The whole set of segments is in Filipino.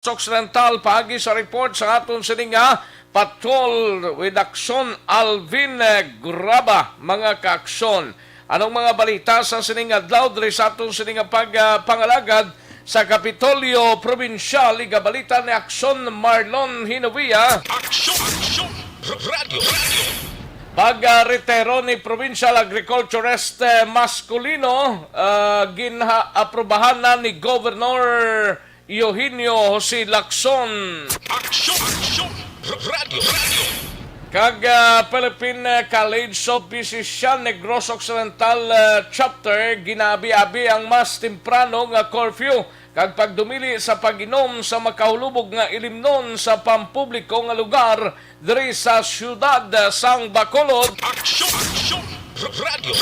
Occidental paagi sa report sa aton sininga patrol with Aksyon Alvin Graba mga kaaksyon. Anong mga balita sa sininga adlaw diri sa aton sininga pangalagad sa Kapitolyo Probinsyal iga balita ni Aksyon Marlon Hinovia. Aksyon Radio. Pag-retero ni Provincial Agriculturist maskulino, gina-aprobahan na ni Governor Eugenio Jose Lacson. Aksyon Radio. Kag Philippine College of Physicians Negros Occidental Chapter ginabi-abi ang mas temprano nga curfew kag pagdumili sa pag-inom sa makahulubog nga ilimnon sa pampubliko nga lugar diri sa siyudad sang Bacolod. Aksyon Radio.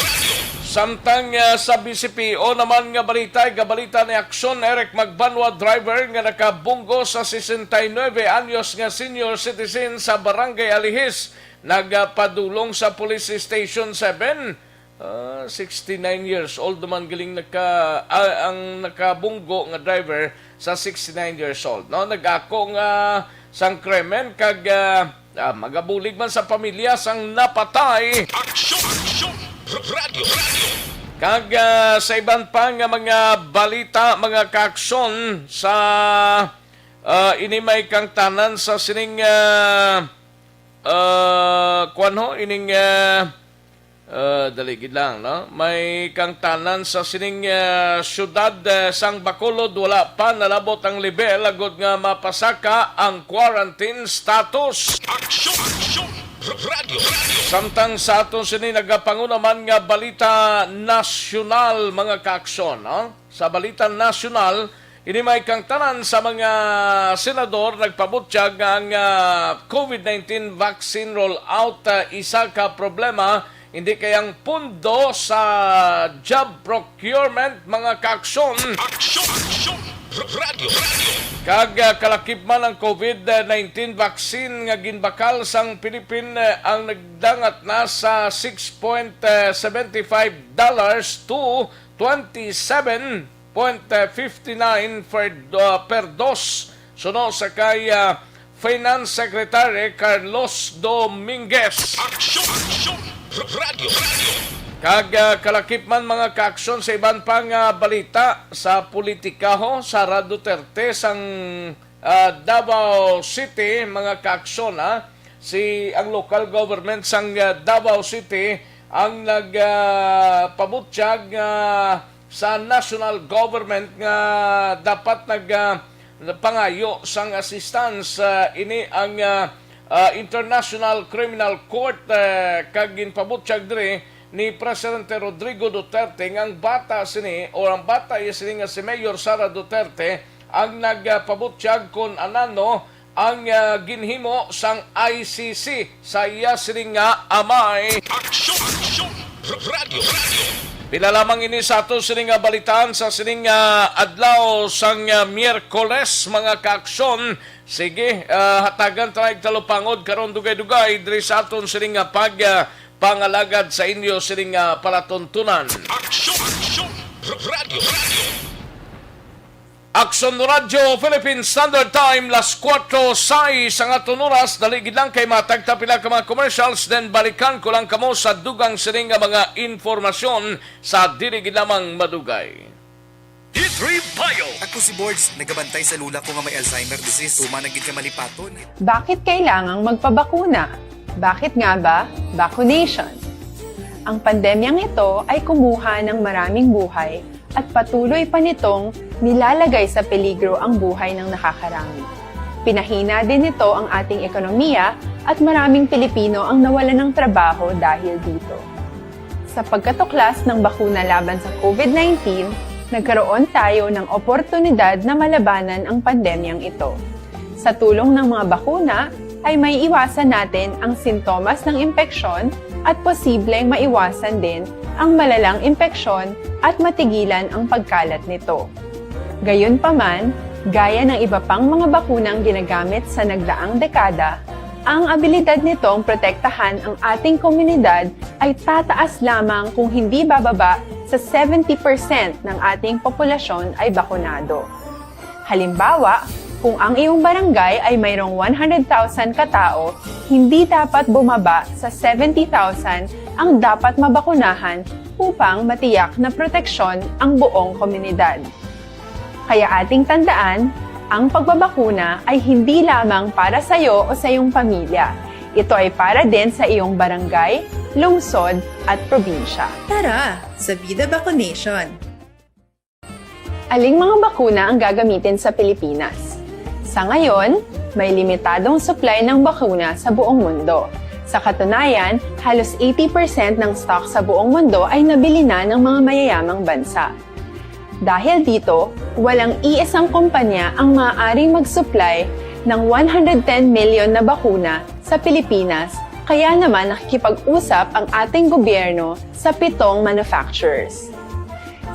Samtang sa BCPO naman nga balita ni Aksyon Eric Magbanwa driver nga nakabunggo sa 69 anyos nga senior citizen sa Barangay Alihis nagpadulong sa Police Station 7. 69 years old naman galing ang nakabunggo nga driver sa 69 years old. No, nagako nga sang krimen kag magabulig man sa pamilya sang napatay. Aksyon Radio. Kag sa iban pa nga mga balita, mga kaaksyon sa inimay kang tanan sa sining ining daligid lang, no? May kang tanan sa sining syudad sang Bacolod wala pa nalabot ang level agud nga mapasaka ang quarantine status. Aksyon Radio. Samtang sa aton sini nagapangunaman nga balita nasyonal mga kaaksyon, no? Sa balita nasyonal, ini may kang tanan sa mga senador nagpabutyag ang COVID-19 vaccine rollout isa ka problema hindi kayang pundo sa job procurement mga kaaksyon. Aksyon Radio. Kag kalakip man ang COVID-19 vaccine nga ginbakal sang Pilipinas ang nagdangat na sa $6.75 to $27.59 per dose. Suno sa kay Finance Secretary Carlos Dominguez. Aksyon Radio. Kag kalakip man mga kaaksyon sa iban pang balita sa politika ho, Sara Duterte sang Davao City mga kaaksyon si ang local government sang Davao City ang nagpabutyag sa national government nga dapat pangayo sang assistance ini ang International Criminal Court kag ginpabutyag diri ni Presidente Rodrigo Duterte ang bata sini o ang bata sini nga si Mayor Sara Duterte ang nagpabutyag kon anano ang ginhimo sang ICC sa iya sini nga amay. Aksyon Radio. Pila lamang ini sa ato sini nga balitaan sa sini nga adlaw sang Miyerkules mga kaaksyon. Sige, hatagan tayo talupangod karon dugay-dugay diri sa aton sini nga pangalagad sa inyo sining palatuntunan. Aksyon Radio. Aksyon Radio, Philippine Standard Time, las 4:06 ang atong oras. Daligid lang kay matagta pila ka mga commercials, then balikan ko lang kamo sa dugang sining mga informasyon sa diligid lamang madugay. History Bio. Ako si Boards, nagabantay sa lula ko nga may Alzheimer disease. Tumanagid ka malipaton. Bakit kailangang magpabakuna? Bakit nga ba? Vaccination. Ang pandemyang ito ay kumuha ng maraming buhay at patuloy pa nitong nilalagay sa peligro ang buhay ng nakakarami. Pinahina din nito ang ating ekonomiya at maraming Pilipino ang nawalan ng trabaho dahil dito. Sa pagkatuklas ng bakuna laban sa COVID-19, nagkaroon tayo ng oportunidad na malabanan ang pandemyang ito. Sa tulong ng mga bakuna, ay may iwasan natin ang sintomas ng impeksyon at posibleng maiwasan din ang malalang impeksyon at matigilan ang pagkalat nito. Gayunpaman, gaya ng iba pang mga bakunang ginagamit sa nagdaang dekada, ang abilidad nitong protektahan ang ating komunidad ay tataas lamang kung hindi bababa sa 70% ng ating populasyon ay bakunado. Halimbawa, Kung ang iyong barangay ay mayroong 100,000 katao, hindi dapat bumaba sa 70,000 ang dapat mabakunahan upang matiyak na proteksyon ang buong komunidad. Kaya ating tandaan, ang pagbabakuna ay hindi lamang para sa iyo o sa iyong pamilya. Ito ay para din sa iyong barangay, lungsod at probinsya. Tara, sa Vida Vaccination! Aling mga bakuna ang gagamitin sa Pilipinas? Sa ngayon, may limitadong supply ng bakuna sa buong mundo. Sa katunayan, halos 80% ng stock sa buong mundo ay nabili na ng mga mayayamang bansa. Dahil dito, walang iisang kumpanya ang maaaring mag-supply ng 110 million na bakuna sa Pilipinas, kaya naman nakikipag-usap ang ating gobyerno sa 7 manufacturers.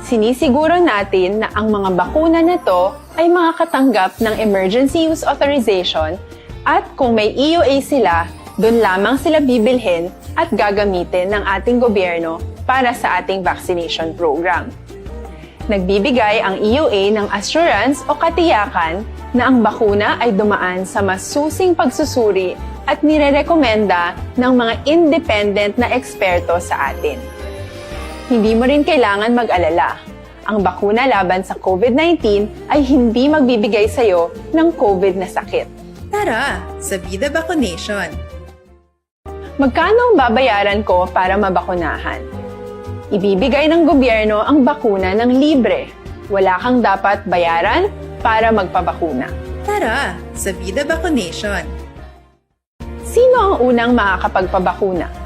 Sinisiguro natin na ang mga bakuna na to ay makakatanggap ng Emergency Use Authorization at kung may EUA sila, doon lamang sila bibilhin at gagamitin ng ating gobyerno para sa ating vaccination program. Nagbibigay ang EUA ng assurance o katiyakan na ang bakuna ay dumaan sa masusing pagsusuri at nirerekomenda ng mga independent na eksperto sa atin. Hindi mo rin kailangan mag-alala. Ang bakuna laban sa COVID-19 ay hindi magbibigay sa iyo ng COVID na sakit. Tara, sa Vida Vaccination! Magkano ang babayaran ko para mabakunahan? Ibibigay ng gobyerno ang bakuna ng libre. Wala kang dapat bayaran para magpabakuna. Tara, sa Vida Vaccination! Sino ang unang makakapagpabakuna?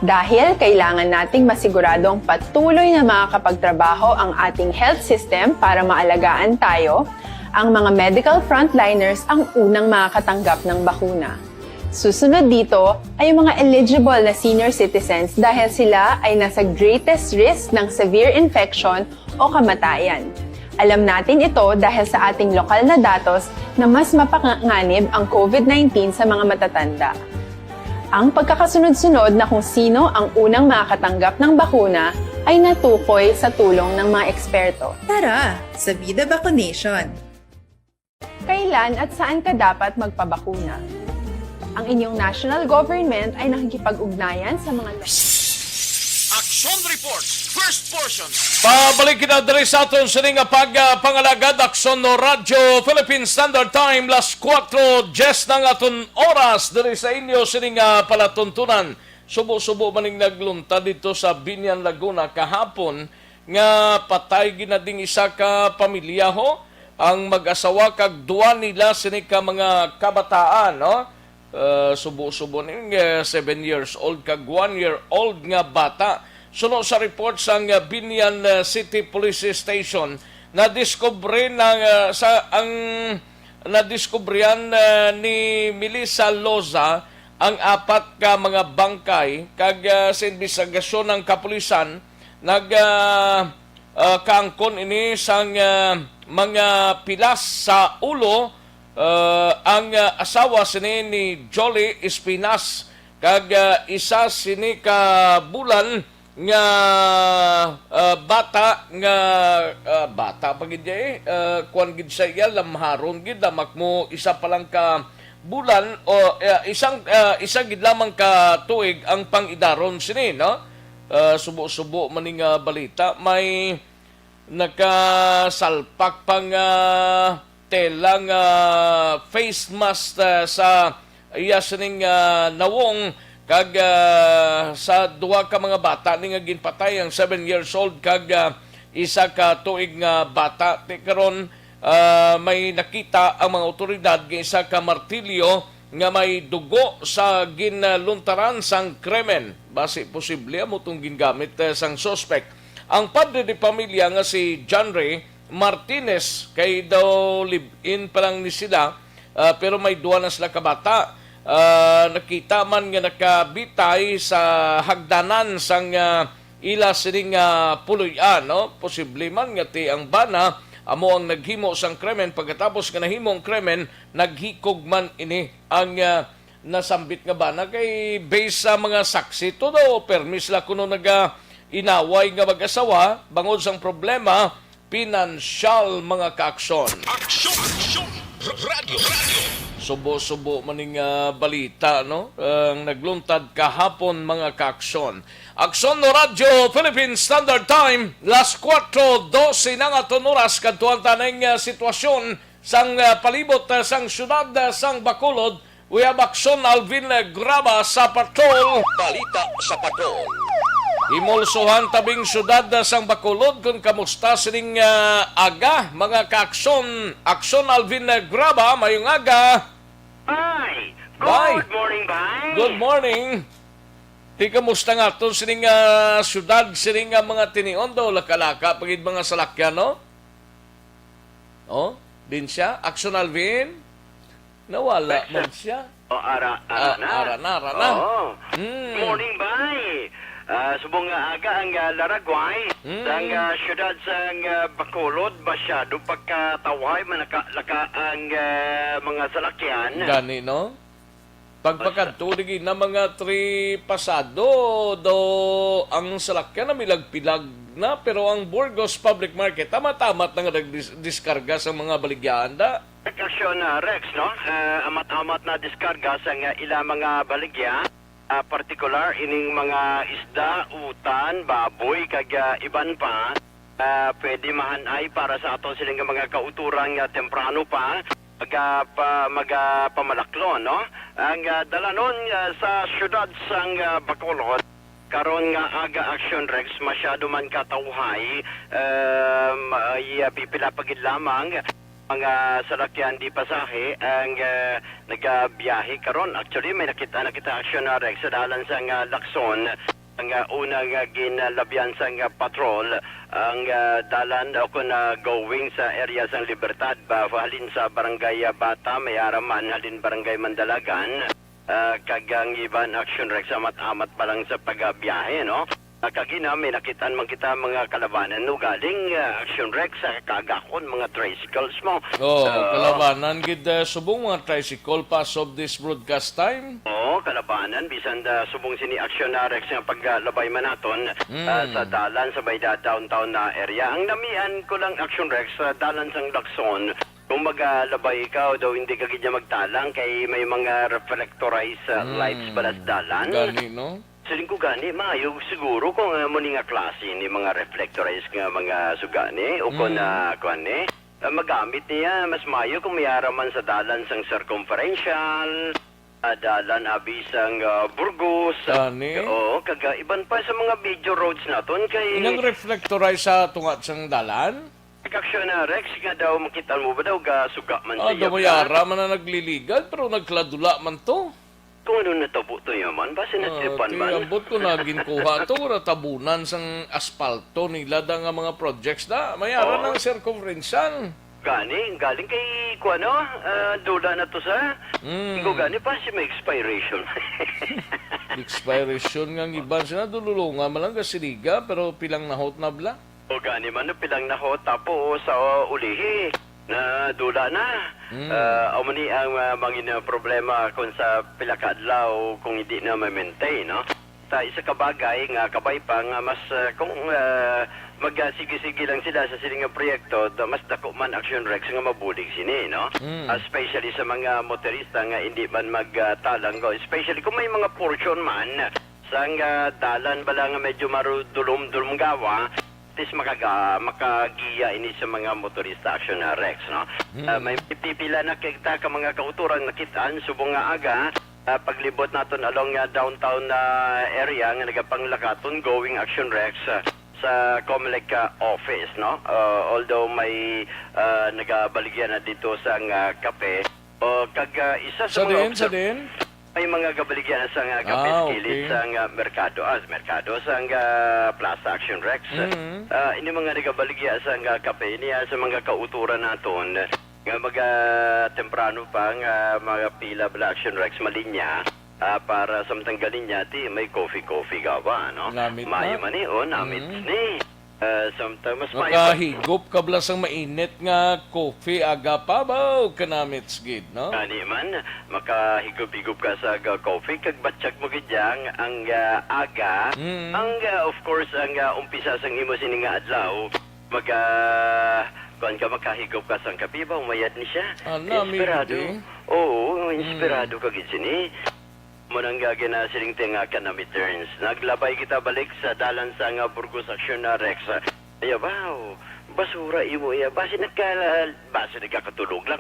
Dahil kailangan nating masiguradong patuloy na makakapagtrabaho ang ating health system para maalagaan tayo, ang mga medical frontliners ang unang makakatanggap ng bakuna. Susunod dito ay yung mga eligible na senior citizens dahil sila ay nasa greatest risk ng severe infection o kamatayan. Alam natin ito dahil sa ating lokal na datos na mas mapanganib ang COVID-19 sa mga matatanda. Ang pagkakasunod-sunod na kung sino ang unang makakatanggap ng bakuna ay natukoy sa tulong ng mga eksperto. Tara, sa Vida Vaccination! Kailan at saan ka dapat magpabakuna? Ang inyong national government ay nakikipag-ugnayan sa mga Aksyon Reports, first portion. Pabalik kita diri sa aton sining pagpangalagad Aksyon no Radyo Philippine Standard Time las 4:10 ng aton oras diri sa inyo sining palatuntunan. Subo-subo maning naglunta dito sa Binyan, Laguna kahapon nga patay ginading isa ka pamilya ho ang mag-asawa kag duwa nila sini ka mga kabataan no. Subo-subo ning 7 years old kag 1 year old nga bata. Suno sa report sang Binyan City Police Station na diskubre nadiskubrihan ni Melissa Loza ang 4 ka mga bangkay kag sa investigasyon ng kapulisan kaangkon ini sang mga pilas sa ulo. Ang asawa sini ni Jolly Espinas kag isa sini ka bulan nga bata pagid kuan gid sa iya lamharon gid damak mo isa pa lang ka bulan o isa gid lamang ka tuig ang pangidaron sini no. Subo-subo maning balita may nakasalpak pang telang face mask sa iya sining nawong kag sa duwa ka mga bata ni nga ginpatay ang 7 years old kag isa ka tuig nga bata. Karon may nakita ang mga otoridad nga isa ka martilyo nga may dugo sa ginluntaran sang krimen. Base posible mo itong gingamit sang suspect. Ang padre de pamilya nga si John Ray Martinez kay daw live-in pa lang ni sila pero may duwa na sila kabata. Nakita man nga nakabitay sa hagdanan sang ila sining puloy-an no. Posible man nga ti ang bana amo ang naghimo sang krimen. Pagkatapos nga nahimo ang krimen naghikog man ini ang nasambit nga bana kay based sa mga saksi todo permis la kuno inaway nga mag-asawa bangod sang problema pinansyal mga kaaksyon. Aksyon! Radio! Subo-subo maning balita no ang nagluntad kahapon mga kaaksyon. Aksyon no Radyo Philippine Standard Time las 4:12 na nga oras kadtuan tanang sitwasyon sang palibot sang syudad sang Bacolod. We have Aksyon Alvin Graba sa patrol. Balita sa patrol. Imulsuhan tabing syudad sang Bacolod kung kamusta sining aga mga kaaksyon. Aksyon Alvin Graba, mayong aga. Ay! Bye. Good morning, bye! Good morning. Di kamusta nga to sining syudad, sining mga tiniondo, lakalaka, pagid mga salakyan, no? Oh, din siya. Aksyon Alvin. Nawala man siya. O, ara na. Ara. Oo. Morning, bye! Subong nga aga ang laragway sang syudad sang Bacolod, masyado pagkataway, manaka ang mga salakyan. Gani, no? Pagpakatulig na mga 3 pasado do ang salakyan na milagpilag na pero ang Burgos Public Market tama-tamat na nagdiskarga sa mga baligyan da. Aksyon Rex, no? Amat-amat na diskarga sa ilang mga baligya. Partikular ining mga isda, utan, baboy, kag iban pa. Pwede mahanay para sa ato silang mga kauturang temprano pa. Pamalaklon, no? Ang dala nun sa syudad sang Bacolod, karon nga aga Aksyon Rex, masyado man katawhay, pipila pagid lamang mga salakyan di pasahe ang nagabiyahe karon. Actually may nakita Aksyon Rex sa dalan sang Lacson, ang unang ginalabyan sang patrol ang dalan ako na going sa area sang Libertad halin sa barangay Bata, may araman halin barangay Mandalagan. Kagang iban Aksyon Rex amat-amat pa lang sa pagbiyahe, no? Kagina may nakitaan man kita mga kalabanan no galing Aksyon Rex sa kagakon mga tricycles mo. Kalabanan gid subong mga tricycle pass of this broadcast time. Kalabanan bisan subong sini Aksyon Rex nga paglabay man naton sa dalan sa bayda downtown na area. Ang namian ko lang Aksyon Rex sa dalan sang Lacson. Kung maglabay ikaw daw hindi ka gid magtalang kay may mga reflectorized lights pala sa dalan. Gani, no? Siling ko gani, maayo siguro kung muni nga klase ni mga reflectorized nga mga sugani o kung kuan magamit niya mas maayo kung mayaraman sa dalan sang circumferential, dalan abisang Burgos. Oo, kaga iban pa sa mga major roads naton kay Inang reflectorize sa tungat sang dalan? Aksyon Rex nga daw makita mo ba daw ga suga man siya. Damayara man na nagliligad pero nagkladula man to. Kung ano natabo to yaman, basta natsipan man. Ambot ko na ginkuha to, tabunan sang asfalto nila da nga mga projects da. Mayara ng circumferential. Galing kay kuano, duda na to sa. Ko gani pa si may expiration. Expiration nga iban sila dululunga malang kasiliga pero pilang nahot na bla. O gani man pilang nahot tapo sa ulihi. Na dula na. Umani ang mangin problema kung sa pilakadlaw kung hindi na ma-maintain, no? Ta isa ka bagay nga kabay pa nga mas kung magsige-sige lang sila sa siling proyekto, mas dako man Aksyon Rex nga mabulig sini, no? Especially sa mga motorista nga hindi man magtalang go, especially kung may mga portion man sang dalan bala nga medyo marudulom-dulom gawa. Tis makagiya ini sa mga motorista Aksyon Rex, no? May pipila na kita ka mga kauturan nakitaan subong nga aga paglibot naton along downtown area nga nagapanglakaton going Aksyon Rex sa Comelec office, no? Although may nagabaligyan na dito sa kape o kag isa sa mga may mga gabaligyan sa kapit-kilid sa merkado sa Plaza Aksyon Rex. Ini mga nagabaligyan sa kape niya sa mga kauturan naton nga mga temprano pa nga mga pila bala Aksyon Rex malinya para samtang ganin ti may coffee gawa, no? Mayo man ni namit ni. Sometimes makahigop ka blasang mainit nga coffee aga pa ba o kanamits gid, no? Ani man makahigop-higop ka sa coffee kag batsyag mo gidyang ang aga ang of course ang umpisa sang imo sini nga adlaw kuan ka makahigop ka sang kape ba umayad ni siya. Inspirado. Oo, inspirado ka gid sini. Manangga na siling tinga ka na midterms. Naglabay kita balik sa dalan sa nga Burgos Aksyon na Rex. Ay wow, basura imo iya. Basi nagkakatulog lang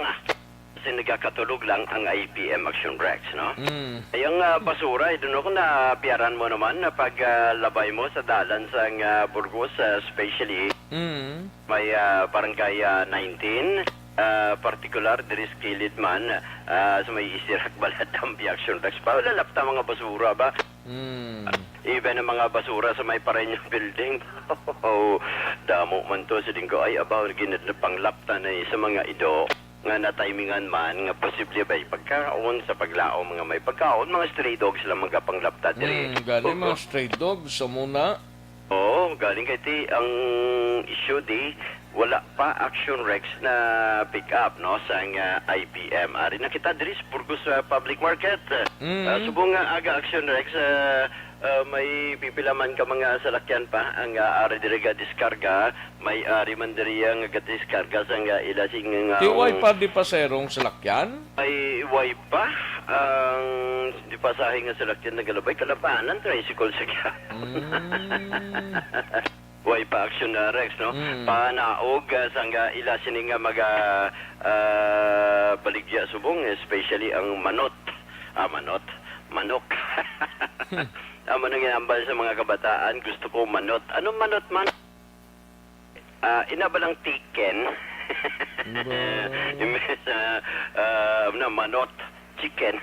Kasi nagkakatulog lang ang IPM Action Rex, no? Ayang basura, doon ako na piyaran mo naman na paglabay mo sa dalan sa nga Burgos, especially may barangay 19. Particular, there is kilid man sa may isirak balad ang Action Rex pa. Lalapta mga basura ba? Even ang mga basura sa may parenyang building. Damo man to sa linggo ay abaw ginad na panglapta na sa mga ido nga na-timingan man nga posible ba pagkaon sa paglao mga may pagkaon mga stray dogs lang mga panglapta diri. Galing mga stray dogs sa muna. Oo, galing kay ti ang issue di wala pa Action Rex na pick up no sa IPM. Ari na kita diri sa Burgos Public Market. Subong nga aga Action Rex may pipilaman ka mga salakyan pa ang ari diri ga diskarga, may ari man diri nga diskarga sa nga ilasing nga Tiway pa di paserong salakyan? ay way pa ang di pasahe nga salakyan nagalabay kalabanan tricycle sa kya. Way pa Action Rex, no? Panaog sa nga ila sini nga maga baligya subong, especially ang manok. Manok. Amo nang inambal sa mga kabataan, gusto ko manot. Anong manot man? Inabalang chicken. Imbes na manot, chicken.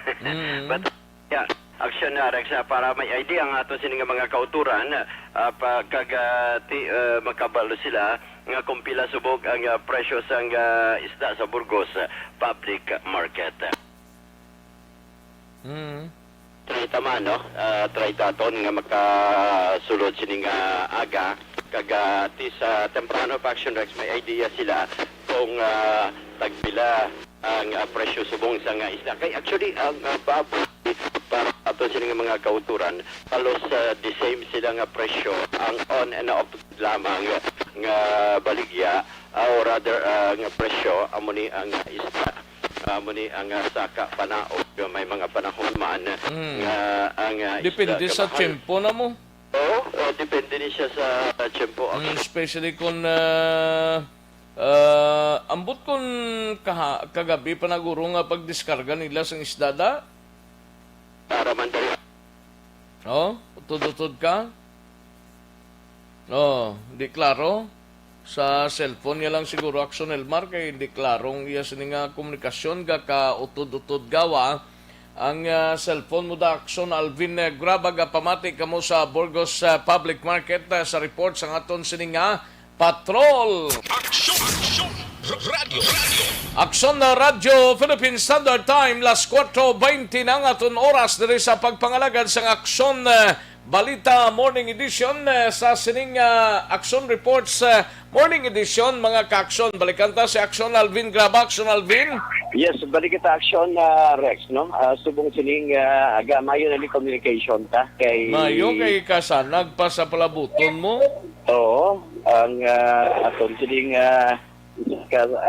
But, yeah. Action Rex para may idea nga ato sini nga mga kauturan pagkagati makabalo sila nga kumpila subog ang presyo sang isda sa Burgos Public Market. Try tama no? Try taton nga makasulod sini nga aga kagati sa temprano pa Action Rex may idea sila kung tagpila ang presyo subong sa nga isda. Kay actually ang baboy para ato sila nga mga kauturan halos the same sila nga presyo ang on and off lamang nga baligya or rather nga presyo amo ni ang isda amo ni ang saka panaog may mga panahon man nga ang Depende sa tiyempo na mo. Oo, depende ni siya sa tiyempo. Especially kung ambot kung kagabi panaguro nga pagdiskarga nila sa isdada. Para man dali. Utod-utod ka? Di klaro. Sa cellphone niya lang siguro Action Elmar kay di klarong iya sini nga komunikasyon ka utod-utod gawa. Ang cellphone mo da Action Alvin Grabaga pamati kamo sa Burgos Public Market sa report sa aton sini nga patrol. Aksyon Radio. Aksyon na Radio Philippine Standard Time las 4:20 na nga aton oras diri sa pagpangalagad sa Aksyon Balita Morning Edition sa sining Aksyon Reports Morning Edition mga ka-aksyon. Balikan ta si Aksyon Alvin Graba. Aksyon Alvin. Yes, balik kita Aksyon Rex, no? Subong sining aga mayo na ni communication ta kay Mayo kay kasanag pa sa palabuton mo. Oo, ang aton sining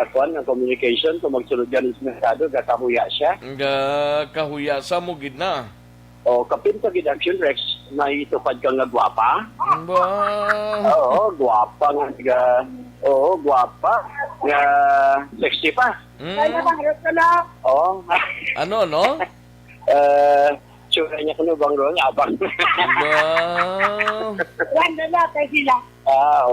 akuan ng communication kung magsulod yan sa merkado, gakahuya siya. Kahuya sa mo gid na. O kapin ka gid Action Rex, may itupad kang nga gwapa. Ba. Oo, gwapa nga. Oo, gwapa. Nga sexy pa. Oo. Ano, no? Tsura niya kuno bang ron, abang. Ba. Wanda na tayo sila.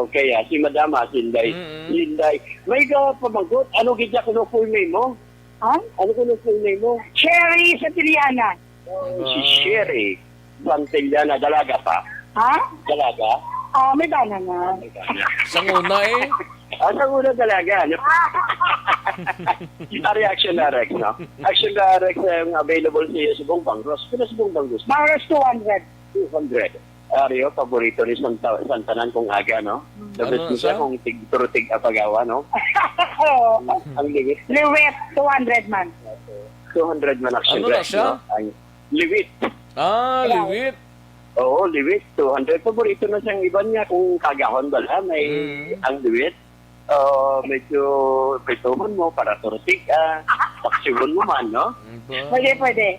Okay. Si Madama, Sinday. Sinday. May pamangkot. Ano gidya kuno full name mo? Ha? Ano kuno full name mo? Cherry sa Tiliana. Si Sherry. Santillana, dalaga pa. Ha? Dalaga? May bana nga. Sa una Sa una dalaga. No? Reaction na Rex, no? Action na Rex yung available sa Subong Bangros. Kaya Subong Bangros? Maras 200. 200. Ario, paborito ni Santanan kung aga, no? Dabis Ano, mo siya sa? kung turutig apagawa, no? Ang limit. Liwet, 200 man. 200 man Action Ano na Rex, siya? no? Ang limit. liwit. Oo, liwit, 200. Paborito na siyang iban niya kung kagahon bala, may ang liwit. Medyo pituman mo para tursik, paksiyon mo man, no? Pwede.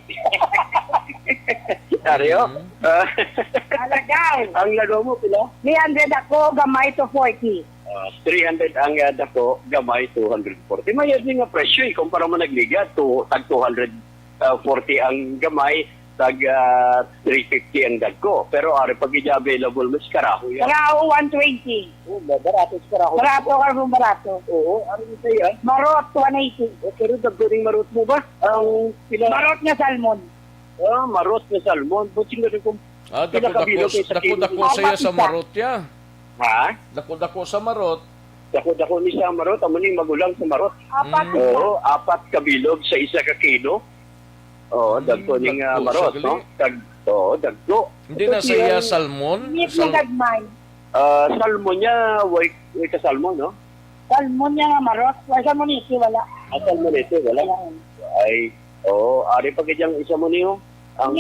Aryo? Alagaw. Ang laro mo, pila? 300 ako, gamay to 40. 300 ang dako, gamay 240. Mayad din nga presyo, kumpara mo nagliga, tag 240 ang gamay, tag 350 ang dagko. Pero ari pag hindi available, mas karaho yan. Karaho 120. Barato sa karaho. Barato ka rin barato. Oo, ari ito yan. Marot 180. Pero dagko ring marot mo ba? Ang pila? Marot nga salmon. Marot na salmon. Buting na rin kung Dako-dako saya sa marot ya. ha? Dako-dako sa marot. Dako-dako ni sa marot, amo ni magulang sa marot. Apat Oo, 4 kabilog sa 1 ka kilo. Oo, dagko ning dagko, marot, sagali. no? Dagko. Hindi na saya salmon. Meat na gagmay. Salmon niya, way ka salmon, no? Salmon niya nga marot. Wala salmon ito, wala. Salmon ito, wala. Ay, ari pa kadyang isa mo niyo. Ang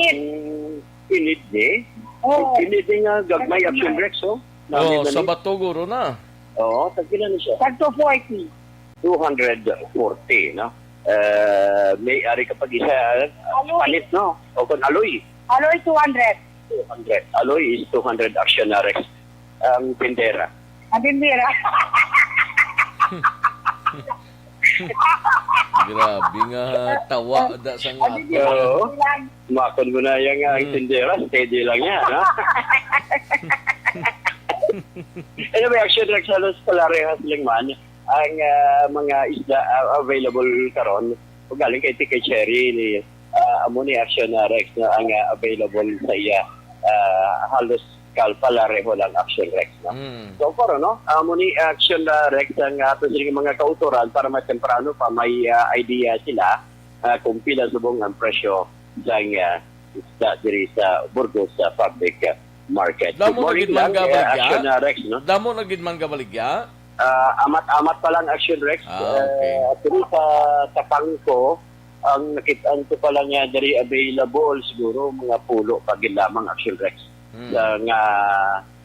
pinid ni. Oo. Pinid ni nga gagmay Aksyon Rex, oh. Oh, sa bato guro na. Oo, tagpila ni siya. Tag 240. 240, no? May ari kapag isa, Aloy. palit, no? O kung aloy. Aloy 200. 200. Aloy is 200 Aksyon Rex. Ang tindera. Ang bindira. Grabe nga tawa da sa nga. Oo. Makon mo na yung ang tindera, steady lang yan, no? Anyway, Aksyon Rex halos palarehas lang man ang mga isda available karon o galing kay Tikay Cherry ni amo ni Aksyon Rex na ang available sa iya halos pareho lang Aksyon Rex, no? So para no, amo ni Aksyon Rex ang ato silang mga kautoran para mas temprano pa may idea sila kung pila subong ang presyo sa isda diri sa Burgos sa public market. Damo na gid man Aksyon gabaligya. Rex, no? Damo na gid man gabaligya. Amat-amat pa lang Aksyon Rex. Okay. Pero sa tapang ko, ang nakitaan ko pa lang niya dari available siguro mga pulo pagin lamang Aksyon Rex. Nga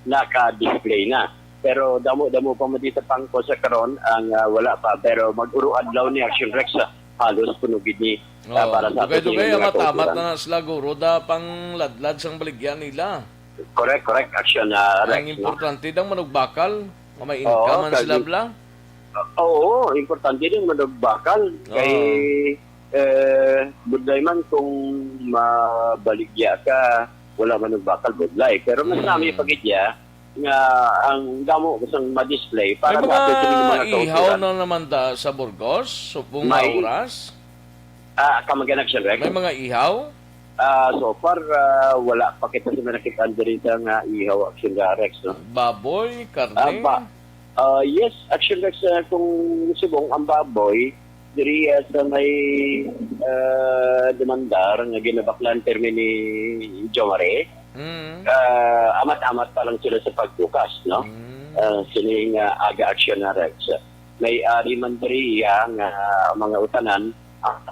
naka-display na. Pero damo-damo pa mo dito pang ko sa karon ang wala pa. Pero mag-uruan daw ni Aksyon Rex halos punugid ni para sa ato Dugay-dugay mga amat-amat kauturan. na sila guro da pang ladlad sang baligya nila. Correct. Aksyon Rex. Ang importante daw manugbakal, may Oo, income man kasi- sila bla. Oo, importante din manugbakal. Kay budlay man kung mabaligya ka, wala manugbakal budlay. Pero mas nami pagidya nga ang damo kusang ma-display para May sa ato mga ihaw kauturan. na naman da sa Burgos, supong May- oras. Kamag-anak siya, Rex. May mga ihaw. So far, wala pa kita sa nakitaan diri sa nga ihaw Aksyon Rex, no? Baboy, karne. Yes, Aksyon Rex, kung subong ang baboy, diri sa may demandar nga ginabaklan termi ni Jomare, amat-amat pa lang sila sa pagbukas, no? Sining aga Aksyon Rex. May ari man diri nga mga utanan,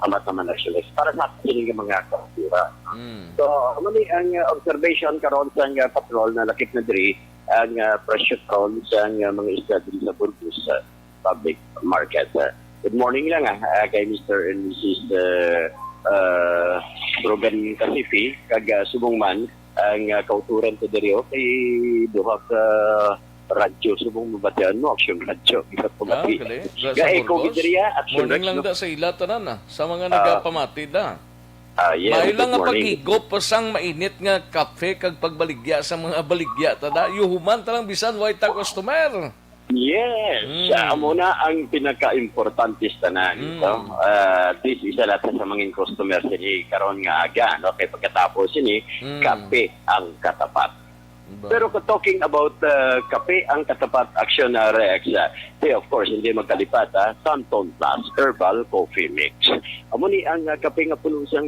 amat naman Aksyon Rex para sa sining mga kultura. So, mali ang observation karon sa patrol na lakip na diri ang pressure karon sa mga isda diri sa Burgos public market. Good morning lang kay Mr. and Mrs. Brogan Kasifi kag subong man ang kauturan to diri kay duha ka radyo subong mabatian mo Aksyon radyo isa po Ah, mati. kali. Gay ko gidriya Aksyon Morning Rex, lang no? da sa ila tanan sa mga nagapamati da. Yes, Mailang nga good morning. paghigop pa sang mainit nga kape kag pagbaligya sa mga baligya tada. Yuhuman talang bisan way ta customer. Yes, amo na ang pinaka-importante sa tanan. No? This isa lahat sa mga customer sini karon nga aga, no? Kay pagkatapos ini kape ang katapat. Pero kung talking about kape ang katapat Aksyon Rex, of course hindi magkalipat Cantong Plus Herbal Coffee Mix. Amo ni ang kape nga puno siyang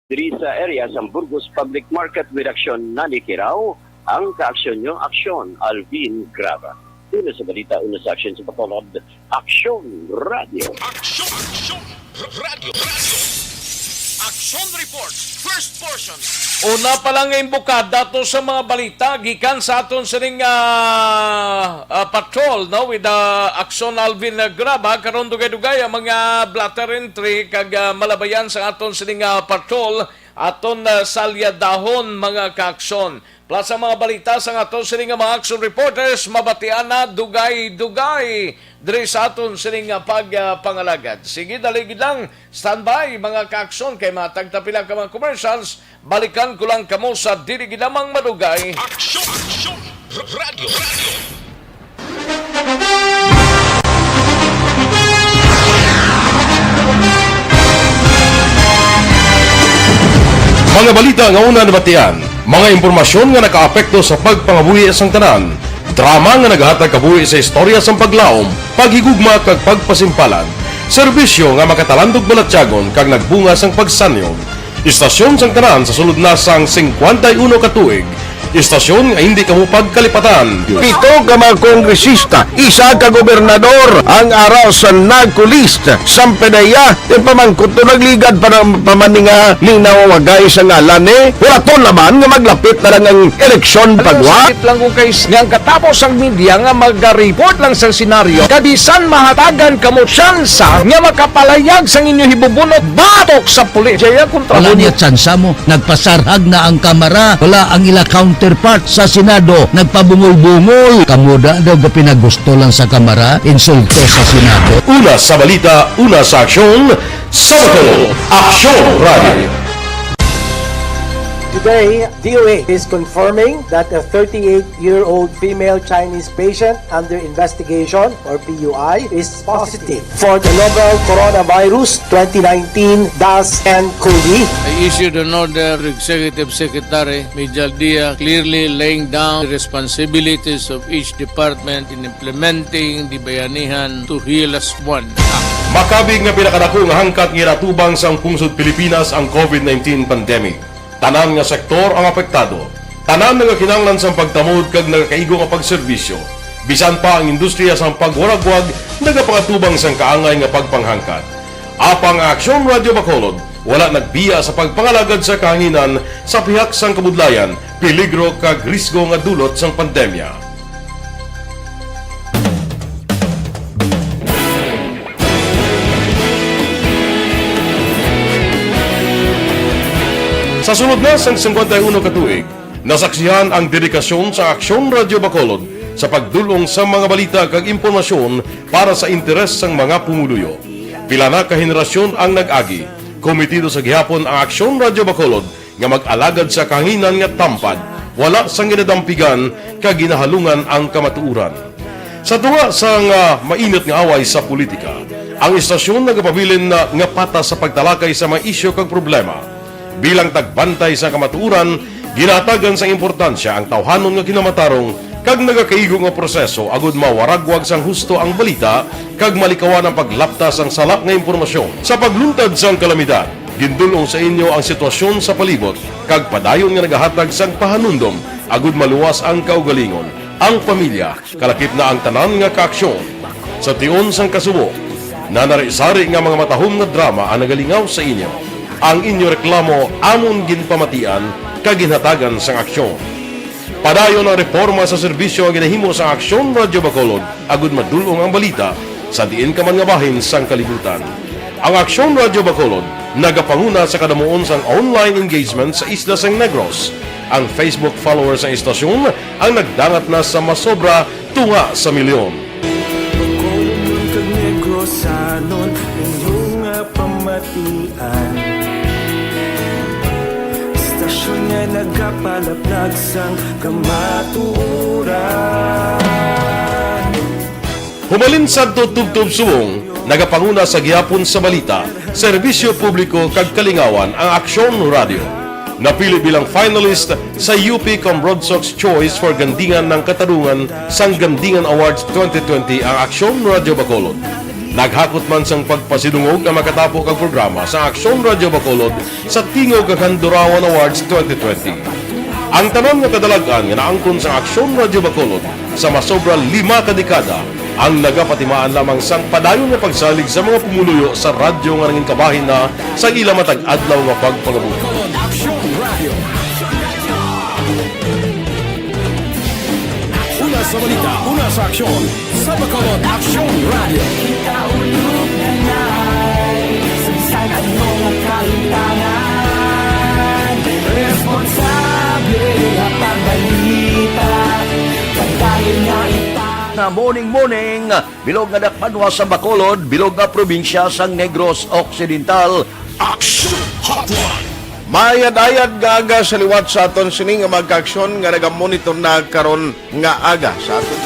diri sa area sa Burgos Public Market with Aksyon Nanikiraw ang kaaksyon nyo, Aksyon, Alvin Grava. Una sa balita, una sa aksyon sa Bacolod, Aksyon Radio. Aksyon Radio. Aksyon Reports, first portion. Una pa lang ngayong bukada to sa mga balita gikan sa aton sining patrol no with the Aksyon Alvin Graba karon dugay-dugay ang mga blatter entry kag malabayan sa aton sining patrol aton salyadahon mga kaaksyon. Plus ang mga balita sa aton sining mga action reporters mabatian na dugay-dugay diri sa aton sining pagpangalagad. Sige daligid lang standby mga kaaksyon kay matagtapila ka mga commercials. Balikan ko lang kamo sa dili ginamang madugay. Aksyon Radio. Mga balita nga una nabatian, mga impormasyon nga nakaapekto sa pagpangabuhi sang tanan, drama nga naghatag kabuhi sa istorya sang paglaom, paghigugma kag pagpasimpalan, serbisyo nga makatalandog balatyagon kag nagbunga sang pagsanyog, istasyon sang tanan sa sulod na sang 51 ka tuig, istasyon nga hindi kamo pagkalipatan. 7 ka mga kongresista, 1 ka gobernador ang araw sa nagkulist sa pedaya yung pamangkot to nagligad para pamaninga ning nawagay sa ngalan wala to naman nga maglapit na lang ang eleksyon pagwa. Sakit lang kung kayo nga katapos ang media nga mag-report lang sa senaryo kadisan mahatagan kamo tsansa nga makapalayag sa inyo hibubunot batok sa pulis. Jaya kontra Wala niya tsansa mo, nagpasarhag na ang kamara, wala ang ila counterpart sa Senado, nagpabungol-bungol. Kamuda daw ga pinagusto lang sa kamara, insulto sa Senado. Una sa balita, una sa aksyon, sa Bacolod, Aksyon Radio. Today, DOA is confirming that a 38-year-old female Chinese patient under investigation, or PUI, is positive for the novel coronavirus 2019 DAS-CoV. I issued an order to Executive Secretary Major Dia clearly laying down the responsibilities of each department in implementing the Bayanihan to Heal as One Act. Makabig nga pinakadako nga hangkat nga natubang sa pungsod Pilipinas ang COVID-19 pandemic. Tanan nga sektor ang apektado. Tanan nga kinahanglan sa pagtamod kag nagakaigo nga pagserbisyo. Bisan pa ang industriya sa pagwaragwag nagapangatubang sang kaangay nga pagpanghangkat. Apang Aksyon Radio Bacolod wala nagbiya sa pagpangalagad sa kahanginan sa pihak sang kabudlayan, peligro kag risgo nga dulot sang pandemya. Sa sunod na sang 51 ka tuig, nasaksihan ang dedikasyon sa Aksyon Radio Bacolod sa pagdulong sa mga balita kag impormasyon para sa interes sang mga pumuluyo. Pila na ka henerasyon ang nag-agi, komitido sa gihapon ang Aksyon Radio Bacolod nga mag-alagad sa kahanginan nga tampad, wala sang ginadampigan kag ginahalungan ang kamatuuran. Sa tunga sang mainit nga away sa politika, ang istasyon nagapabilin na nga patas sa pagtalakay sa mga isyu kag problema. Bilang tagbantay sa kamatuuran, ginatagan sa importansya ang tawhanon nga kinamatarong kag nagakaigo nga proseso agud mawaragwag sang husto ang balita kag malikawan ang paglaptas ang salak nga impormasyon. Sa pagluntad sang kalamidad, gindulong sa inyo ang sitwasyon sa palibot kag padayon nga nagahatag sang pahanundom agud maluwas ang kaugalingon. Ang pamilya, kalakip na ang tanan nga kaaksyon. Sa tion sang kasubo, nanarisari nga mga matahom nga drama ang nagalingaw sa inyo. Ang inyo reklamo amon ginpamatian kag ginhatagan sang aksyon. Padayon ang reforma sa serbisyo ang ginahimo sa Aksyon Radio Bacolod agud madulong ang balita sa diin ka man nga bahin sang kalibutan. Ang Aksyon Radio Bacolod nagapanguna sa kadamuon sang online engagement sa isla sang Negros. Ang Facebook followers sa istasyon ang nagdangat na sa masobra tunga sa milyon. Nagapalaplag sang kamatuuran. Humalin sa tutubtub suwong, nagapanguna sa gihapon sa balita, serbisyo publiko kag kalingawan ang Aksyon Radio. Napili bilang finalist sa UP Broadsox Choice for Gandingan ng Katarungan sang Gandingan Awards 2020 ang Aksyon Radio Bacolod. Naghakot man sang pagpasidungog ang makatapo kang programa sa Aksyon Radio Bacolod sa Tingog kag Handurawan Awards 2020. Ang tanan nga kadalagan nga naangkon sa Aksyon Radio Bacolod sa masobra 5 kadekada ang nagapatimaan lamang sang padayon nga pagsalig sa mga pumuluyo sa radyo nga nangin kabahin na sa ila matag adlaw nga pagpangabuhi. Una sa balita, una sa aksyon. Sa Bacolod Aksyon Radio. Na morning, bilog nga dakpanwa sa Bacolod, bilog nga probinsya sang Negros Occidental. Aksyon Hotline. Mayad-ayad nga aga sa liwat sa aton sining nga magka-aksyon nga nagamonitor na karon nga aga sa aton.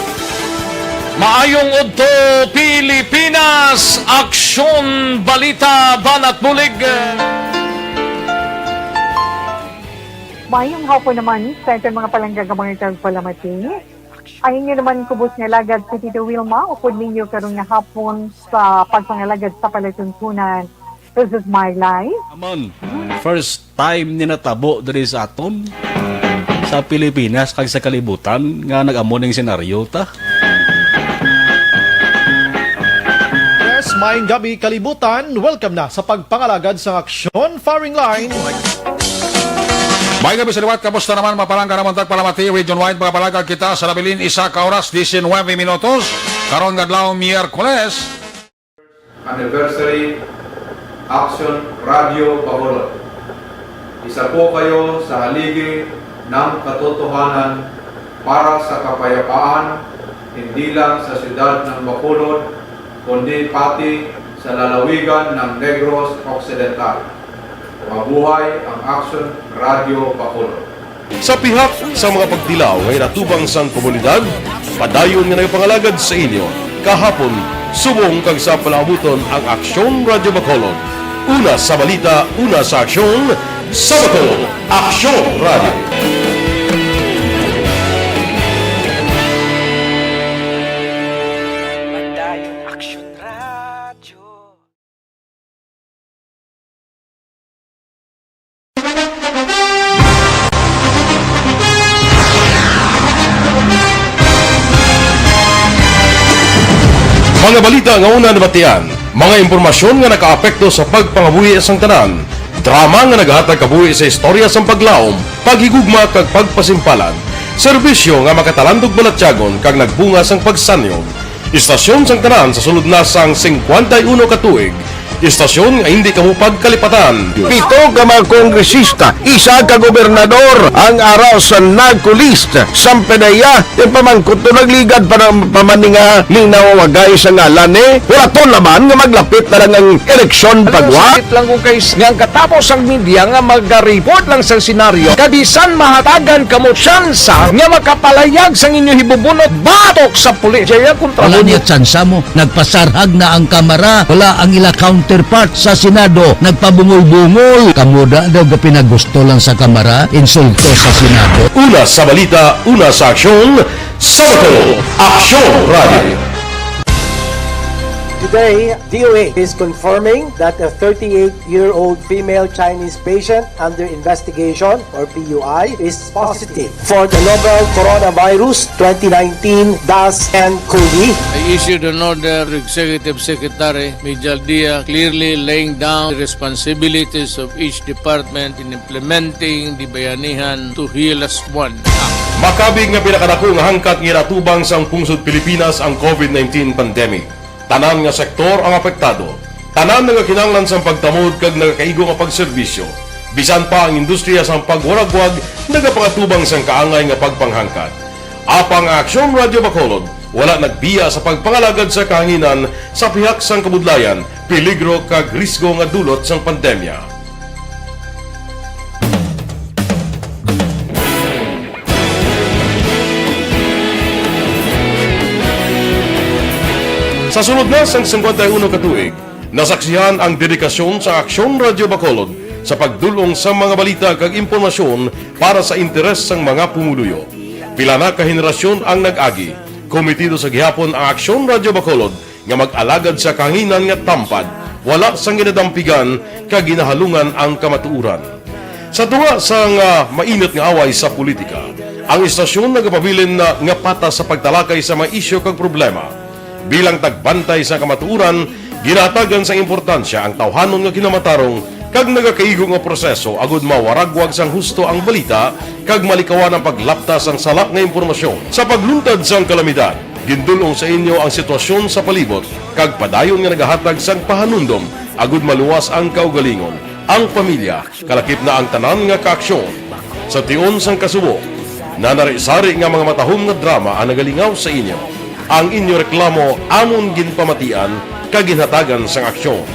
Maayong udto Pilipinas, Aksyon Balita Banat Bulig. Mayong hapon naman sa ito mga palanggagamangan tagpalamati. Ayun nyo naman kubos nga lagad si Tito Wilma, upod ninyo karong nga hapon sa pagpangalagad sa palatuntunan. This is my life. Amon, first time ni natabo diri sa aton sa Pilipinas kag sa kalibutan nga nag-amo ning senaryo ta. Yes, maayong gabi kalibutan. Welcome na sa pagpangalagad sa Aksyon Firing Line. May gabi sa liwat, kamusta naman mapalangga naman tagpalamati, region-wide mga palagag kita sa labilin, isa ka oras, 19 minutos, karon gadlaw Miyerkules. Anniversary Aksyon Radio Bacolod. Isa po kayo sa haligi ng katotohanan para sa kapayapaan, hindi lang sa siyudad ng Bacolod, kundi pati sa lalawigan ng Negros Occidental. Mabuhay ang Aksyon Radio Bacolod. Sa pihak sa mga pagdilaw ngay natubang sang komunidad, padayon nga nagpangalagad sa inyo. Kahapon, subong kag sa palaabuton ang Aksyon Radio Bacolod. Una sa balita, una sa aksyon, sa Bacolod, Aksyon Radio. Mga balita nga una nabatian, mga impormasyon nga nakaapekto sa pagpangabuhi sang tanan, drama nga nagahatag kabuhi sa istorya sang paglaom, paghigugma kag pagpasimpalan, serbisyo nga makatalandog balatyagon kag nagbunga sang pagsanyog, istasyon sang tanan sa sulod na sang 51 ka tuig, istasyon nga hindi kamupag kalipatan. 7 ka mga kongresista, isa ka gobernador ang araw sa nagkulist sa pedaya yung pamangkot to nagligad para pamaninga ning nawawagay sa ngalan wala to naman nga maglapit na lang ang eleksyon pagwa. Sakit lang kung kays nga katapos ang media nga mag-report lang sa senaryo kabisan mahatagan kamo tsansa nga makapalayag sa inyo hibubunot batok sa pulis. Jaya kontra wala niya tsansa mo, nagpasarhag na ang kamara, wala ang ila counterpart sa Senado, nagpabungol-bungol. Kamuda daw pinagusto lang sa kamara, insulto sa Senado. Una sa balita, una sa aksyon, sa Bacolod, Aksyon Radio. Today, DOA is confirming that a 38-year-old female Chinese patient under investigation, or PUI, is positive for the novel coronavirus 2019-10-CoV. I issued an order to Executive Secretary Mijal Dia clearly laying down the responsibilities of each department in implementing the Bayanihan to Heal as One. Makabig nga pinakadako nga hangkat nga natubang sang pungsod Pilipinas ang COVID-19 pandemic. Tanan nga sektor ang apektado. Tanan nga kinahanglan sang pagtamod kag nagakaigo nga pagserbisyo. Bisan pa ang industriya sang pagwaragwag nagapangatubang sang kaangay nga pagpanghangkat. Apang Aksyon Radio Bacolod wala nagbiya sa pagpangalagad sa kahanginan sa pihak sang kabudlayan, peligro kag risgo nga dulot sang pandemya. Sa sunod na sang 51 ka tuig, nasaksihan ang dedikasyon sa Aksyon Radio Bacolod sa pagdulong sa mga balita kag impormasyon para sa interes sang mga pumuluyo. Pila na ka henerasyon ang nag-agi, komitido sa gihapon ang Aksyon Radio Bacolod nga mag-alagad sa kahanginan nga tampad, wala sang ginadampigan kag ginahalungan ang kamatuuran. Sa tunga sa mainit nga away sa politika, ang istasyon nagapabilin na nga patas sa pagtalakay sa mga isyu kag problema. Bilang tagbantay sa kamatuuran, ginatagan sa importansya ang tawhanon nga kinamatarong kag nagakaigo nga proseso agud mawaragwag sang husto ang balita kag malikawan ang paglaptas ang salak nga impormasyon. Sa pagluntad sang kalamidad, gindulong sa inyo ang sitwasyon sa palibot kag padayon nga nagahatag sang pahanundom agud maluwas ang kaugalingon, ang pamilya, kalakip na ang tanan nga kaaksyon. Sa tion sang kasubo, nanari-sari nga mga matahom nga drama ang nagalingaw sa inyo. Ang inyo reklamo amon ginpamatian kag ginhatagan sang aksyon.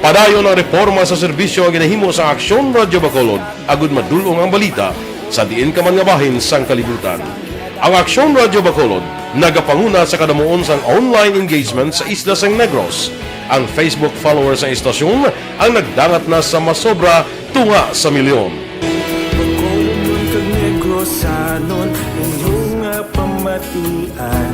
Padayon ang reforma sa serbisyo ang ginahimo sa Aksyon Radyo Bacolod agud madulong ang balita sa diin ka man nga bahin sang kalibutan. Ang Aksyon Radyo Bacolod nagapanguna sa kadamuon sang online engagement sa Isla Sang Negros. Ang Facebook followers sa istasyon ang nagdangat na sa masobra tunga sa milyon. Bacolod kag Negros sanon inyong pamatian.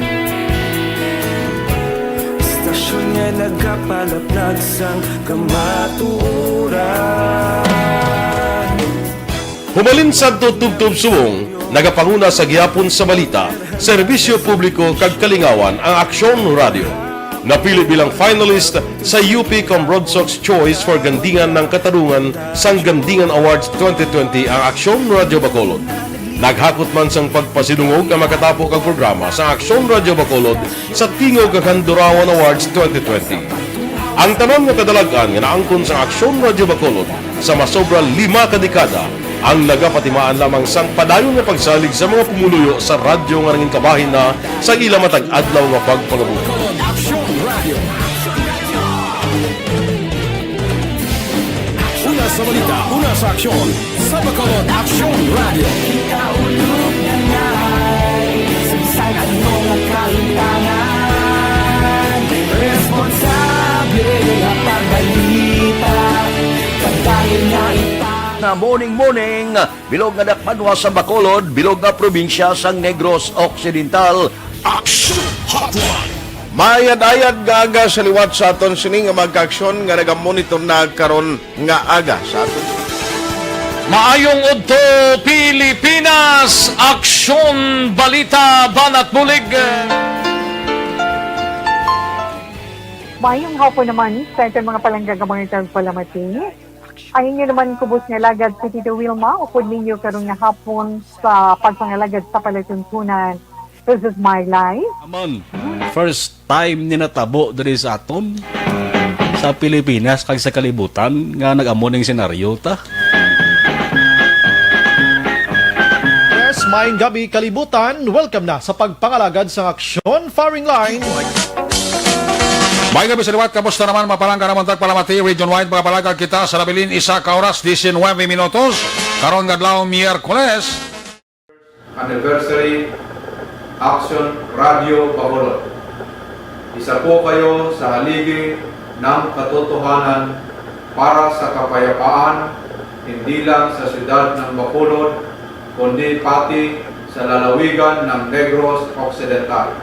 Istasyon nga nagapalaplag sang kamatuuran. Humalin sa tubtub subong, nagapanguna sa gihapon sa balita, serbisyo publiko kag kalingawan ang Aksyon Radio. Napili bilang finalist sa UP Comrade Sox Choice for Gandingan ng Katarungan sang Gandingan Awards 2020 ang Aksyon Radio Bacolod. Naghakot man sang pagpasidungog ang makatapo kang programa sa Aksyon Radio Bacolod sa Tingog kag Handurawan Awards 2020. Ang tanon nga kadalagan nga naangkon sa Aksyon Radio Bacolod sa masobra 5 kadekada ang nagapatimaan lamang sang padayon nga pagsalig sa mga pumuluyo sa radyo nga nanging kabahin na sa ila matag adlaw nga pagpangabuhi. Una sa balita, una sa aksyon, sa Bacolod Aksyon Radio. Ikaulog na ngay, sa anong kalintangan, responsable na pagbalita, kagaya na na morning, bilog nga dakpanwa sa Bacolod, bilog nga probinsya sang Negros Occidental. Action Hotline! Mayad-ayad nga aga sa liwat sa aton sini nga magkaaksyon nga nagamonitor na karon nga aga sa aton. Maayong udto Pilipinas, Aksyon Balita Banat Bulig. Mayong hapon naman sa ating mga palanggagamang palamati. Ay inyo naman kubos nga lagad sa Tito Wilma, upod ninyo karon nga hapon sa pagpangalagad sa palatuntunan. This is my life. Amon, first time ni natabo diri sa aton sa Pilipinas kag sa kalibutan nga nag-amon ning senaryo ta. Yes, maayong gabi kalibutan. Welcome na sa pagpangalagad sa Aksyon Firing Line. May gabi sa liwat, kamusta naman mapalangga naman tagpalamati, region-wide mga palagag kita sa Labilin, 1 oras, 19 minutos, karon gadlaw Miyerkules. Anniversary Aksyon Radio Bacolod. Isa po kayo sa haligi ng katotohanan para sa kapayapaan, hindi lang sa siyudad ng Bacolod, kundi pati sa lalawigan ng Negros Occidental.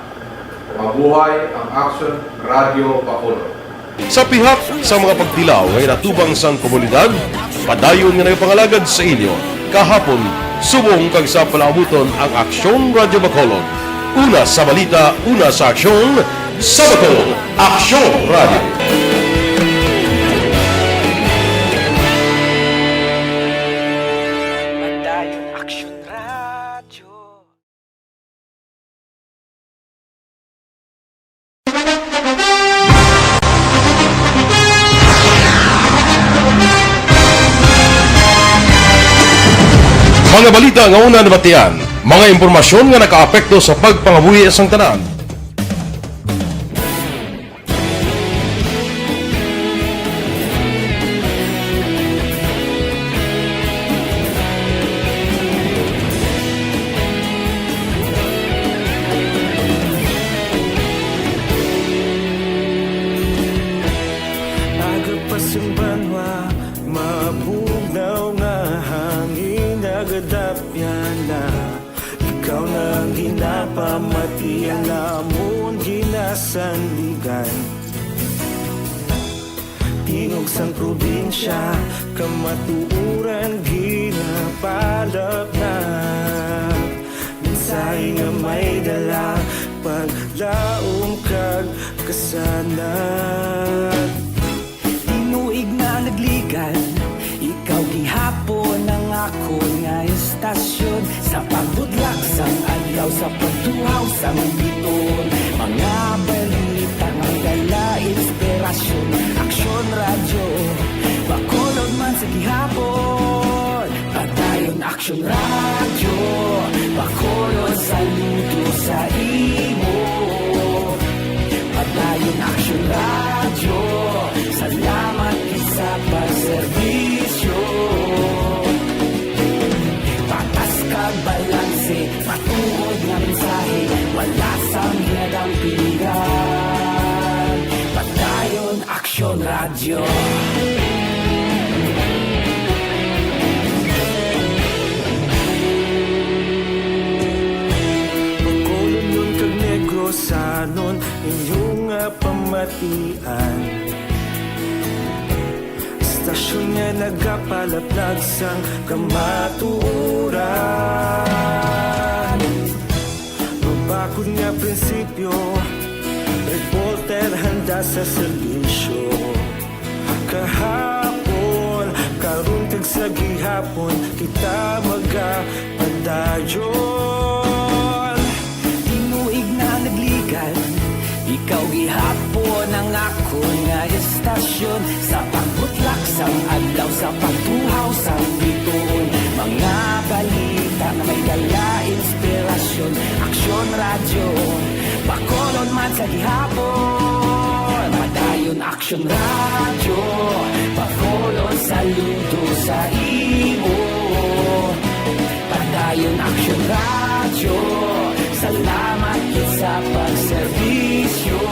Mabuhay ang Aksyon Radio Bacolod. Sa pihak sa mga pagtilaw ngay natubang sang komunidad, padayon nga nagpangalagad sa inyo. Kahapon, subong kag sa palaabuton ang Aksyon Radio Bacolod. Una sa balita, una sa aksyon, sa Bacolod, Aksyon Radio. Mga balita nga una nabatian, mga impormasyon nga nakaapekto sa pagpangabuhi sang tanan. Agapasumbanwa, mabugnaw nga hangin agadapyan na. Ikaw nang ginapamatian namon ginasandigan. Tingog sang probinsya, kamatuuran palap na mensahe nga may dala paglaom kag kasanan. Tinuig na nagligan, ikaw gihapon ang ako nga estasyon. Sa pagbudlak sang adlaw, sa pagtuhaw sang biton, mga balita nga dala inspirasyon. Aksyon radyo, bakulod man sa gihapon. Padayon Aksyon radyo, bakulod saludo sa imo. Padayon Aksyon radyo, salamat sa pagserbisyo. Patas kag balanse, matuod nga mensahe, wala sang hinadang pilihan. Padayon Aksyon radyo. Bakulod nun kag negro sanon inyong pamatian. Istasyon nga nagapalaplag sang kamatuoran. Mabakod nga prinsipyo, reporter handa sa serbisyo. Kahapon, karon kag sa gihapon, kita magapadayon. Tinuig na nagligan, ikaw gihapon ang ako nga estasyon. Sa pagbutlak sang adlaw, sa pagtuhaw sang biton, mga balita na may dala inspirasyon. Aksyon radyo, bakolod man sa gihapon. Padayon Aksyon radyo, bakolod saludo sa imo. Padayon Aksyon radyo, salamat sa pagserbisyo.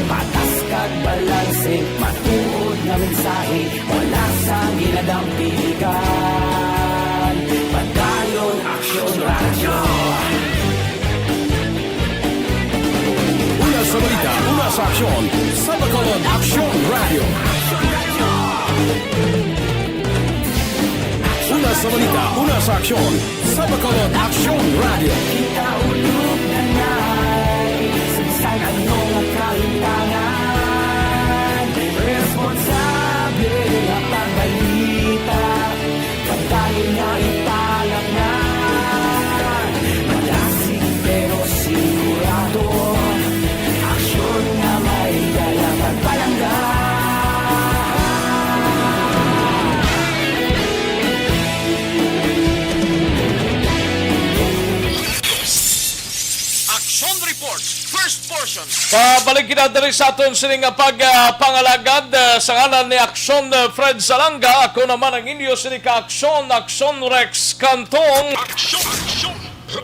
Patas kag balanse, matuod na mensahe, wala sang ginadang piligan. Padayon Aksyon radyo. Una sa balita, una sa aksyon, sa Bacolod Aksyon Radio. Una sa balita, una sa aksyon, sa Bacolod Aksyon Radio. Ikaulog na na'y sinsan anong kalintangan. Responsable ang pagbalita, pagdayon na ipalag na. Malasig pero sigurado, aksyon na may dalang pagpalangga. Action Reports, first portion. Pabalik kita diri sa aton sining pagpangalagad sa ngalan ni Aksyon Fred Salanga. Ako naman ang inyo sining ka-Aksyon, Aksyon Rex Cantong. Aksyon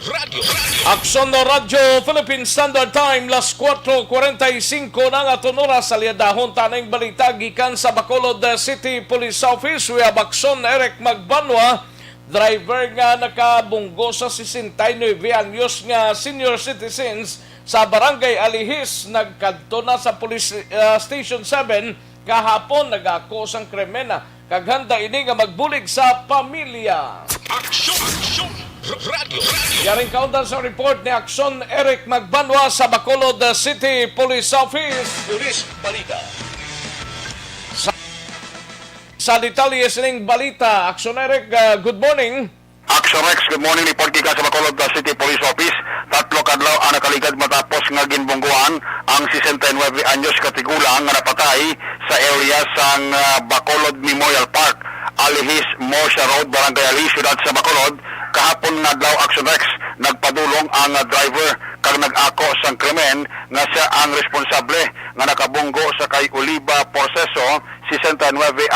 Radio. Aksyon Radio Philippine Standard Time, las 4:45 na nga oras sa liadahon tanang balita gikan sa Bacolod City Police Office. We have Aksyon Eric Magbanwa, driver nga nakabunggo sa 69 anyos nga senior citizens sa Barangay Alihis. Nagkadto na sa Police Station 7 kahapon, nag-ako sang kremena kaghanda ini nga magbulig sa pamilya. Aksyon Radio. Yaring kauntan sa report ni Aksyon Eric Magbanwa sa Bacolod City Police Office. Police Balita. Sa detalye sining balita, Aksyon Eric, good morning. Aksyon Rex, good morning. Report ka sa Bacolod City Police Office. Tatlo kadlaw ang nakaligad matapos nga ginbungguan ang 69 anyos katigulang nga napatay sa area sang Bacolod Memorial Park, Alihis, Morsha Road, Barangay Alihis, Ciudad sa Bacolod. Kahapon nga daw Aksyon Rex, nagpadulong ang driver kag nag-ako sang krimen nga siya ang responsable nga nakabunggo sa kay Oliva Porceso, 69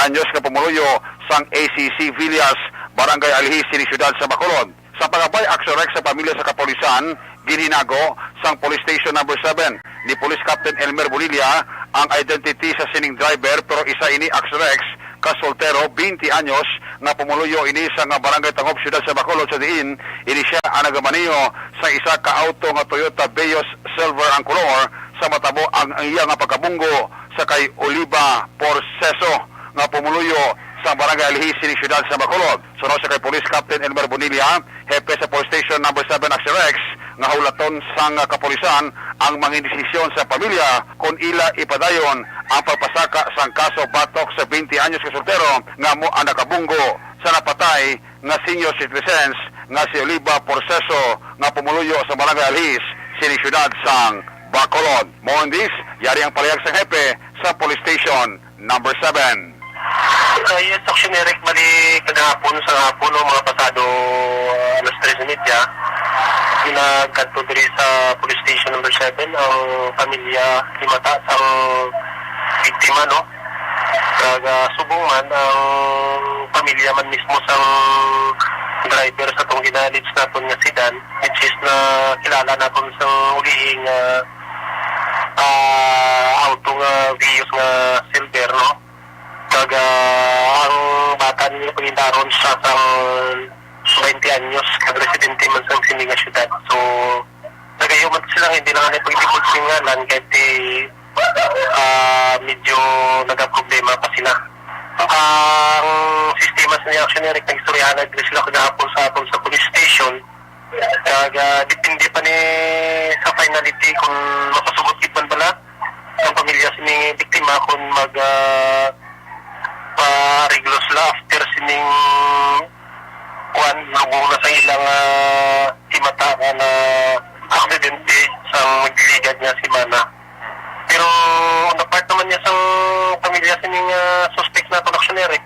anyos nga pumuluyo sang ACC Villas, Barangay Alihis, Ciudad sa Bacolod. Sa pagabay Aksyon Rex sa pamilya sa kapolisan, ginhinago sang Police Station number 7 ni Police Captain Elmer Bonilla ang identity sa sining driver, pero isa ini Aksyon Rex kasoltero, 20 anyos nga pumuluyo ini sa nga Barangay Tangop, Ciudad sa Bacolod. Sa diin ini siya ang nagamaniyo sa isa ka auto nga Toyota Vios Silver ang kolor sa matabo ang iya nga pagkabunggo sa kay Oliva Porceso nga pumuluyo sa Barangay Alihis, Sining Syudad sa Bacolod. Sunod sa kay Police Captain Elmer Bonilla, hepe sa Police Station number 7 Aksyon Rex, nga hulaton sang kapulisan ang mga desisyon sa pamilya kung ila ipadayon ang pagpasaka sang kaso batok sa 20 anyos ka soltero nga mo ang nakabunggo sa napatay nga senior citizens nga si Oliva Porceso nga pumuluyo sa Barangay Alihis, Sining Syudad sang Bacolod. Mondis, yari ang palayag sa hepe sa Police Station number 7. Yes, Aksyon Eric, bali kagahapon sa hapon o mga pasado alas 3:30, ginagkanto diri sa Police Station number 7 ang pamilya himata sang biktima, no? Subungan ang pamilya man mismo sang driver sa itong ginalits natin nga sedan, which is na kilala natin sa ulihing auto nga Vios nga silver, no? Ang bata niya pagindaron sa 20 anyos kada residente man sa Sininga Syudad. So nagayuman sila hindi lang na pagdipod singalan kahit medyo nagka-problema pa sila. Ang sistema sa Aksyon Eric nag-istoryahan na sila kagahapon sa atong sa police station. Depende pa ni sa finality kung makasugot man bala ang pamilya sining biktima kung reglo sila after sining lugong na sa ilang himata na aksidente sa magligad niya si Mana. Pero na part naman niya sa pamilya sining suspect na Aksyon Eric,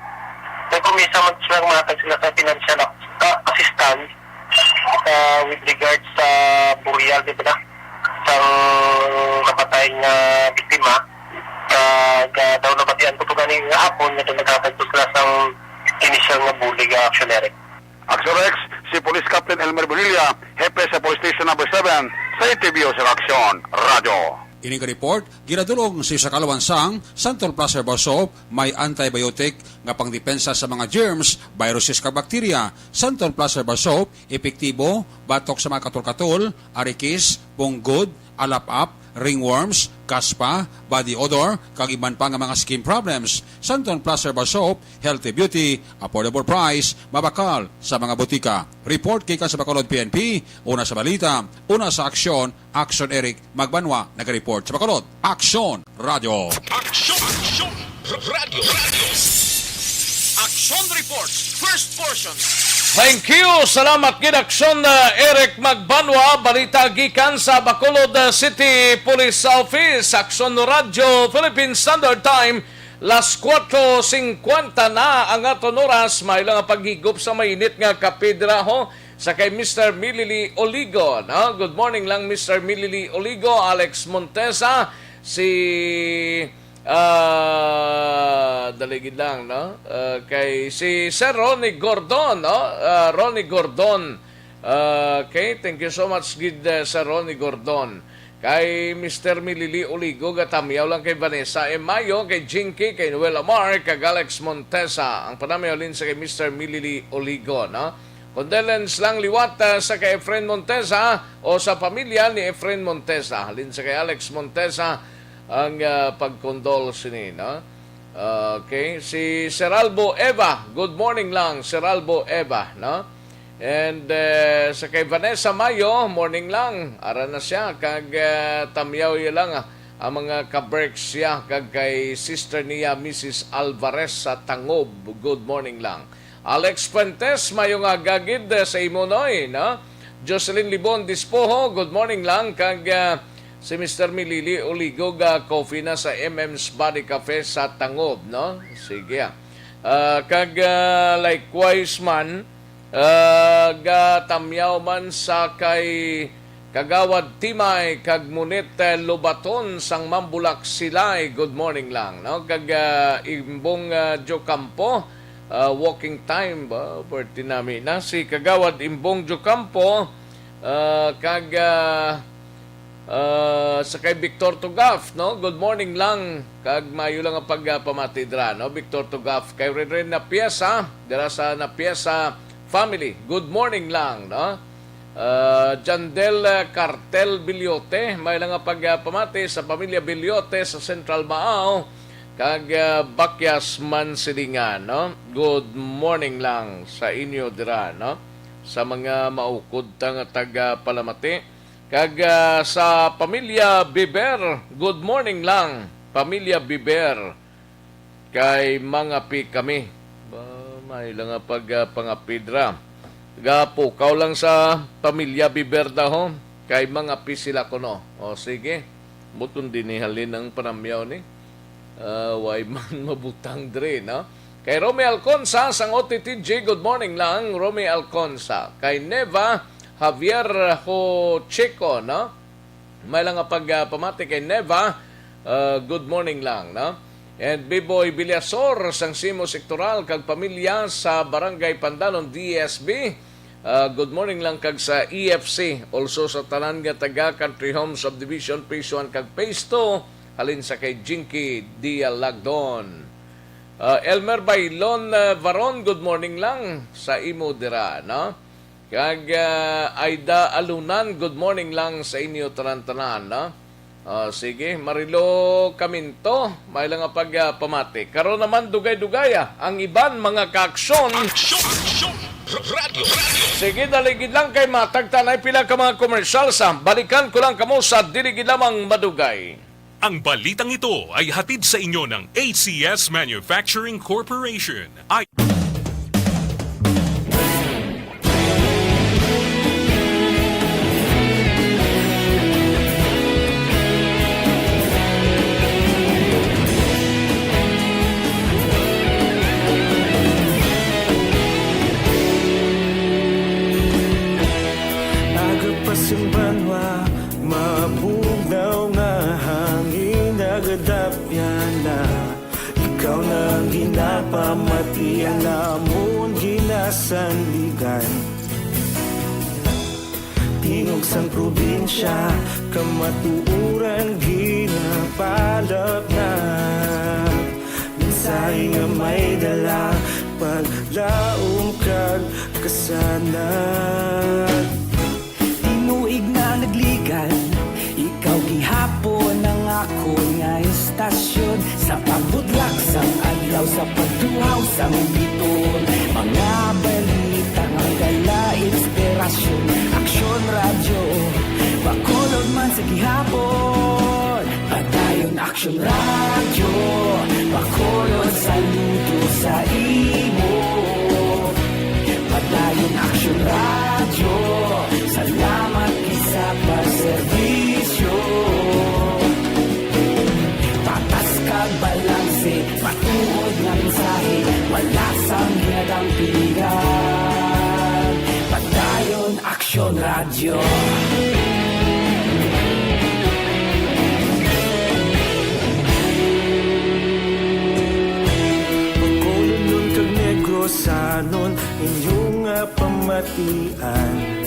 nagkumisa man sila matag sila sa financial assistance with regards sa burial, di ba na? Sa kapatay nga biktima. Daw na batian po ito ganing hapon na nagkakagtos sila sa initial nga bulig Aksyon Eric. Aksyon Rex, si Police Captain Elmer Bonilla, hepe sa Police Station number 7 sa interview sa Aksyon Radio. Ining report ginadulog si sa kalawansang Santol Plus Herbal Soap may antibiotic nga pangdepensa sa mga germs, viruses kag bakterya. Santol Plus Herbal Soap epektibo batok sa mga katul-katul, arikis, punggod, alap-ap, ringworms, kaspa, body odor, kag iban pa nga mga skin problems. Santon Plus Herbal Soap, healthy beauty, affordable price, mabakal sa mga butika. Report kay sa Bacolod PNP, una sa balita, una sa aksyon, Aksyon Eric Magbanwa, nag-report sa Bacolod. Aksyon Radio. Aksyon Radio. Aksyon Reports, first portion. Thank you. Salamat gid Aksyon Eric Magbanwa, balita gikan sa Bacolod City Police Office. Aksyon Radio Philippine Standard Time, las 4:50 na ang aton oras. May lang paghigop sa mainit nga kapidra ho sa kay Mr. Milili Oligo, no? Good morning lang Mr. Milili Oligo, Alex Montesa, si daligid lang, no? Kay si Sir Ronnie Gordon, no? Ronnie Gordon. Okay, thank you so much gid Sir Ronnie Gordon. Kay Mr. Milili Oligo, gatamyaw lang kay Vanessa Emayo, kay Jinky, kay Noel Amar, kay Alex Montesa. Ang panamyaw lin sa kay Mr. Milili Oligo, no? Condolence lang liwat sa kay Efren Montesa o sa pamilya ni Efren Montesa. Halin sa kay Alex Montesa ang pagkondol sini, no? Okay, si Seralbo Eva, good morning lang Seralbo Eva, no? And sa kay Vanessa Mayo, morning lang, ara na siya kag tamyaw ya lang ang mga ka-breaks siya kag kay sister niya Mrs. Alvarez sa Tangob, good morning lang. Alex Fuentes, mayo nga gagid sa Imonoy, no? Jocelyn Libon Dispoho, good morning lang kag si Mr. Milili Oligo coffee na sa MM's Body Cafe sa Tangob, no? Sige. Kag likewise man tamyaw man sa kay Kagawad Timay kag Munit Lobaton sang Mambulak Silay, good morning lang, no? Kag Imbong Jocampo, walking time ba for tinami na si Kagawad Imbong Jocampo, kag sa kay Victor Tugaf, no? Good morning lang kag mayo lang ang pagpamatidra, no? Victor Tugaf kay rin na piyesa dira sa na piyesa family, good morning lang, no? Jandel Cartel Bilyote, may lang ang pagpamati sa pamilya Bilyote sa Central Maao, kag bakyas man silingan, no? Good morning lang sa inyo dira, no? Sa mga maukod ta nga taga Palamati. Kag sa pamilya Biber, good morning lang, pamilya Biber. Kay mga pi kami. May lang pangapidra. Gapukaw lang sa pamilya Biber daw. Kay mga pi sila kuno. O sige, mutun dinihalin ang panamyaw ni. Way man mabutang dre, no? Kay Romy Alconsa, sang OTTJ, good morning lang, Romy Alconsa. Kay Neva Javier Chico, no? May lang pamati kay Neva, good morning lang, no? And Biboy Bilyasor, sang Simo Sektoral, kag pamilya sa Barangay Pandanon, DSB, good morning lang kag sa EFC, also sa tanan nga taga Country Home Subdivision, Phase 1 kag Phase 2, halin sa kay Jinky Dia Lagdon. Elmer Bailon Varon, good morning lang sa imo dira, no? Kag Aida Alunan, good morning lang sa inyo tanan-tanan, no? Sige, Marilo Kaminto, may lang pamati. Karon naman dugay-dugaya ang iban mga kaaksyon. Sige, daligid lang kay matagtanay pila ka mga komersyal sa balikan ko lang kamo sa diligid lamang madugay. Ang balitang ito ay hatid sa inyo ng ACS Manufacturing Corporation. Simbanwa, mabugnaw nga hangin nagadapyan na ikaw na ginapamatian namon ginasanligan. Tingog sang probinsya, kamatuuran ginapalap na mensahe nga may dala, paglaom kag kasanat. Tinuig na nagligan, ikaw gihapon ang ako nga istasyon. Sa pabudlak sang adlaw, sa pagduhaw sang biton, mga balita nga dala inspirasyon. Aksyon radyo, bakolod man sa gihapon. Padayon Aksyon radyo, bakolod saludo sa imo. Padayon Aksyon radyo, salamat sa pagserbisyo. Patas kag balanse, matuod nga mensahe, wala sang ginadang piligan. Padayon Aksyon radyo. Pagkulunod kag negrosanon, inyong pamatian.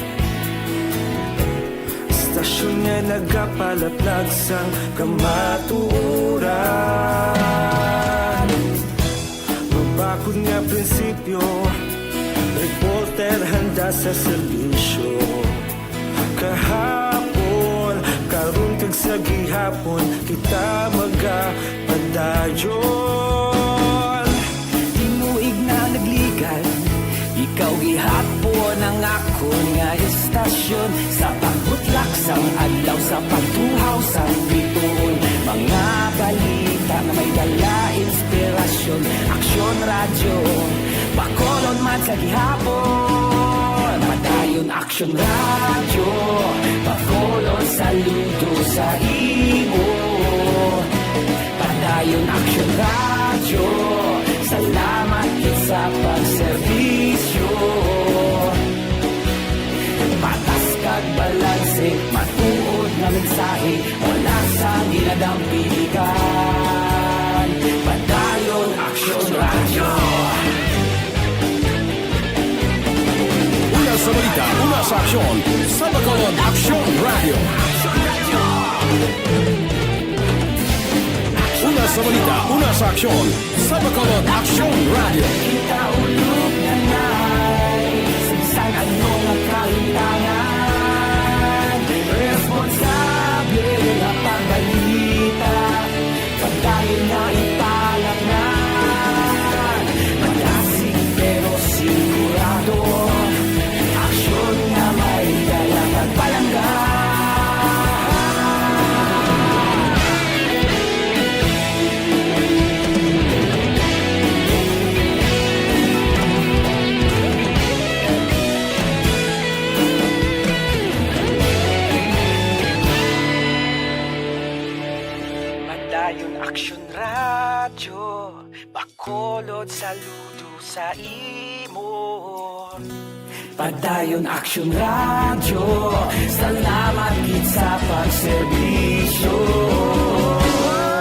Stasyon nga nagapalaplag sang kamatuuran. Mabakod nga prinsipyo, reporter handa sa serbisyo. Kahapon, karon kag sa gihapon, kita magapadayon. Tinuig na nagligan, ikaw gihapon ang ako nga istasyon. Sa pagbutlak sang adlaw, sa pagtuhaw sang biton, mga balita na may dala inspirasyon. Aksyon radyo, bakolon man sa gihapon. Padayon Aksyon radyo, bakolon saludo sa imo. Padayon Aksyon radyo, salamat sa pagserbisyo. Patas kag balanse, matuod na mensahe, wala sa ginadang piligan. Padayon Aksyon radyo. Una sa balita, una sa aksyon, sa Bacolod Aksyon Radio. Una sa balita, una sa aksyon, sa Bacolod Aksyon Radio. Kita ulog na na'y sigsag ano nga kahintangan. Responsable na pagbalita, pagdahin na ipag Bakulod saludo sa imo. Padayon Aksyon Radio, salamat gid sa pagserbisyo.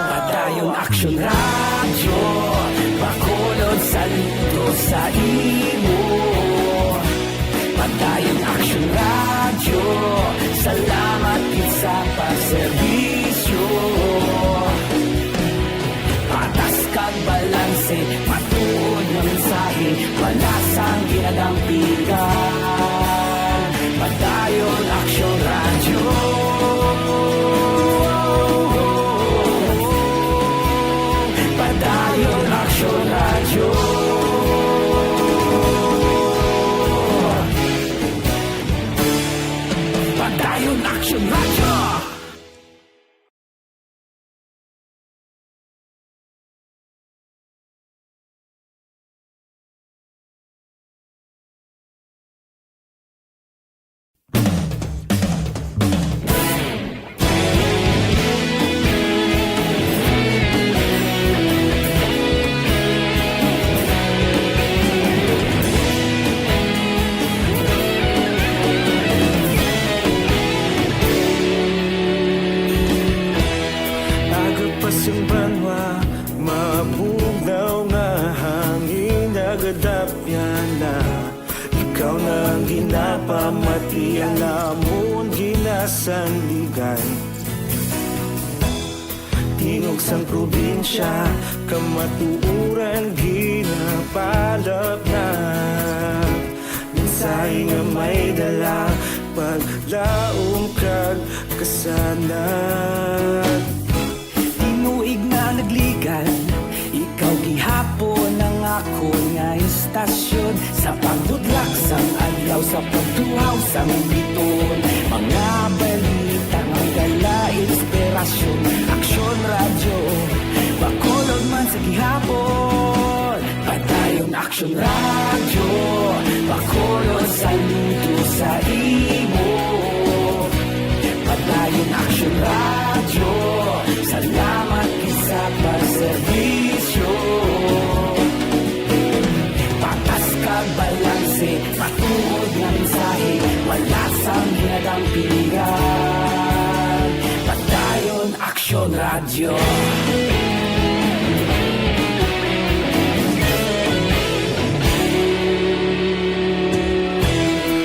Padayon Aksyon Radio, bakulod saludo sa imo. Padayon Aksyon Radio, salamat gid sa pagserbisyo. Patas kag balanse, matuod nga mensahe, wala sang ginadampigan. Padayon Aksyon Radio. Padayon Aksyon Radio. Padayon Aksyon Radio. Pamatian namon ginasandigan. Tingog sang probinsya, kamatuuran ginapalap na. Mensahe nga may dala, paglaom kag kasanat. Tinuig na nagligan, ikaw gihapon ang ako nga istasyon. Sa pagdudlak sang adlaw, sa pagtuhaw sang biton. Mga balita nga dala inspirasyon. Aksyon Radio, bakulod man sa gihapon. Padayon Aksyon Radio, bakulod saludo sa imo. Padayon Aksyon Radio, salamat sa pagserbisyo. Patas kag balanse, matuod nga mensahe, wala sang ginadampigan. Padayon Aksyon Radio.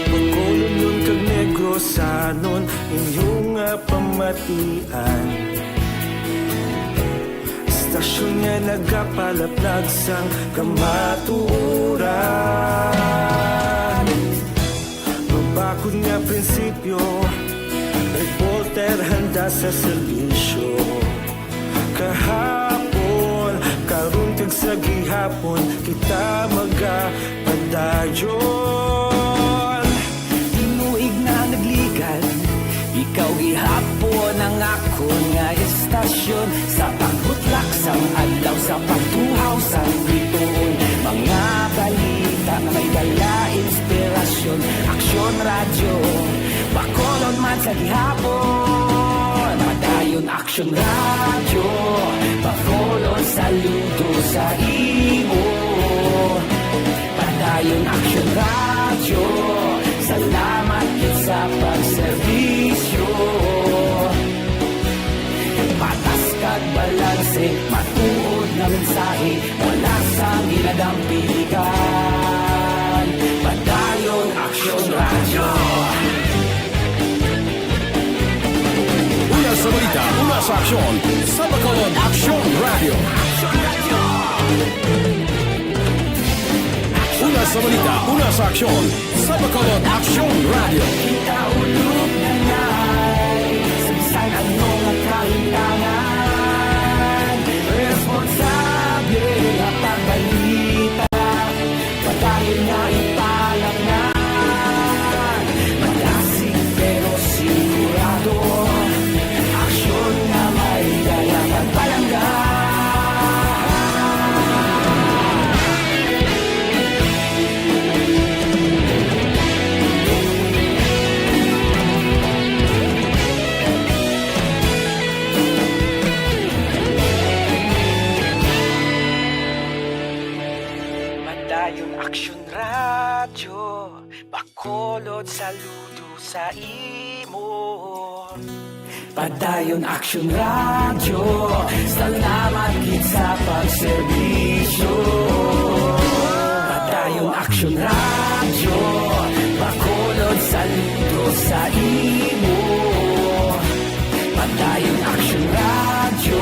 Bakulod nun kag Negrosanon, inyong pamatian. Istasyon nga nagapalaplag sang kamatuuran. Mabakod nga prinsipyo, reporter handa sa serbisyo. Kahapon, karon kag sa gihapon, kita magapadayon. Tinuig na nagligan, ikaw gihapon ang ako nga istasyon. Sa pagbutlak sang adlaw, sa pagtuhaw sang biton. Mga balita na may dala inspirasyon. Aksyon Radio, bakulod man sa gihapon. Padayon Aksyon Radio, bakulod saludo sa imo. Padayon Aksyon Radio, salamat sa pagserbisyo. Patas kag balanse, matuod na mensahe, wala sang ginadampigan. Padayon Aksyon Radio. Una sa balita, una sa aksyon, sa Bacolod Aksyon Radio. Una sa balita, una sa aksyon, sa Bacolod Aksyon Radio. Kita ulog na ngay, sabisan ano nga kahintangan. Responsable na pagbalita, patayin na ipalak na. Malasig pero sigurado, aksyon na may dalang at palangga. Padayon Aksyon Radyo, Bacolod saludo sa imo. Padayon Aksyon Radyo, salamat gid sa pagserbisyo. Padayon Aksyon Radyo, Bacolod saludo sa imo. Padayon Aksyon Radyo,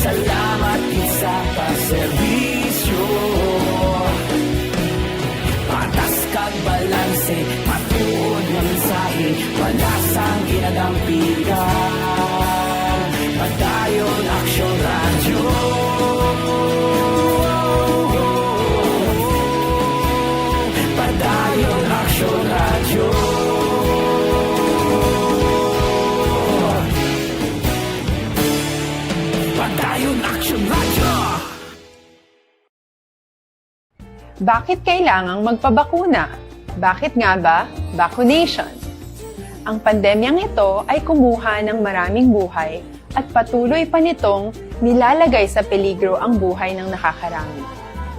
salamat gid sa pagserbisyo. Patas kag balanse, matuod nga mensahe, wala sang ginadampigan. Padayon Aksyon Radyo. Padayon Aksyon Radyo. Padayon Aksyon Radyo. Bakit kailangang magpabakuna? Bakit nga ba vaccination? Ang pandemyang ito ay kumuha ng maraming buhay at patuloy pa nitong nilalagay sa peligro ang buhay ng nakakarami.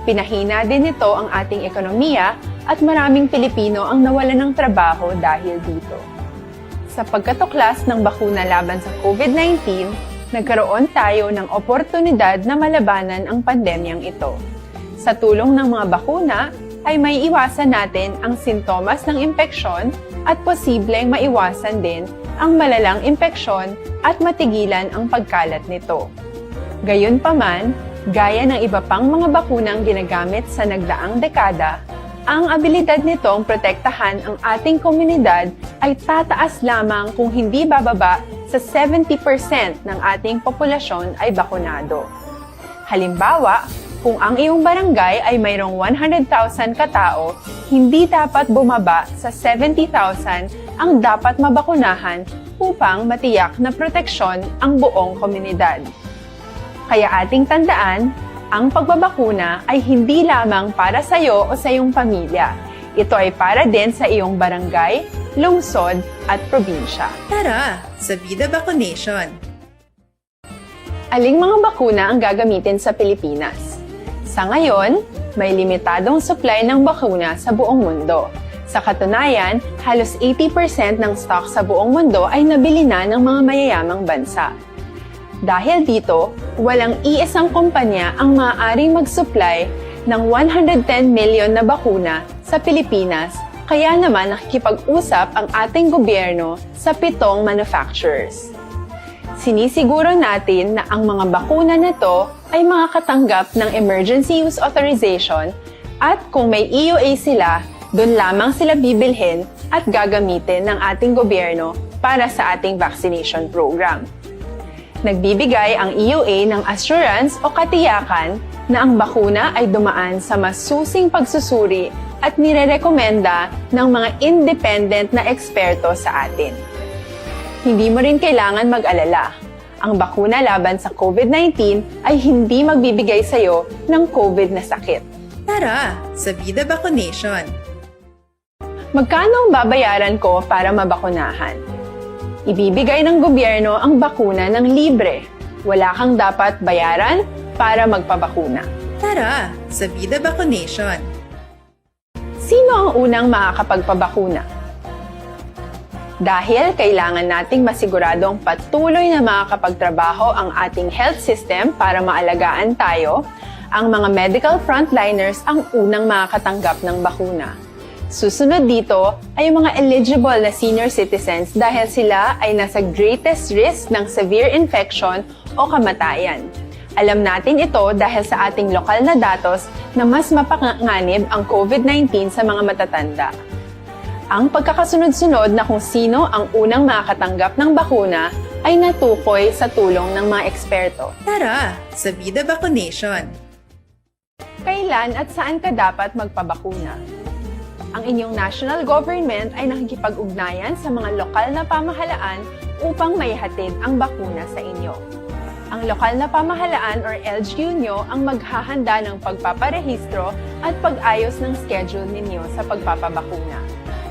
Pinahina din nito ang ating ekonomiya at maraming Pilipino ang nawalan ng trabaho dahil dito. Sa pagkatuklas ng bakuna laban sa COVID-19, nagkaroon tayo ng oportunidad na malabanan ang pandemyang ito. Sa tulong ng mga bakuna, ay may iwasan natin ang sintomas ng impeksyon at posibleng maiwasan din ang malalang impeksyon at matigilan ang pagkalat nito. Gayunpaman, gaya ng iba pang mga bakunang ginagamit sa nagdaang dekada, ang abilidad nitong protektahan ang ating komunidad ay tataas lamang kung hindi bababa sa 70% ng ating populasyon ay bakunado. Halimbawa, kung ang iyong barangay ay mayroong 100,000 katao, hindi dapat bumaba sa 70,000 ang dapat mabakunahan upang matiyak na proteksyon ang buong komunidad. Kaya ating tandaan, ang pagbabakuna ay hindi lamang para sa iyo o sa iyong pamilya. Ito ay para din sa iyong barangay, lungsod at probinsya. Tara, sa Vida Vaccination! Aling mga bakuna ang gagamitin sa Pilipinas? Sa ngayon, may limitadong supply ng bakuna sa buong mundo. Sa katunayan, halos 80% ng stock sa buong mundo ay nabili na ng mga mayayamang bansa. Dahil dito, walang iisang kumpanya ang maaaring mag-supply ng 110 million na bakuna sa Pilipinas, kaya naman nakikipag-usap ang ating gobyerno sa 7 manufacturers. Sinisiguro natin na ang mga bakuna na to ay makakatanggap ng Emergency Use Authorization at kung may EUA sila, doon lamang sila bibilhin at gagamitin ng ating gobyerno para sa ating vaccination program. Nagbibigay ang EUA ng assurance o katiyakan na ang bakuna ay dumaan sa masusing pagsusuri at nirerekomenda ng mga independent na eksperto sa atin. Hindi mo rin kailangan mag-alala. Ang bakuna laban sa COVID-19 ay hindi magbibigay sa iyo ng COVID na sakit. Tara, sa Vida Vaccination! Magkano ang babayaran ko para mabakunahan? Ibibigay ng gobyerno ang bakuna ng libre. Wala kang dapat bayaran para magpabakuna. Tara, sa Vida Vaccination! Sino ang unang makakapagpabakuna? Dahil kailangan nating masiguradong patuloy na makakapagtrabaho ang ating health system para maalagaan tayo, ang mga medical frontliners ang unang makakatanggap ng bakuna. Susunod dito ay mga eligible na senior citizens dahil sila ay nasa greatest risk ng severe infection o kamatayan. Alam natin ito dahil sa ating lokal na datos na mas mapanganib ang COVID-19 sa mga matatanda. Ang pagkakasunod-sunod na kung sino ang unang makakatanggap ng bakuna ay natukoy sa tulong ng mga eksperto. Tara, sa Vida Vaccination! Kailan at saan ka dapat magpabakuna? Ang inyong national government ay nakikipag-ugnayan sa mga lokal na pamahalaan upang maihatid ang bakuna sa inyo. Ang lokal na pamahalaan or LGU nyo ang maghahanda ng pagpaparehistro at pag-ayos ng schedule ninyo sa pagpapabakuna.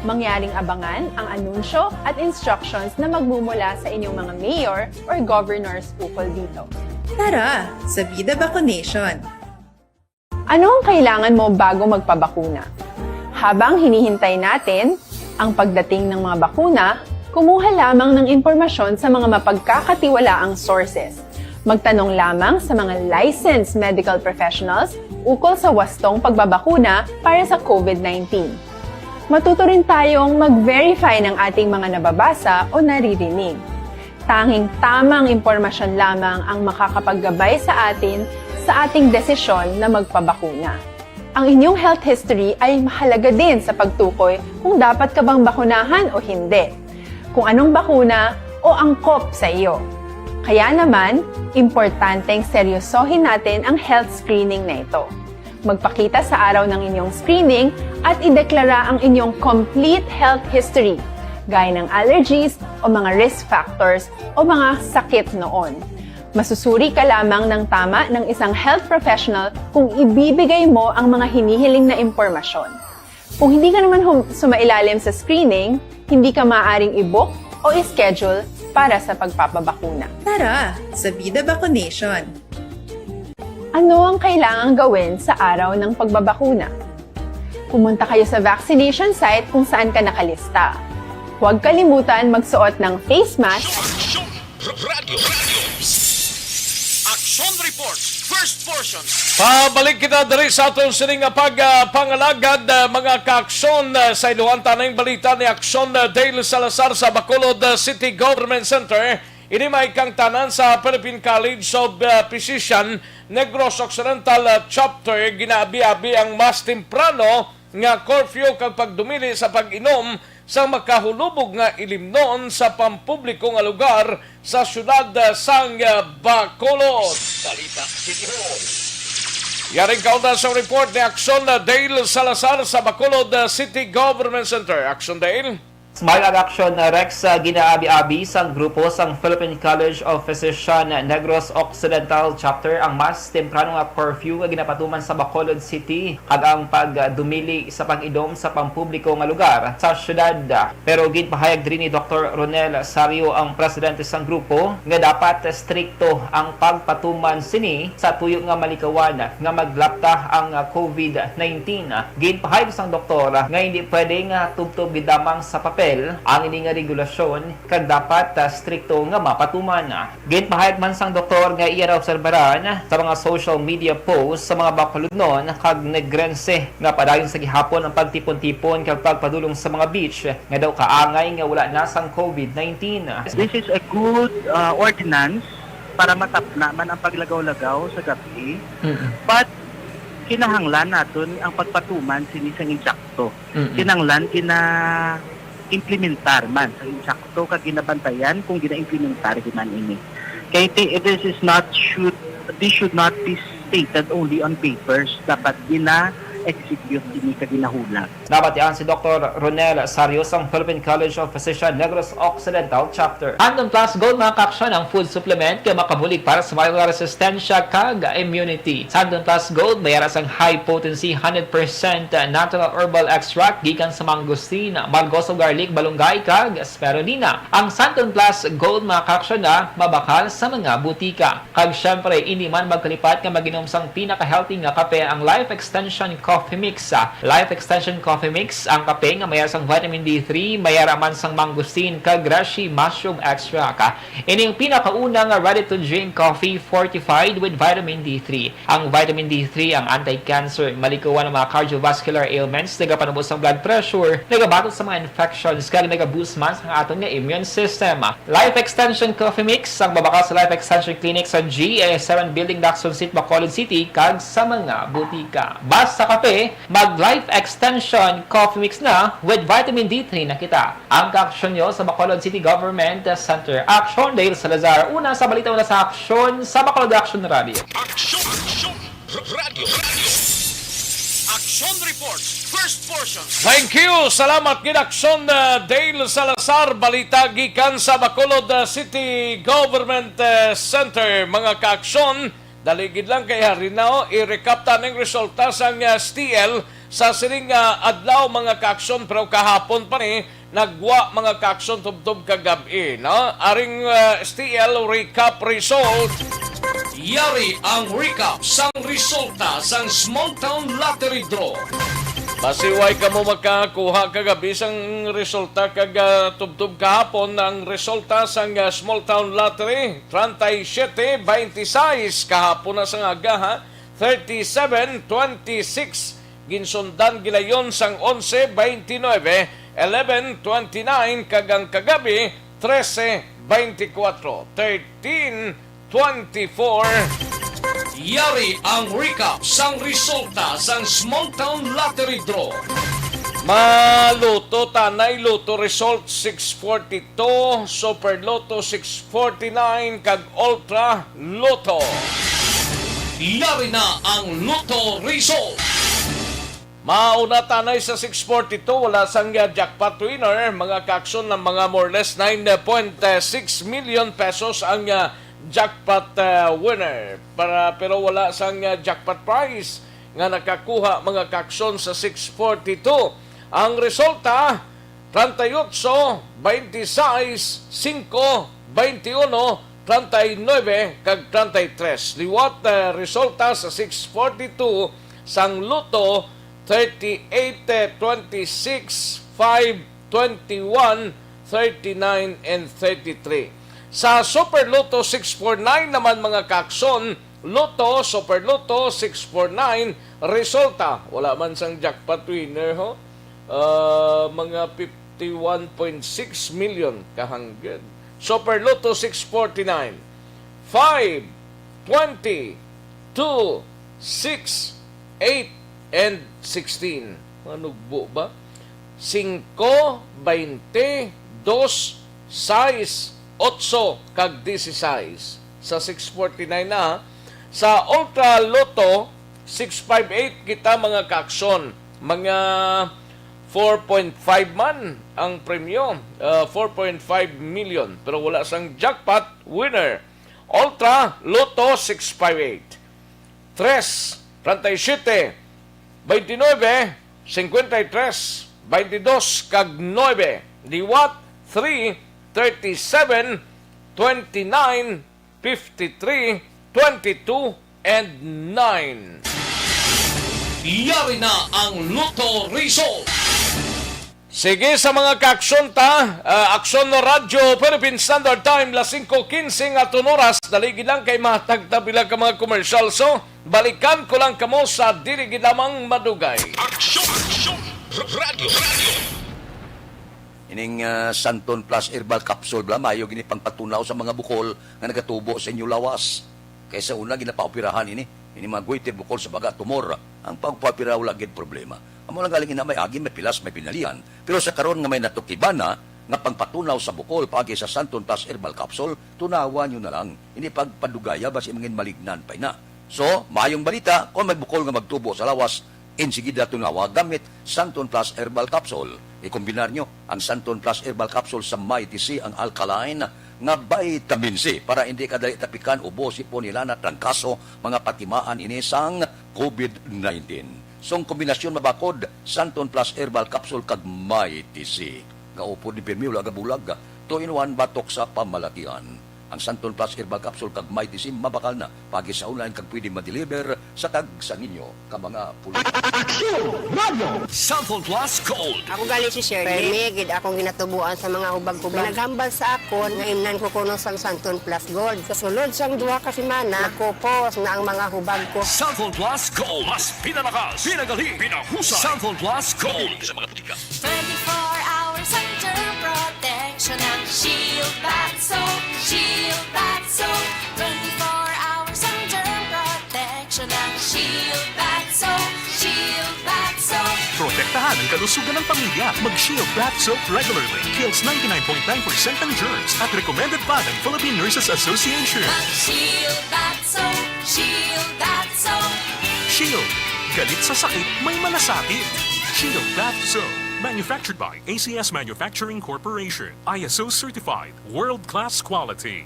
Mangyaring abangan ang anunsyo at instructions na magmumula sa inyong mga mayor or governors ukol dito. Tara, sa Vida Vaccination! Ano ang kailangan mo bago magpabakuna? Habang hinihintay natin ang pagdating ng mga bakuna, kumuha lamang ng impormasyon sa mga mapagkakatiwalaang sources. Magtanong lamang sa mga licensed medical professionals ukol sa wastong pagbabakuna para sa COVID-19. Matuto rin tayong mag-verify ng ating mga nababasa o naririnig. Tanging tamang impormasyon lamang ang makakapaggabay sa atin sa ating desisyon na magpabakuna. Ang inyong health history ay mahalaga din sa pagtukoy kung dapat ka bang bakunahan o hindi, kung anong bakuna o angkop sa iyo. Kaya naman, importanteng seryosohin natin ang health screening na ito. Magpakita sa araw ng inyong screening at ideklara ang inyong complete health history, gaya ng allergies o mga risk factors o mga sakit noon. Masusuri ka lamang ng tama ng isang health professional kung ibibigay mo ang mga hinihiling na impormasyon. Kung hindi ka naman sumailalim sa screening, hindi ka maaaring i-book o i-schedule para sa pagpapabakuna. Tara sa Vida Vaccination! Ano ang kailangang gawin sa araw ng pagbabakuna? Pumunta kayo sa vaccination site kung saan ka nakalista. Huwag kalimutan magsuot ng face mask, Aksyon Reports, first portion. Pabalik kita diri sa atong sining pagpangalagad mga kaaksyon sa iluhan tanang balita ni Aksyon Dale Salazar sa Bacolod City Government Center. Ini may kang tanan sa Philippine College of Physician Negros Occidental Chapter ginaabi-abi ang mas temprano nga curfew kag pagdumili sa pag-inom sa makahulubog nga ilimnon sa pampubliko nga lugar sa syudad sang Bacolod. Balita City Hall. Yaring kauna sa report ni Aksyon Dale Salazar sa Bacolod City Government Center. Aksyon Dale. Smile Action Rex ginaabi-abi sang grupo sang Philippine College of Physician Negros Occidental Chapter ang mas temprano nga curfew nga ginapatuman sa Bacolod City kag ang pagdumili sa pag-idom sa pampubliko nga lugar sa syudad. Pero ginpahayag diri ni Dr. Ronel Sario ang presidente sang grupo nga dapat strikto ang pagpatuman sini sa tuyo nga malikawan nga maglapta ang COVID-19. Ginpahayag sang doktor nga hindi pwedeng tubtob gidamang sa papel ang ini nga regulasyon kag dapat strikto nga mapatuman. Ginpahayag man sang doktor nga iya obserbaran sa mga social media posts sa mga Bacolodnon kag negrense nga padayon sa gihapon ang pagtipon-tipon kag pagpadulong sa mga beach nga daw kaangay nga wala na sang COVID-19. This is a good ordinance para matapna man ang paglagaw-lagaw sa gabi. But kinahanglan naton ang pagpatuman sinisang insakto. Kinahanglan implementar man sa insakto kag ginabantayan kung gina-implementar man ini. Kaya this should not be stated only on papers, dapat execute din ka ginahula. Nabatian si Dr. Ronel Sario sang Philippine College of Physician Negros Occidental Chapter. Andon Plus Gold mga kaaksyon ang food supplement kay makabulig para sa viral resistensya kag immunity. Sa Andon Plus Gold mayara sang high potency 100% natural herbal extract gikan sa mangosteen, malgoso garlic, balunggay kag spirulina. Ang Santon Plus Gold mga kaaksyon na mabakal sa mga butika. Kag syempre hindi man magkalipat nga maginom sang pinaka-healthy nga kape ang Life Extension Coffee Mix. Life Extension Coffee Mix, ang kape nga mayara sang vitamin D3, mayara man sang mangosteen kag reishi mushroom extract. Ini yung pinakauna nga ready-to-drink coffee fortified with vitamin D3. Ang vitamin D3 ang anti-cancer, malikuan ng mga cardiovascular ailments, nagapanubos ng blood pressure, nagabatot sa mga infections, kag nagaboost man sa atong nga immune system. Life Extension Coffee Mix, ang babaka sa Life Extension Clinic sa GA7 Building, Lacson City, Bacolod City, kag sa mga butika. Basta kape, mag-Life Extension Coffee Mix na with vitamin D3 na kita. Ang kaaksyon nyo sa Bacolod City Government Center. Aksyon Dale Salazar. Una sa balita, una sa aksyon sa Bacolod Action Radio. Aksyon Radio. Aksyon Reports, first portion. Thank you. Salamat gid Aksyon Dale Salazar. Balita gikan sa Bacolod City Government Center. Mga kaaksyon, daligid lang kay Harinao, i-recap ta ng resulta sang STL sa sining adlaw mga kaaksyon, pero kahapon pa ni nagwa mga kaaksyon tubtob kagabi, no? Aring STL recap result. Yari ang recap sang resulta sang Small Town Lottery Draw. Basiway ka mo makakuha kagabi sang resulta kag tubtub kahapon ang resulta sang Small Town Lottery 37-26 kahapon na sang aga ha 37-26 ginsundan gilayon sang 11-29 11-29 kagang kagabi 13-24 13-24 Yari ang recap sang resulta sang Small Town Lottery Draw. Maluto tanay Luto result 642, Super Loto 649 kag Ultra Loto. Yari na ang Loto result. Mauna tanay sa 642 wala sang jackpot winner, mga kaakson ng mga more or less 9.6 million pesos ang jackpot winner pero wala sang jackpot prize nga nakakuha mga kaakson sa 642. Ang resulta 38, 26, 5, 21, 39 kag 33. Liwat resulta sa 642 sang Luto 38, 26, 5, 21, 39 and 33. Sa Super Loto 649 naman mga kaakson, Loto, Super Loto 649, resulta, wala man sang jackpot winner ho, mga 51.6 million kahanggad. Super Loto 649, 5, 20, 2, 6, 8, and 16. Manugbo ba? 5, 20, 2, 6, 8 kag 16 sa 649 na. Sa Ultra Loto 658 kita mga kaakson, mga 4.5 man ang premyo, 4.5 million pero wala sang jackpot winner. Ultra Loto 658 3, 37, 29, 53, 22 kag 9. Liwat 3, 37, 29, 53, 22, and 9. Yari na ang Loto result. Sige sa mga kaaksyon ta, Aksyon no Radyo, Philippine Standard Time, las 5:15 at oras, daligid lang kay matagtabilang ka mga commercial. So, balikan ko lang kamo sa diligid lamang madugay. Aksyon Radio. Ining Santon Plus Herbal Capsule bla mayo gini pangpatunaw sa mga bukol nga nagatubo sa inyo lawas. Kaysa una ginapaoperahan ini mga guwiter bukol sa baga tumor. Ang pagpapira wala gid problema. Amo lang galing ina may agi, may pilas, may pinalian. Pero sa karon nga may natukibana nga pangpatunaw sa bukol paagi sa Santon Plus Herbal Capsule, tunawan nyo na lang. Ini pagpadugaya basi mangin malignan pa ina. So, mayong balita, kung may bukol nga magtubo sa lawas, insigida tunawa gamit Santon Plus Herbal Capsule. Ikombinar nyo ang Santon Plus Herbal Capsule sa Mighty C, ang alkaline nga vitamin C para hindi kadali tapikan ubo, sipon, nila trangkaso, mga patimaan inisang COVID-19. So, ang kombinasyon mabakod, Santon Plus Herbal Capsule kag Mighty C. Gaupod ni Pirmi, wala bulag, 2-in-1 batok sa pamalatian. Ang Santon Plus Herbal Capsule kag Mighty C mabakal na pagi sa online kag pwede ma-deliver sa tag sa ninyo ka mga pulis. Santon Plus Gold. Ako galing si Shirley. Permigid akong ginatubuan sa mga hubag-hubag. Naghambal sa akon nga imnan ko kuno sang Santon Plus Gold. Kasulod sang duha ka semana, nakupos na ang mga hubag ko. Santon Plus Gold. Mas pinalakas, pinagaling, pinahusay. Santon Plus Gold. Sa mga putika. 24 hours under protection ng Shield Bath Soap. Shield Bath Soap. 24 hours under protection ng Shield Bath Soap. Shield Bath Soap. Protektahan ang kalusugan ng pamilya. Mag-Shield Bath Soap regularly. Kills 99.9% ng germs at recommended pa ng Philippine Nurses Association. Mag-Shield Bath Soap. Shield Bath Soap. Shield. Galit sa sakit, may malasakit. Shield Bath Soap. Manufactured by ACS Manufacturing Corporation. ISO certified. World-class quality.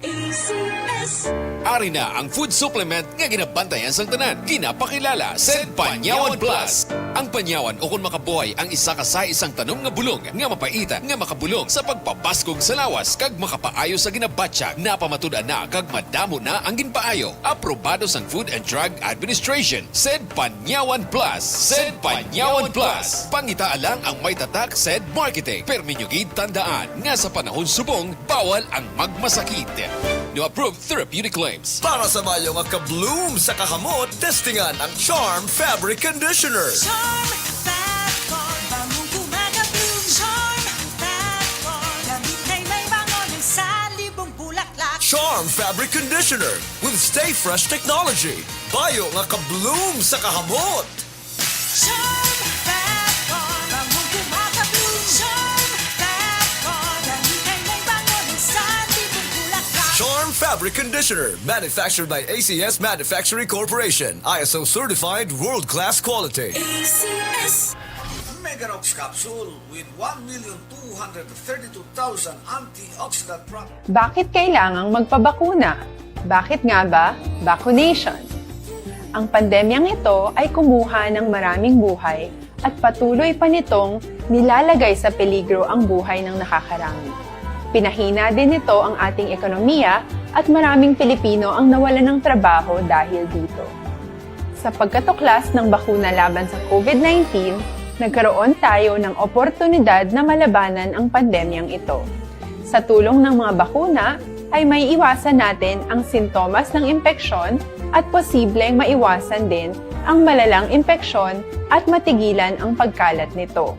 Ari na ang food supplement nga ginabantayan sa tanan. Ginapakilala SED Panyawan Plus. Ang panyawan o kung makabuhay ang isa ka sa isang tanom nga bulong nga mapaita nga makabulong sa pagpabaskog sa lawas kag makapaayo sa ginabatsyag na pamatudan na kag madamo na ang ginpaayo. Aprobado sang Food and Drug Administration. SED Panyawan Plus. SED Panyawan Plus. Pangita lang ang may tatak SED Marketing. Perminyo gid tandaan nga sa panahon subong bawal ang magmasakit. No approved therapeutic claims. Para sa mayo nga ka-bloom sa kahamot, testingan ang Charm Fabric Conditioner. Charm Fat Con, bangong kumaka-bloom. Charm Fat Con, gamit ay may bangon ng salibong bulaklak. Charm Fabric Conditioner with Stay Fresh technology. Bayo nga ka-bloom sa kahamot. Charm Fat Con, bangong kumaka-bloom. Charm Fat Con, gamit ay may bangon ng salibong bulaklak. Charm Fabric Conditioner, manufactured by ACS Manufacturing Corporation. ISO certified world-class quality. ACS. Meganox capsule with 1,232,000 antioxidant properties. Bakit kailangang magpabakuna? Bakit nga ba vaccination? Ang pandemyang ito ay kumuha ng maraming buhay at patuloy pa nitong nilalagay sa peligro ang buhay ng nakakarami. Pinahina din nito ang ating ekonomiya at maraming Pilipino ang nawalan ng trabaho dahil dito. Sa pagkatuklas ng bakuna laban sa COVID-19, nagkaroon tayo ng oportunidad na malabanan ang pandemyang ito. Sa tulong ng mga bakuna, ay may iwasan natin ang sintomas ng impeksyon at posibleng maiwasan din ang malalang impeksyon at matigilan ang pagkalat nito.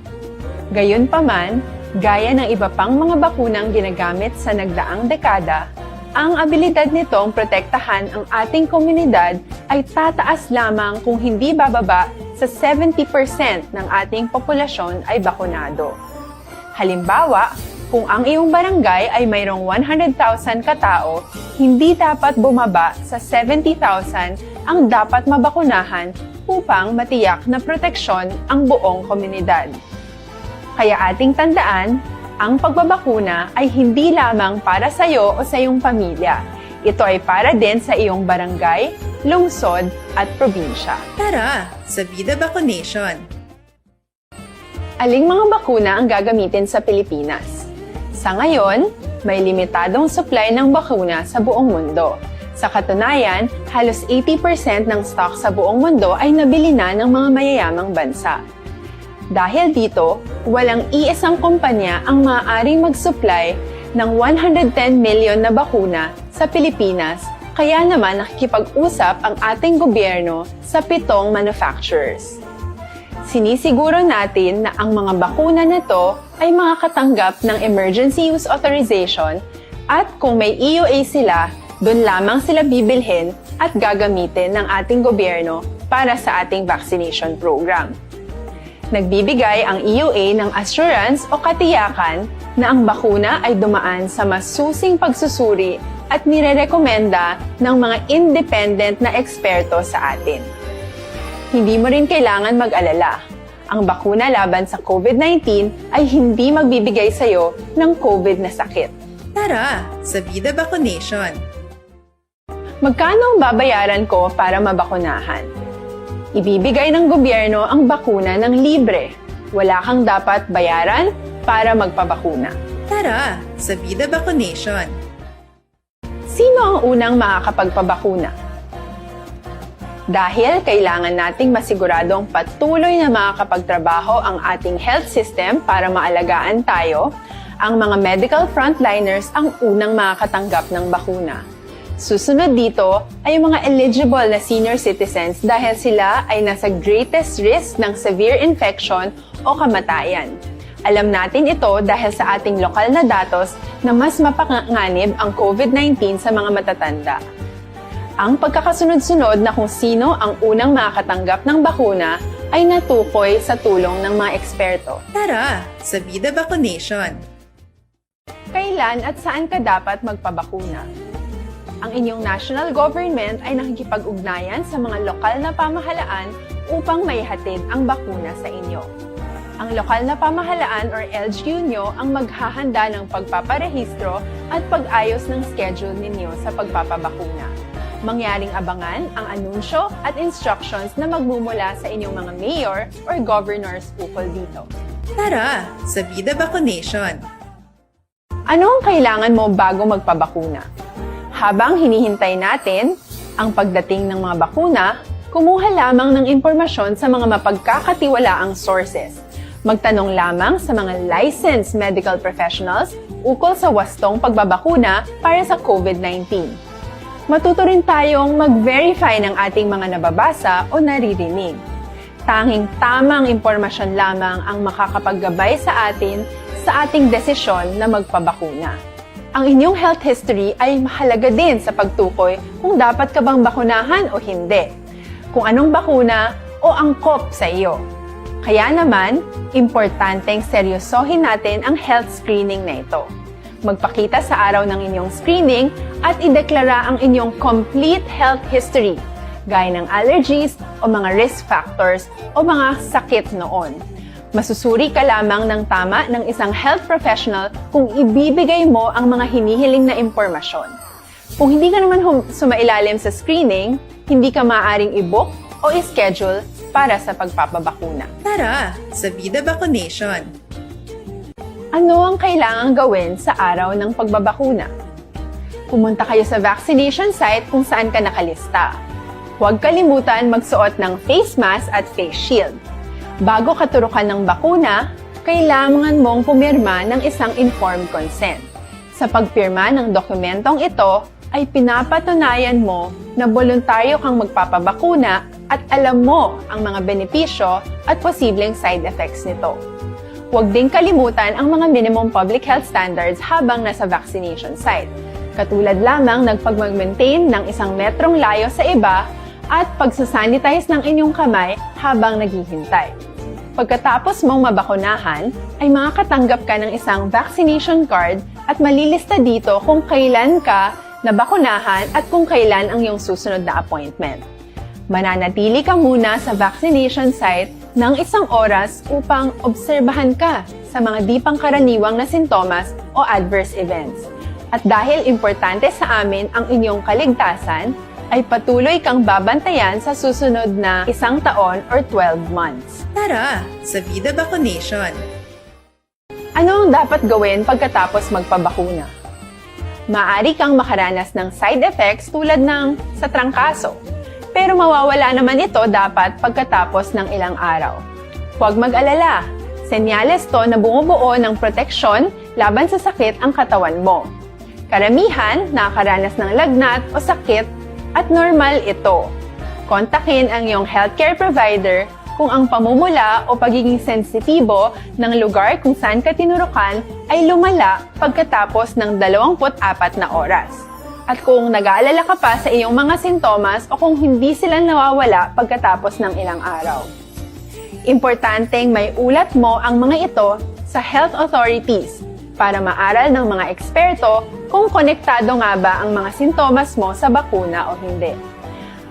Gayunpaman, gaya ng iba pang mga bakunang ginagamit sa nagdaang dekada, ang abilidad nitong protektahan ang ating komunidad ay tataas lamang kung hindi bababa sa 70% ng ating populasyon ay bakunado. Halimbawa, kung ang iyong barangay ay mayroong 100,000 katao, hindi dapat bumaba sa 70,000 ang dapat mabakunahan upang matiyak na proteksyon ang buong komunidad. Kaya ating tandaan, ang pagbabakuna ay hindi lamang para sa iyo o sa iyong pamilya. Ito ay para din sa iyong barangay, lungsod at probinsya. Tara, sa Vida Vaccination! Aling mga bakuna ang gagamitin sa Pilipinas? Sa ngayon, may limitadong supply ng bakuna sa buong mundo. Sa katunayan, halos 80% ng stock sa buong mundo ay nabili na ng mga mayayamang bansa. Dahil dito, walang iisang kumpanya ang maaaring mag-supply ng 110 million na bakuna sa Pilipinas, kaya naman nakikipag-usap ang ating gobyerno sa 7 manufacturers. Sinisiguro natin na ang mga bakuna na ito ay makakatanggap ng Emergency Use Authorization at kung may EUA sila, doon lamang sila bibilhin at gagamitin ng ating gobyerno para sa ating vaccination program. Nagbibigay ang EUA ng assurance o katiyakan na ang bakuna ay dumaan sa masusing pagsusuri at nirerekomenda ng mga independent na eksperto sa atin. Hindi mo rin kailangan mag-alala. Ang bakuna laban sa COVID-19 ay hindi magbibigay sa iyo ng COVID na sakit. Tara, sa Vida Vaccination! Magkano ang babayaran ko para mabakunahan? Ibibigay ng gobyerno ang bakuna ng libre. Wala kang dapat bayaran para magpabakuna. Tara, sa Vida Vaccination! Sino ang unang makakapagpabakuna? Dahil kailangan nating masiguradong patuloy na makakapagtrabaho ang ating health system para maalagaan tayo, ang mga medical frontliners ang unang makakatanggap ng bakuna. Susunod dito ay mga eligible na senior citizens dahil sila ay nasa greatest risk ng severe infection o kamatayan. Alam natin ito dahil sa ating lokal na datos na mas mapanganib ang COVID-19 sa mga matatanda. Ang pagkakasunod-sunod na kung sino ang unang makakatanggap ng bakuna ay natukoy sa tulong ng mga eksperto. Tara, sa Vida Vaccination! Kailan at saan ka dapat magpabakuna? Ang inyong national government ay nakikipag-ugnayan sa mga lokal na pamahalaan upang maihatid ang bakuna sa inyo. Ang lokal na pamahalaan or LGU nyo ang maghahanda ng pagpaparehistro at pag-ayos ng schedule ninyo sa pagpapabakuna. Mangyaring abangan ang anunsyo at instructions na magmumula sa inyong mga mayor or governors ukol dito. Tara sa Vida Vaccination! Ano ang kailangan mo bago magpabakuna? Habang hinihintay natin ang pagdating ng mga bakuna, kumuha lamang ng impormasyon sa mga mapagkakatiwalaang sources. Magtanong lamang sa mga licensed medical professionals ukol sa wastong pagbabakuna para sa COVID-19. Matuto rin tayong mag-verify ng ating mga nababasa o naririnig. Tanging tamang impormasyon lamang ang makakapaggabay sa atin sa ating desisyon na magpabakuna. Ang inyong health history ay mahalaga din sa pagtukoy kung dapat ka bang bakunahan o hindi, kung anong bakuna o angkop sa iyo. Kaya naman, importanteng seryosohin natin ang health screening na ito. Magpakita sa araw ng inyong screening at ideklara ang inyong complete health history, gaya ng allergies o mga risk factors o mga sakit noon. Masusuri ka lamang ng tama ng isang health professional kung ibibigay mo ang mga hinihiling na impormasyon. Kung hindi ka naman sumailalim sa screening, hindi ka maaaring i-book o i-schedule para sa pagpapabakuna. Tara sa Vida Vaccination! Ano ang kailangang gawin sa araw ng pagbabakuna? Pumunta kayo sa vaccination site kung saan ka nakalista. Huwag kalimutan magsuot ng face mask at face shield. Bago katurukan ng bakuna, kailangan mong pumirma ng isang informed consent. Sa pagpirma ng dokumentong ito, ay pinapatunayan mo na voluntaryo kang magpapabakuna at alam mo ang mga benepisyo at posibleng side effects nito. Huwag ding kalimutan ang mga minimum public health standards habang nasa vaccination site. Katulad lamang nagpag-maintain ng 1 metrong layo sa iba at pagsasanitize ng inyong kamay habang naghihintay. Pagkatapos mong mabakunahan, ay makakatanggap ka ng isang vaccination card at malilista dito kung kailan ka nabakunahan at kung kailan ang iyong susunod na appointment. Mananatili ka muna sa vaccination site ng 1 oras upang obserbahan ka sa mga di pangkaraniwang na sintomas o adverse events. At dahil importante sa amin ang inyong kaligtasan, ay patuloy kang babantayan sa susunod na 1 taon or 12 months. Tara sa Vida Vaccination! Ano ang dapat gawin pagkatapos magpabakuna? Maaari kang makaranas ng side effects tulad ng sa trangkaso, pero mawawala naman ito dapat pagkatapos ng ilang araw. Huwag mag-alala, senyales to na bumubuo ng proteksyon laban sa sakit ang katawan mo. Karamihan nakakaranas ng lagnat o sakit at normal ito. Kontakin ang iyong healthcare provider kung ang pamumula o pagiging sensitibo ng lugar kung saan ka tinurukan ay lumala pagkatapos ng 24 na oras. At kung nag-aalala ka pa sa iyong mga sintomas o kung hindi sila nawawala pagkatapos ng ilang araw. Importanteng may ulat mo ang mga ito sa health authorities para maaral ng mga eksperto kung konektado nga ba ang mga sintomas mo sa bakuna o hindi.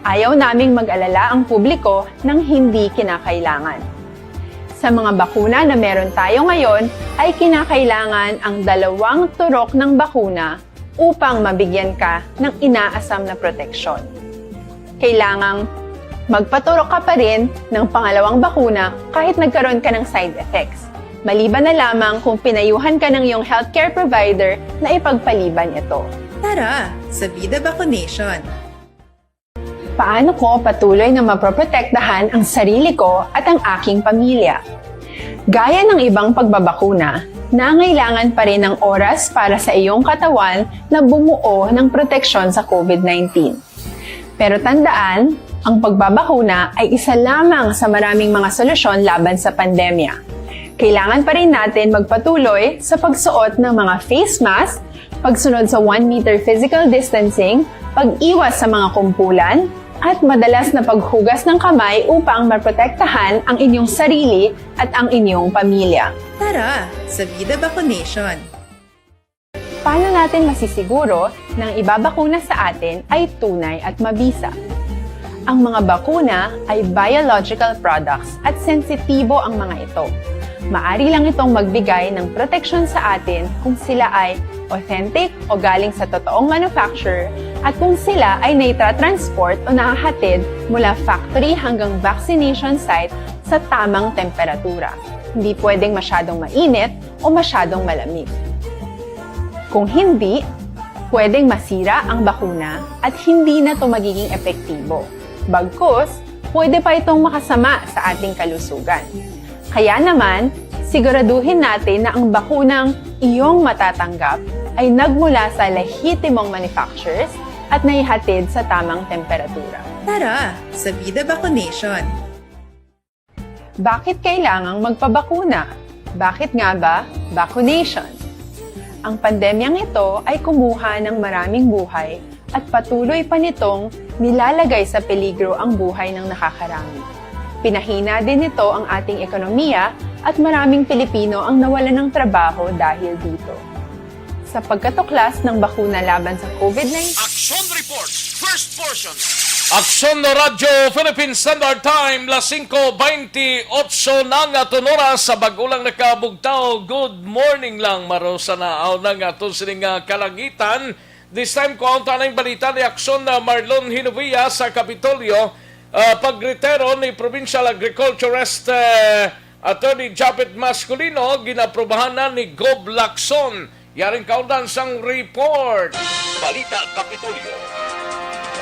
Ayaw naming mag-alala ang publiko ng hindi kinakailangan. Sa mga bakuna na meron tayo ngayon, ay kinakailangan ang 2 turok ng bakuna upang mabigyan ka ng inaasam na proteksyon. Kailangang magpaturok ka pa rin ng pangalawang bakuna kahit nagkaroon ka ng side effects. Maliban na lamang kung pinayuhan ka ng iyong healthcare provider na ipagpaliban ito. Tara sa Vida Vaccination! Paano ko patuloy na maproprotektahan ang sarili ko at ang aking pamilya? Gaya ng ibang pagbabakuna, nangailangan pa rin ng oras para sa iyong katawan na bumuo ng proteksyon sa COVID-19. Pero tandaan, ang pagbabakuna ay isa lamang sa maraming mga solusyon laban sa pandemya. Kailangan pa rin natin magpatuloy sa pagsuot ng mga face mask, pagsunod sa 1 meter physical distancing, pag-iwas sa mga kumpulan, at madalas na paghugas ng kamay upang maprotektahan ang inyong sarili at ang inyong pamilya. Tara sa Vida Vaccination! Paano natin masisiguro na ang ibabakuna sa atin ay tunay at mabisa? Ang mga bakuna ay biological products at sensitibo ang mga ito. Maari lang itong magbigay ng proteksyon sa atin kung sila ay authentic o galing sa totoong manufacturer at kung sila ay naitra-transport o nahahatid mula factory hanggang vaccination site sa tamang temperatura. Hindi pwedeng masyadong mainit o masyadong malamig. Kung hindi, pwedeng masira ang bakuna at hindi na ito magiging epektibo. Bagkus, pwede pa itong makasama sa ating kalusugan. Kaya naman, siguraduhin natin na ang bakunang iyong matatanggap ay nagmula sa lehitimong manufacturers at naihatid sa tamang temperatura. Tara sa Vida Vaccination! Bakit kailangang magpabakuna? Bakit nga ba vaccination? Ang pandemyang ito ay kumuha ng maraming buhay at patuloy pa nitong nilalagay sa peligro ang buhay ng nakakarami. Pinahina din nito ang ating ekonomiya at maraming Pilipino ang nawalan ng trabaho dahil dito. Sa pagkatuklas ng bakuna laban sa COVID-19, Aksyon Reports, first portion. Aksyon no Radyo Philippine Standard Time, las 5:28 na nga tunora sa bagulang nakabugtaw. Good morning lang, marosa na aw na nga sining kalangitan. This time ko ang tanang balita ni Aksyon na Marlon Hinovia sa Kapitolyo. Pagretero ni Provincial Agriculturist Attorney Japet Masculino, ginaprobahan na ni Gob Lacson. Yaring kaundan sang report. Balita Kapitolyo.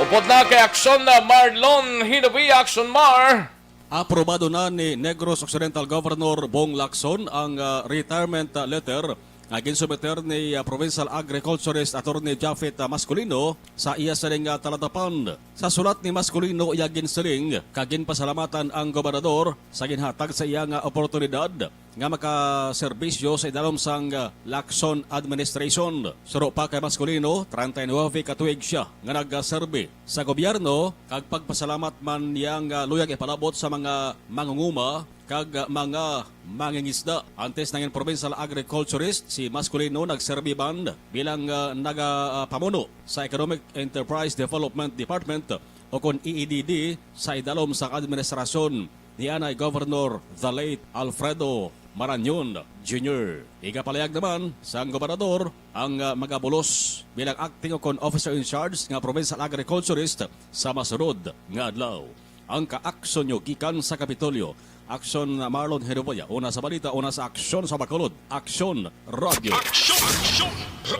Upod na kay Aksyon na Marlon Hinovia, Aksyon Mar. Aprobado na ni Negros Occidental Governor Bong Lacson ang retirement letter nga ginsubmiter ni Provincial Agriculturist Attorney Japet Masculino sa iya siling talatapan. Sa sulat ni Masculino, iya ginsiling kagin pasalamatan ang gobernador sa ginhatag sa iya nga oportunidad nga makaserbisyo sa idalom sang Lacson Administration. Suro pa kay Masculino, 39 katuig siya nga nagserbi sa gobyerno kag pagpasalamat man yang luyag ipalabot sa mga mangunguma kag mga mangingisda. Antes nangin Provincial Agriculturist, si Masculino nagserbi band bilang nagapamuno sa Economic Enterprise Development Department o kon EEDD sa idalom sa administrasyon ni Anay Governor the late Alfredo Marañon Jr. Igapalayag naman sa gobernador ang magabulos bilang acting o kon officer in charge nga Provincial Agriculturist sa masunod nga adlaw. Ang kaaksyon nyo gikan sa Kapitolyo. Aksyon Marlon Hinovia. Una sa balita, una sa Aksyon sa Bacolod. Aksyon Radio. Aksyon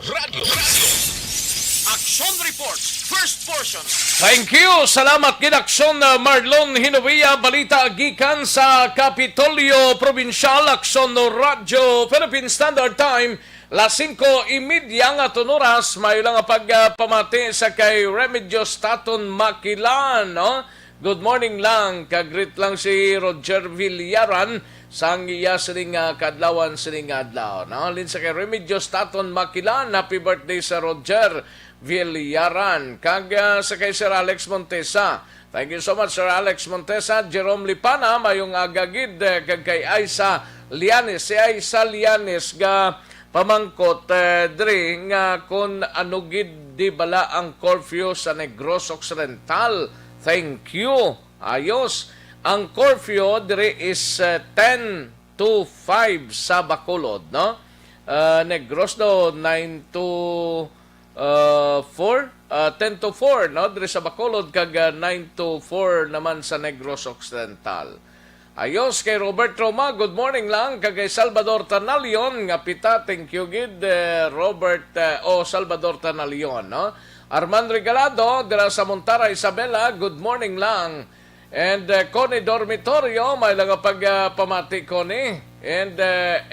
Radio. Aksyon Reports, first portion. Thank you. Salamat gid Aksyon Marlon Hinovia. Balita gikan sa Kapitolyo Provincial. Aksyon Radio Philippine Standard Time. Las 5:30 nga tunuras. May lang pagpamati sa kay Remedios Taton Makilan, no? Good morning lang, kagrit lang si Roger Villaran sang iya sining kadlawan sining adlaw. No? Lin sa kay Remedios Taton Makilan, happy birthday sa Roger Villaran. Kag sa kay Sir Alex Montesa. Thank you so much Sir Alex Montesa. Jerome Lipana, mayong agagid kag kay Aisa Lianes. Si Aisa Lianes ga pamangkot diri nga kun ano gid di bala ang curfew sa Negros Occidental. Thank you. Ayos. Ang curfew dire is 10 to 5 sa Bacolod, no? Negros do 9 to 4, 10 to 4, no? Dire sa Bacolod kag 9 to 4 naman sa Negros Occidental. Ayos kay Robert Roma, good morning lang kag kay Salvador Tanalion nga pita, thank you gid Robert Salvador Tanalion, no? Armand Regalado, dira sa Montara, Isabela, good morning lang. And Connie Dormitorio, may lang pagpamati Connie. And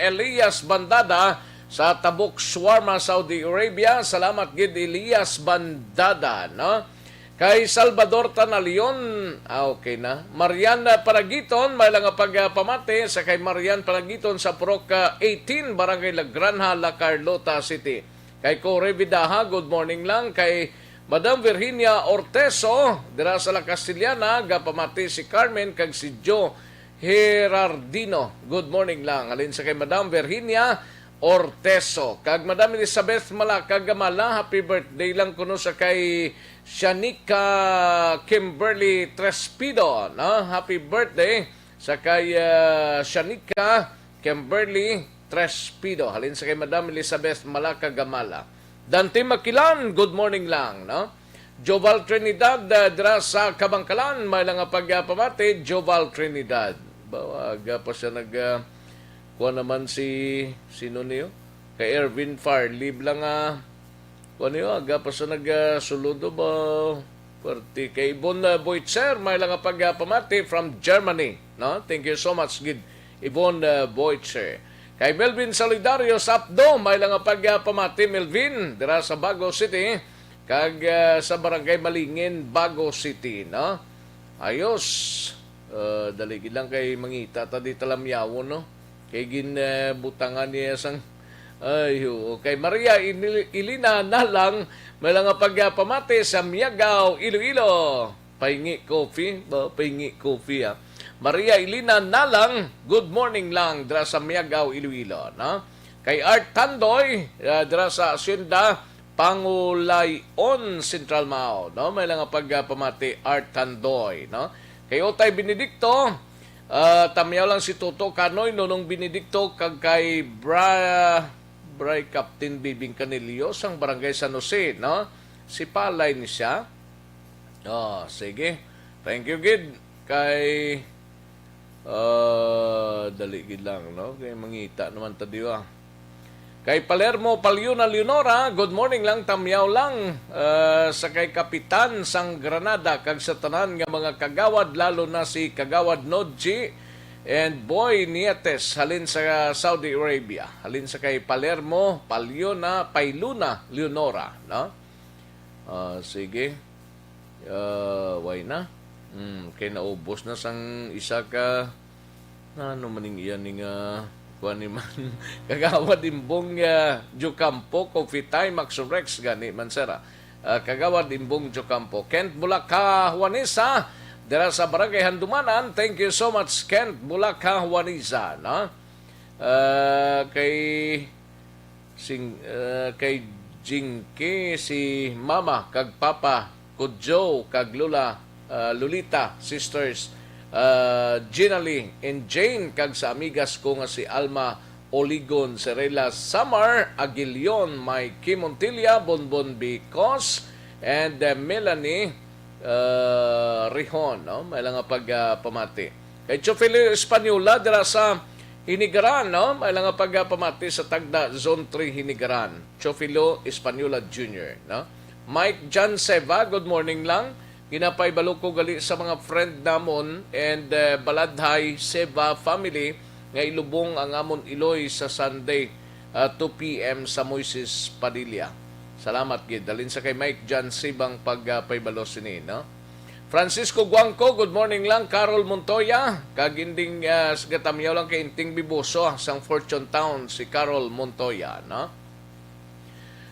Elias Bandada sa Tabuk, Swarma, Saudi Arabia. Salamat gid Elias Bandada, no? Kay Salvador Tanalion, okay na. Marian Paragiton, may lang pagpamati sa kay Marian Paragiton sa Proc 18, Barangay La Granja, La Carlota City. Kay Corey Vidaha, good morning lang. Kay Madam Virginia Orteso, dira sa La Castellana, gapamati si Carmen kag si Joe Gerardino. Good morning lang. Alin sa kay Madam Virginia Orteso. Kag Madam Elizabeth Malaka Gamala, happy birthday lang kuno sa kay Shanika Kimberly Trespido. No? Happy birthday sa kay Shanika Kimberly Trespido. Halin sa kay Madam Elizabeth Malaka Gamala. Dante Makilan, good morning lang. No? Joval Trinidad, dira sa Kabangkalan, may lang pagpamati, Joval Trinidad. Bawag pa siya kuha naman sino niyo? Kay Erwin Farlib lang kuha niyo, aga pa siya nagsuludo ba? Parti kay Yvonne Boitzer, may lang pagpamati from Germany. No? Thank you so much, Gid Yvonne Boitzer. Kay Melvin Solidario Sapdo, may lang pagpamati, Melvin, dira sa Bago City, kag sa Barangay Malingin, Bago City. No? Ayos. Daligi lang kay mangita tadi talamyawo, no? Kay butangan niya sang kay Maria Ilina Nalang, may lang pagpamati sa Miagaw, Iloilo. Pahingi coffee, pahingi coffee Maria Ilina Nalang, good morning lang dira sa Miagaw, Iloilo, no? Kay Art Tandoy, dira sa Asyenda Pangulayon, Central Mao, no? May lang pagpamati Art Tandoy, no? Kay Otay Benedicto, tamyaw lang si Toto Canoy, Nonong Benedicto, kag kay Bray Captain Bibing Canilio, sang Barangay San Jose, no? Si Palay ni siya. Sige. Thank you, Gid. Kay, dali gid lang, no? Kay mangita naman tadiwa. Kay Palermo Palyuna Leonora, good morning lang, tamyaw lang sa kay Kapitan sang Granada, kag sa tanan nga mga kagawad, lalo na si Kagawad Nodji and Boy Nietes, halin sa Saudi Arabia. Halin sa kay Palermo Palyuna Leonora, no? Sige. Why na? Kay naubos na sang isa ka ano maning iyan ning kuan ni man Kagawad Imbong Jucampo, Coffee Time, Aksyon Rex gani man sera. Kagawad Imbong Jucampo, Kent Bulacca Juanisa, dira sa Barangay Handumanan. Thank you so much, Kent Bulacca Juanisa, no? Kay Jinky, si Mama kag Papa Kudjo kag Lolita sisters, Gina Lee and Jane, kag sa amigas ko nga si Alma Oligon, Serela Samar Aguilion, May Kim Montilla, Bonbon Bicos, and Melanie Rihon, no? May lang pagpamati. Kay Chofilo Espanyola, dira sa Hinigaran, no? May lang pagpamati sa Tagda Zone 3 Hinigaran. Chofilo Espanyola Jr., no? Mike John Seva, good morning lang. Ginapay baloko gali sa mga friend namon and Baladhay Seva family nga ilubong ang amon Iloy sa Sunday 2 p.m. sa Moises Padilla. Salamat gid dalin sa kay Mike John Sibang pagpaybalo sini, no? Francisco Guangco, good morning lang. Carol Montoya, kaginding gatamyaw lang kay Inting Biboso sang Fortune Town si Carol Montoya, no?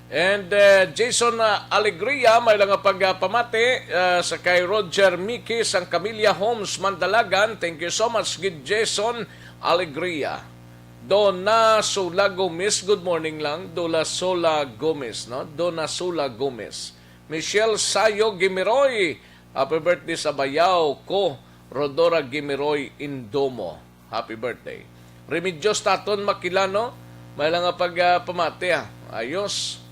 And Jason Alegria, may lang pagpamati sa kay Roger Miki sang Camilla Homes, Mandalagan. Thank you so much, good Jason Alegria. Dona Sola Gomez, good morning lang. Dona Sola Gomez, no? Dona Sola Gomez. Michelle Sayo Gimiroy, happy birthday sa bayaw ko, Rodora Gimiroy Indomo. Happy birthday. Remedios Taton Makilano, may lang pagpamati Ayos.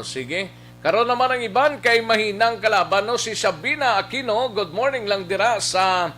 Sige. Karon naman ang iban kay mahinang kalaban, no? Si Sabina Aquino, good morning lang dira sa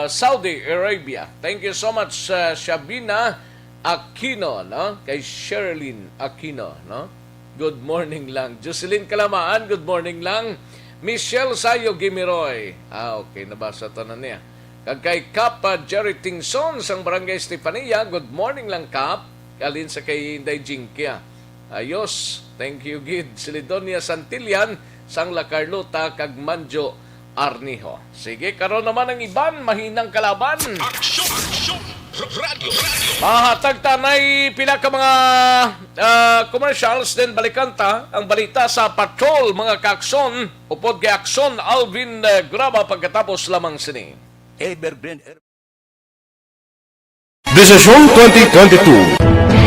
Saudi Arabia. Thank you so much, Sabina Aquino, no? Kay Sherilyn Aquino, no? Good morning lang. Jocelyn Kalamaan, good morning lang. Michelle Sayo Gimiroy. Okay, nabasa to na niya. Kag kay Kap Jerry Tingson sang Barangay Estefania, good morning lang Kap. Kalin sa kay Inday Jinkia. Ayos, thank you Gid. Silidonia Santillan, sang La Carlota, kag Manjo Arniho. Sige, karon naman ang iban, mahinang kalaban. Aksyon! Radio! Mahatag tanay pila ka mga commercials, then balikan ta ang balita sa patrol, mga kaaksyon, upod kay Aksyon Alvin Graba pagkatapos lamang sini. Evergreen. Desisyon 2022.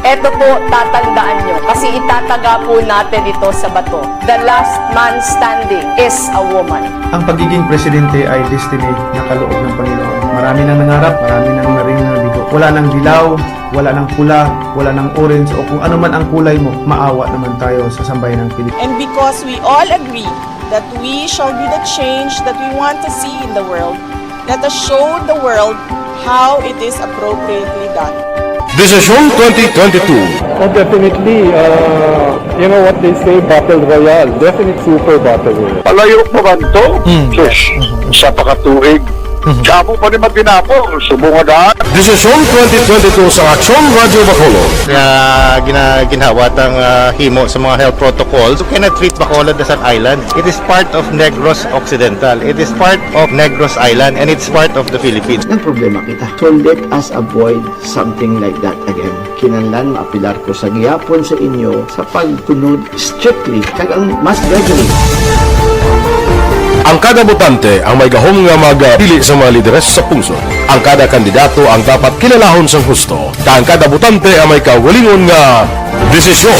Eto po, tatandaan nyo, kasi itataga po natin ito sa bato. The last man standing is a woman. Ang pagiging presidente ay destiny na kaloob ng Panginoon. Marami nang nangarap, marami nang naring nabigo. Wala nang dilaw, wala nang pula, wala nang orange, o kung ano man ang kulay mo, maawa naman tayo sa sambayan ng Pilipinas. And because we all agree that we shall be the change that we want to see in the world, let us show the world how it is appropriately done. Desisyon 2022. Oh, definitely, you know what they say, Battle Royale. Definite super Battle Royale. Palayo pa man to? Yes. Sa pakatuig. Kamo pa ni Magdinapo, subungadaan. Desisyon 2022 sa Aksyon Radio Bacolod. Ginhawat ang himo sa mga health protocols. You cannot treat Bacolod as an island. It is part of Negros Occidental. It is part of Negros Island and it's part of the Philippines. Ang problema kita. So let us avoid something like that again. Kinahanglan maapilar ko sa gihapon sa inyo sa pagtunod strictly kag ang mas gradually. Ang kada botante ang may gahom nga magpili sa mga lideres sa pungsod. Ang kada kandidato ang dapat kilalahon sang husto. Ang kada botante ang may kaugalingon nga desisyon.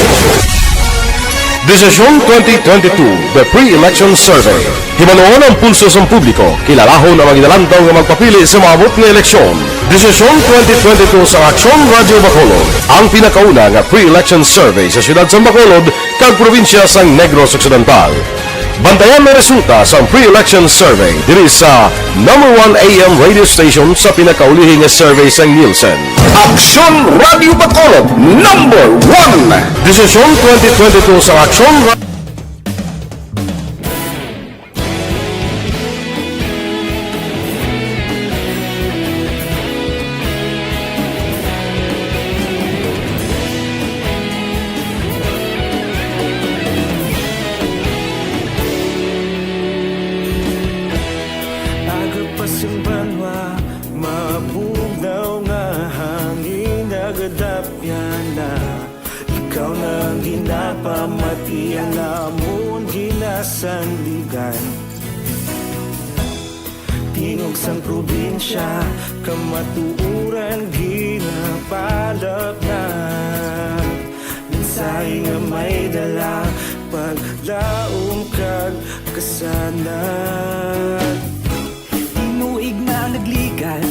Desisyon 2022, the pre-election survey. Himanuon ang pulso sa publiko, kilalahon ang maginalantaw nga magpapili sa maabot nga eleksyon. Desisyon 2022 sa Aksyon Radio Bacolod, ang pinakauna nga pre-election survey sa siyudad sa Bacolod kag probinsya sang Negros Occidental. Bantayan na resulta sa pre-election survey diri sa number 1 AM radio station sa pinakaulihing survey sa Nielsen. Aksyon Radio Bacolod, number 1. Desisyon 2022 sa Aksyon Radio Agapasumbanwa, mabugnaw nga hangin agadapyan na. Ikaw na ang ginapamati ang amon ginasandigan. Tingog sang probinsya, kamatuuran ginapalap na. Mensahe nga may dala, paglaom kag kasanan. Tinuig na nagligan,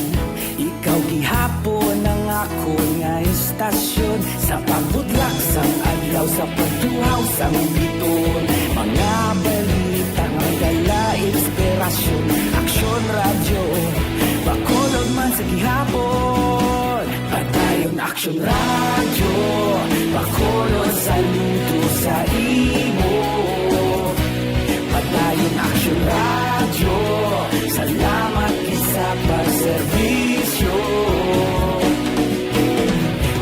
ikaw gihapon ang ako nga estasyon. Sa pagbutlak sang adlaw, sa pagtuhaw sang biton. Mga balita nga dala inspirasyon. Aksyon Radio, Bacolod man sa gihapon. Patayon Aksyon Radio, Bacolod saludo sa imo. Patayon Aksyon Radio, salamat sa pagserbisyo.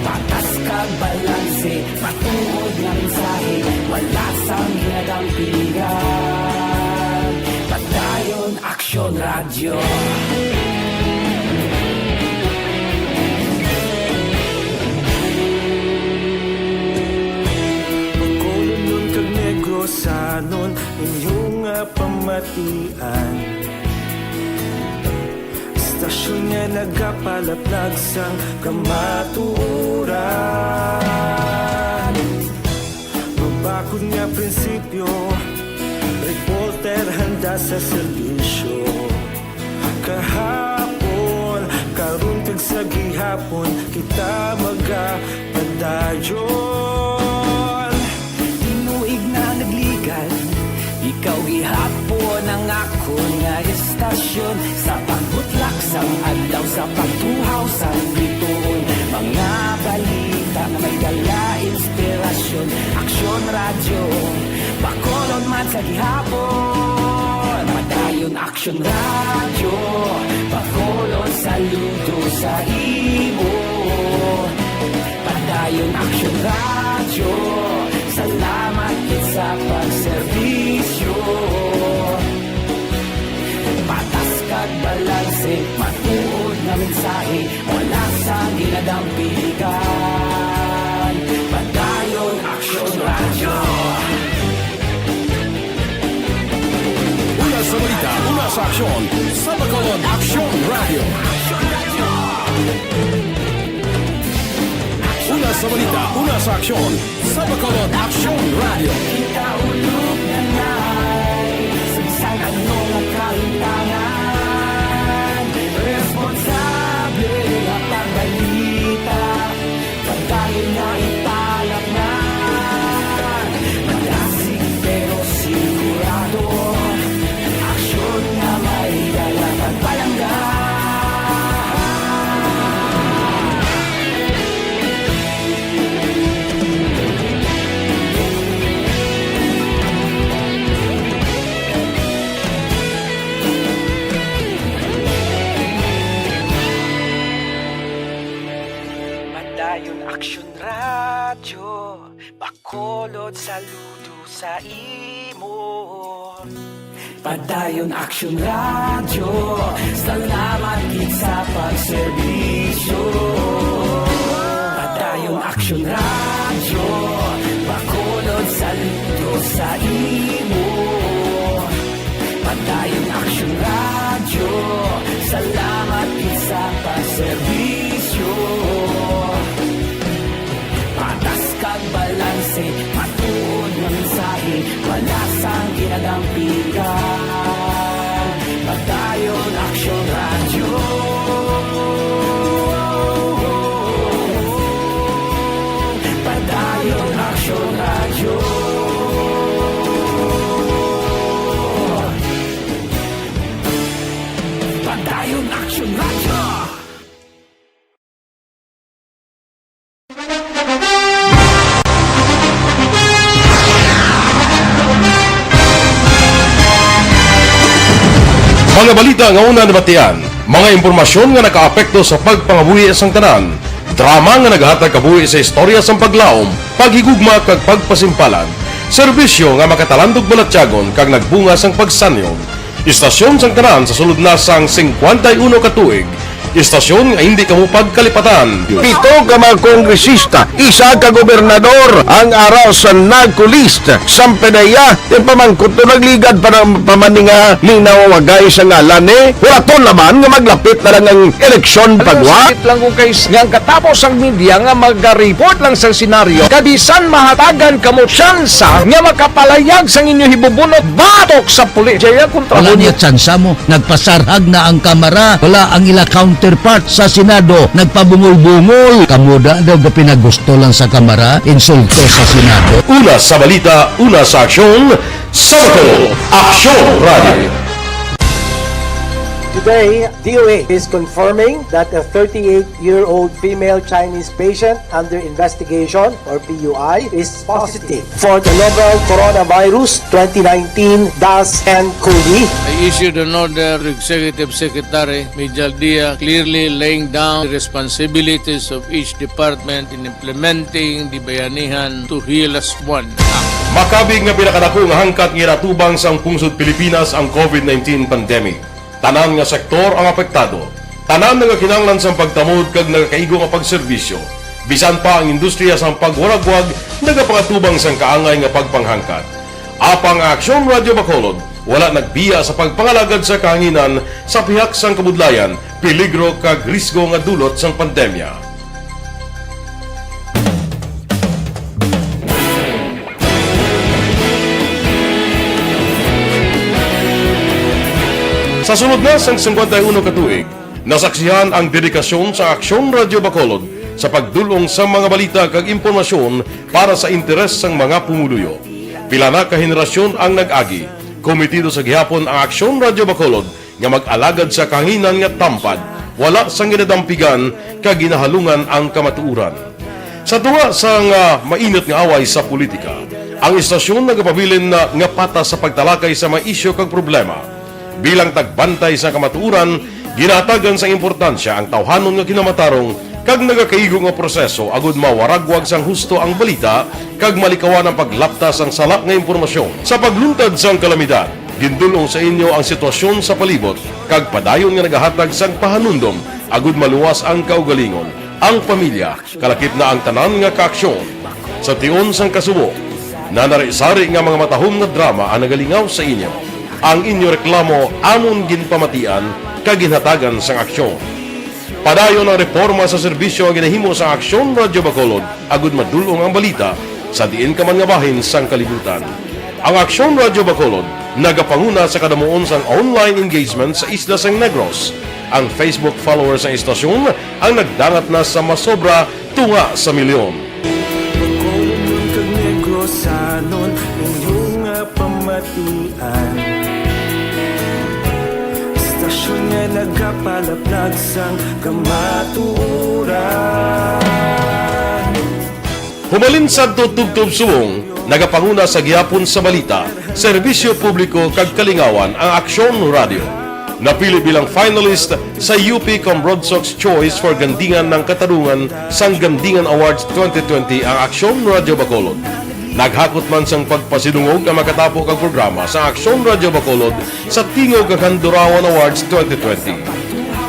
Patas kag balanse, patuod nga mensahe, wala sang ginadampigan. Patayon Aksyon Radio. Bacolod nun kag Negrosanon, inyong pamatian. Stasyon nga nagapalaplag sang kamatuuran. Mabakod nga prinsipyo, reporter handa sa serbisyo. Kahapon, karon kag sa gihapon, kita magapadayon. Tinuig na nagligan, ikaw gihapon ang ako nga estasyon. Sa pagbutlak sang adlaw, sa pagtuhaw sang biton. Mga balita na may dala inspirasyon. Aksyon Radio, Bacolod man sa gihapon. Padayon Aksyon Radio, Bacolod saludo sa imo. Padayon Aksyon Radio, salamat sa pagserbisyo. Patas kag balanse, matuod na mensahe, wala sa ginadampigan. Padayon Aksyon Radio. Una sa balita, una sa aksyon, sa Bacolod Aksyon Radio. Una sa sa balita, una sa aksyon, sa Bacolod Aksyon Radio. Ikaulog na ngay, Sinsan anong nakahintangan, responsable ang pagbalita, pagkain na italak na, malasig pero sigurado, aksyon na may dalang pagpalangga. Padayon Aksyon Radyo, Bacolod saludo sa imo. Padayon Aksyon Radyo, salamat gid sa pagserbisyo. Padayon Aksyon Radyo, Bacolod saludo sa imo. Padayon Aksyon Radyo, salamat gid sa pagserbisyo. Patas kag balanse, matuod ng mensahe, wala sang ginadampigan. Padayon Aksyon Radyo. Padayon Aksyon Radyo. Padayon Aksyon Radyo. Mga balita nga una nabatian, mga impormasyon nga nakaapekto sa pagpangabuhi sang tanan, drama nga naghatag kabuhi sa istorya sang paglaom, paghigugma kag pagpasimpalan, serbisyo nga makatalandog balatyagon kag nagbunga sang pagsanyon, istasyon sang tanan sa sulod na sang 51 ka tuig, istasyon nga hindi kamo pagkalipatan. 7 ka mga kongresista, 1 ka gobernador ang araw sa nagkulist sa pedaya yung pamangkot na nagligad para pamaninga linaw wagay sa ngalan wala to naman nga maglapit na lang ang eleksyon pagwa. Sakit lang kung kayo nga katapos ang media nga mag-report lang sa senaryo kabisan mahatagan kamo tsansa nga makapalayag sang inyo hibubunot batok sa pulis. Jaya kontra Wala niya tsansa mo, nagpasarhag na ang kamara, wala ang ila counterpart sa Senado, nagpabungol-bungol. Kamuda daw ga pinagusto lang sa kamara, insulto sa Senado. Una sa balita, una sa aksyon, sa Bacolod Aksyon Radio. Today, DOA is confirming that a 38-year-old female Chinese patient under investigation, or PUI, is positive for the novel coronavirus 2019-10-CoV. I issued an order to Executive Secretary Major Dia clearly laying down the responsibilities of each department in implementing the Bayanihan to Heal as One. Makabig nga pinakadako nga hangkat nga natubang sang pungsod Pilipinas ang COVID-19 pandemic. Tanan nga sektor ang apektado. Tanan nga kinahanglan sang pagtamod kag nagakaigo nga pagserbisyo. Bisan pa ang industriya sang pagwaragwag nagapangatubang sang kaangay nga pagpanghangkat. Apang Aksyon Radio Bacolod wala nagbiya sa pagpangalagad sa kahanginan sa pihak sang kabudlayan, peligro kag risgo nga dulot sang pandemya. Sa sunod na sang 51 ka tuig, nasaksihan ang dedikasyon sa Aksyon Radio Bacolod sa pagdulong sa mga balita kag impormasyon para sa interes sang mga pumuluyo. Pila na ka henerasyon ang nag-agi, komitido sa gihapon ang Aksyon Radio Bacolod nga mag-alagad sa kahanginan nga tampad, wala sang ginadampigan kag ginahalungan ang kamatuuran. Sa tunga sang mainit nga away sa politika, ang istasyon nagapabilin na nga patas sa pagtalakay sa mga isyu kag problema. Bilang tagbantay sa kamatuuran, ginatagan sa importansya ang tawhanon nga kinamatarong kag nagakaigo nga proseso agud mawaragwag sang husto ang balita kag malikawan ang paglaptas ang salak nga impormasyon. Sa pagluntad sang kalamidad, gindulong sa inyo ang sitwasyon sa palibot kag padayon nga nagahatag sang pahanundom agud maluwas ang kaugalingon, ang pamilya, kalakip na ang tanan nga kaaksyon. Sa tion sang kasubo, nanarisari nga mga matahom nga drama ang nagalingaw sa inyo. Ang inyo reklamo amon ginpamatian kag ginhatagan sang aksyon. Padayon ang reforma sa serbisyo ang ginahimo sa Aksyon Radyo Bacolod agud madulong ang balita sa diin ka man nga bahin sang kalibutan. Ang Aksyon Radyo Bacolod nagapanguna sa kadamuon sang online engagement sa isla sang Negros. Ang Facebook followers sa istasyon ang nagdangat na sa masobra tunga sa milyon. Bacolod kag Negros sanon inyong pamatian. Istasyon nga nagapalaplag sang kamaturan. Humalin sa tutugtog suwong, nagapanguna sa gihapon sa balita, serbisyo publiko kag kalingawan ang Aksyon Radio. Napili bilang finalist sa UP Broadsox Choice for Gandingan ng Katarungan sang Gandingan Awards 2020 ang Aksyon Radio Bacolod. Naghakot man sang pagpasidungog ang makatapo kag programa sa Aksyon Radio Bacolod sa Tingog kag Handurawan Awards 2020.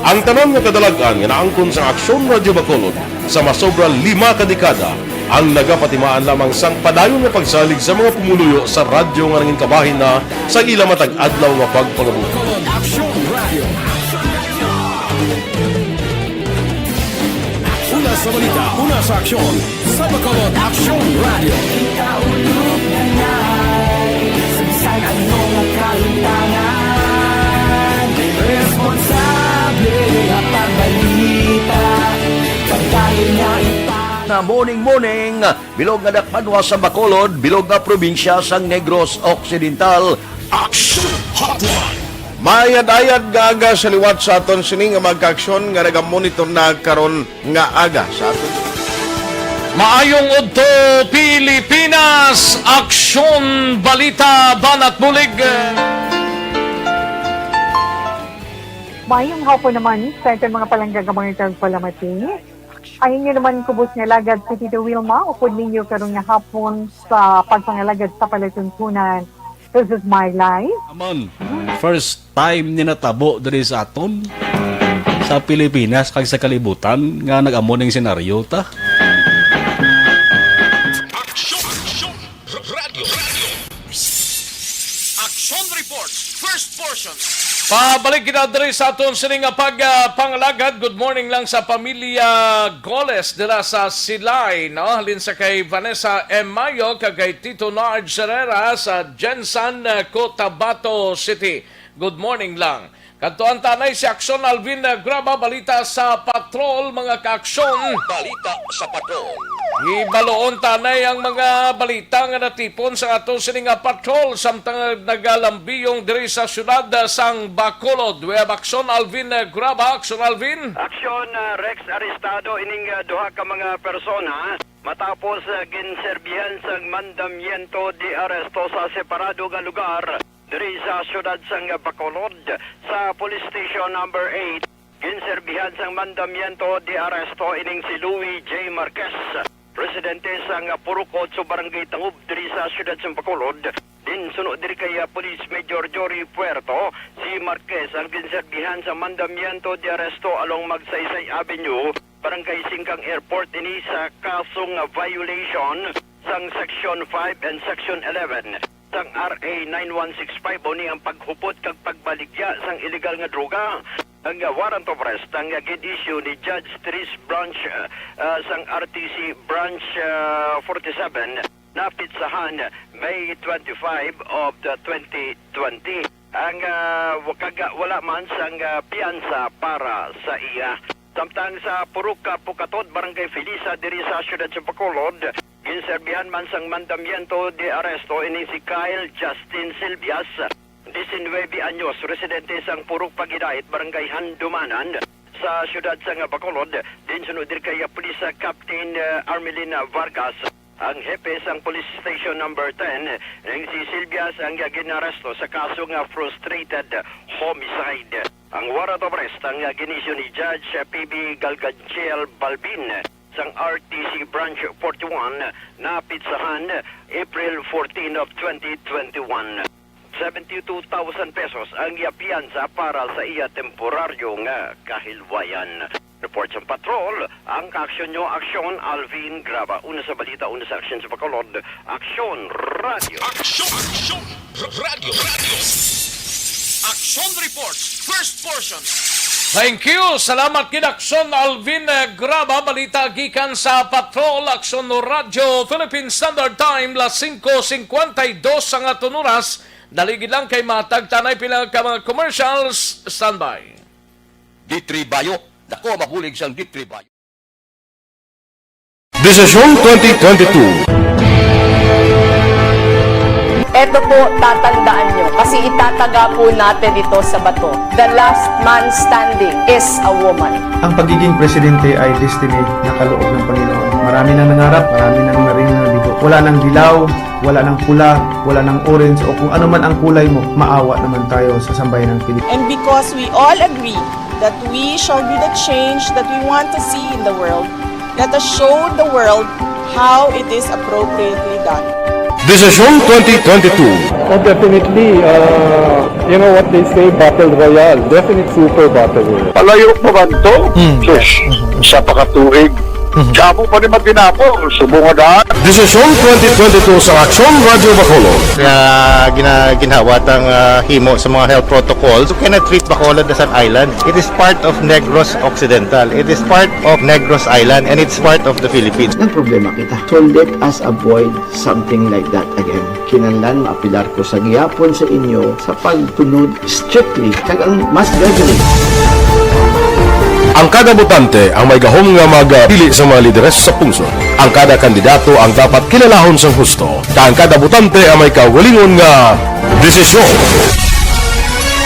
Ang tanan nga kadalagan nga naangkon sa Aksyon Radio Bacolod sa masobra 5 ka dekada ang nagapatimaan lamang sang padayon nga pagsalig sa mga pumuluyo sa radyo nga nangin kabahin na sa ila matag adlaw nga pagpangabuhi. Aksyon Radio. Una sa balita, una sa aksyon. Sa Bacolod Aksyon Radio. Ikaulog na na'y Sabisan ang mga kalintangan. Responsable ang pagbalita. Pagkain na Na morning, bilog nga dakpanwa sa Bacolod, bilog nga probinsya sang Negros Occidental. Action Hotline. Mayad-ayad nga aga sa liwat sa aton sining nga magka-aksyon nga nagamonitor na karon nga aga sa aton. Maayong udto Pilipinas, Aksyon Balita Banat Bulig. Mayong hapon naman sa itong mga palanggagamang itong palamati. Ayun nyo naman kubos nga lagad si Tito Wilma, upod ninyo karong nga hapon sa pagpangalagad sa palatuntunan. This is my life. Aman, first time ni natabo diri sa aton sa Pilipinas kag sa kalibutan nga nag-amo ning senaryo ta. Action Reports, first portion. Pabalik kita diri sa aton sining pagpangalagad. Good morning lang sa pamilya Goles dira sa Silay, no? Halin sa kay Vanessa M. Mayo kag kay Tito Nard Herrera sa Jensan, Cotabato City. Good morning lang. Kantuan tanay si Aksyon Alvin Graba, balita sa patrol, mga kaaksyon. Balita sa patrol. Ibaloon tanay ang mga balita nga natipon sa ato sining patrol samtang nagalambiyong diri sa syudad sang Bacolod. We have Aksyon Alvin Graba. Aksyon Alvin. Aksyon Rex arestado ining duha ka mga persona matapos ginserbihan sang mandamiento di aresto sa separado nga lugar diri sa syudad sang Bacolod. Sa police station number 8 ginserbihan sang mandamiento di aresto ining si Louis J. Marquez, presidente sang Purukod sa barangay Tangub diri sa syudad sang Bacolod. Din sunod diri kay Police Major Jory Puerto, si Marquez ang ginserbihan sa mandamiento di aresto along Magsaysay Avenue, barangay Singkang Airport ini sa kasong violation sang Section 5 and Section 11 sang RA 9165 o ni ang paghupot kag pagbaligya sang illegal nga droga. Ang warrant of arrest ang gid-issue ni Judge Tris Branch sang RTC Branch 47 na pitsahan May 25 of the 2020. Ang wala man sang piyansa para sa iya. Samtang sa Puruka, Pukatod, Barangay Felisa, diri sa syudad sa Bacolod, ginserbihan man sang mandamiento de aresto ini si Kyle Justin Silvias, 19 anyos, residente sang Puruk Pagidait, Barangay Handumanan, sa syudad sang Bacolod. Din sunod diri kay Police Captain Armelina Vargas, ang hepe sang Police Station number 10, ng si Silvias ang ginaresto sa kaso nga frustrated homicide. Ang warrant of arrest ang ginisyo ni Judge PB Galgadjiel Balbin sang RTC Branch 41 na pitsahan April 14 of 2021. 72,000 pesos ang piyansa para sa iya temporaryo nga kahilwayan. Report sa patrol, ang kaaksyon nyo, Aksyon Alvin Graba. Una sa balita, una sa aksyon sa Bacolod, Aksyon Radio. Aksyon Radio. Aksyon Reports, first portion. Thank you. Salamat kid Aksyon Alvin Graba. Balita gikan sa Patrol Aksyon Radio Philippine Standard Time las 5:52 ang aton oras. Daligid lang kay matag tanay pila ka mga commercials. Standby. D3 Bayo. Dako mabulig siyang D3 Bayo. Desisyon 2022. Ito po, tatandaan nyo, kasi itataga po natin ito sa bato. The last man standing is a woman. Ang pagiging presidente ay destiny na kaloob ng Panginoon. Marami nang nangarap, marami nang naring nabigo. Wala nang dilaw, wala nang pula, wala nang orange, o kung ano man ang kulay mo, maawa naman tayo sa sambayan ng Pilipinas. And because we all agree that we shall be the change that we want to see in the world, let us show the world how it is appropriately done. Desisyon 2022. Oh, definitely, you know what they say, battle royale. Definite super battle royale. Palayo pa ba ito? Sus, sa pakatuig. Kamo pa rin magdinapo, subungadaan. Desisyon 2022 sa Aksyon Radio Bacolod. Ginhawatang himo sa mga health protocols. You cannot treat Bacolod as an island. It is part of Negros Occidental. It is part of Negros Island and it's part of the Philippines. Ang problema kita. So let us avoid something like that again. Kinahanglan maapilar ko sa gihapon sa inyo sa pagtunod strictly kag ang mas gagawin. Ang kada botante ang may gahom nga magpili sa mga lideres sa pungsod. Ang kada kandidato ang dapat kilalahon sa husto. Ang kada botante ang may kaugalingon nga desisyon.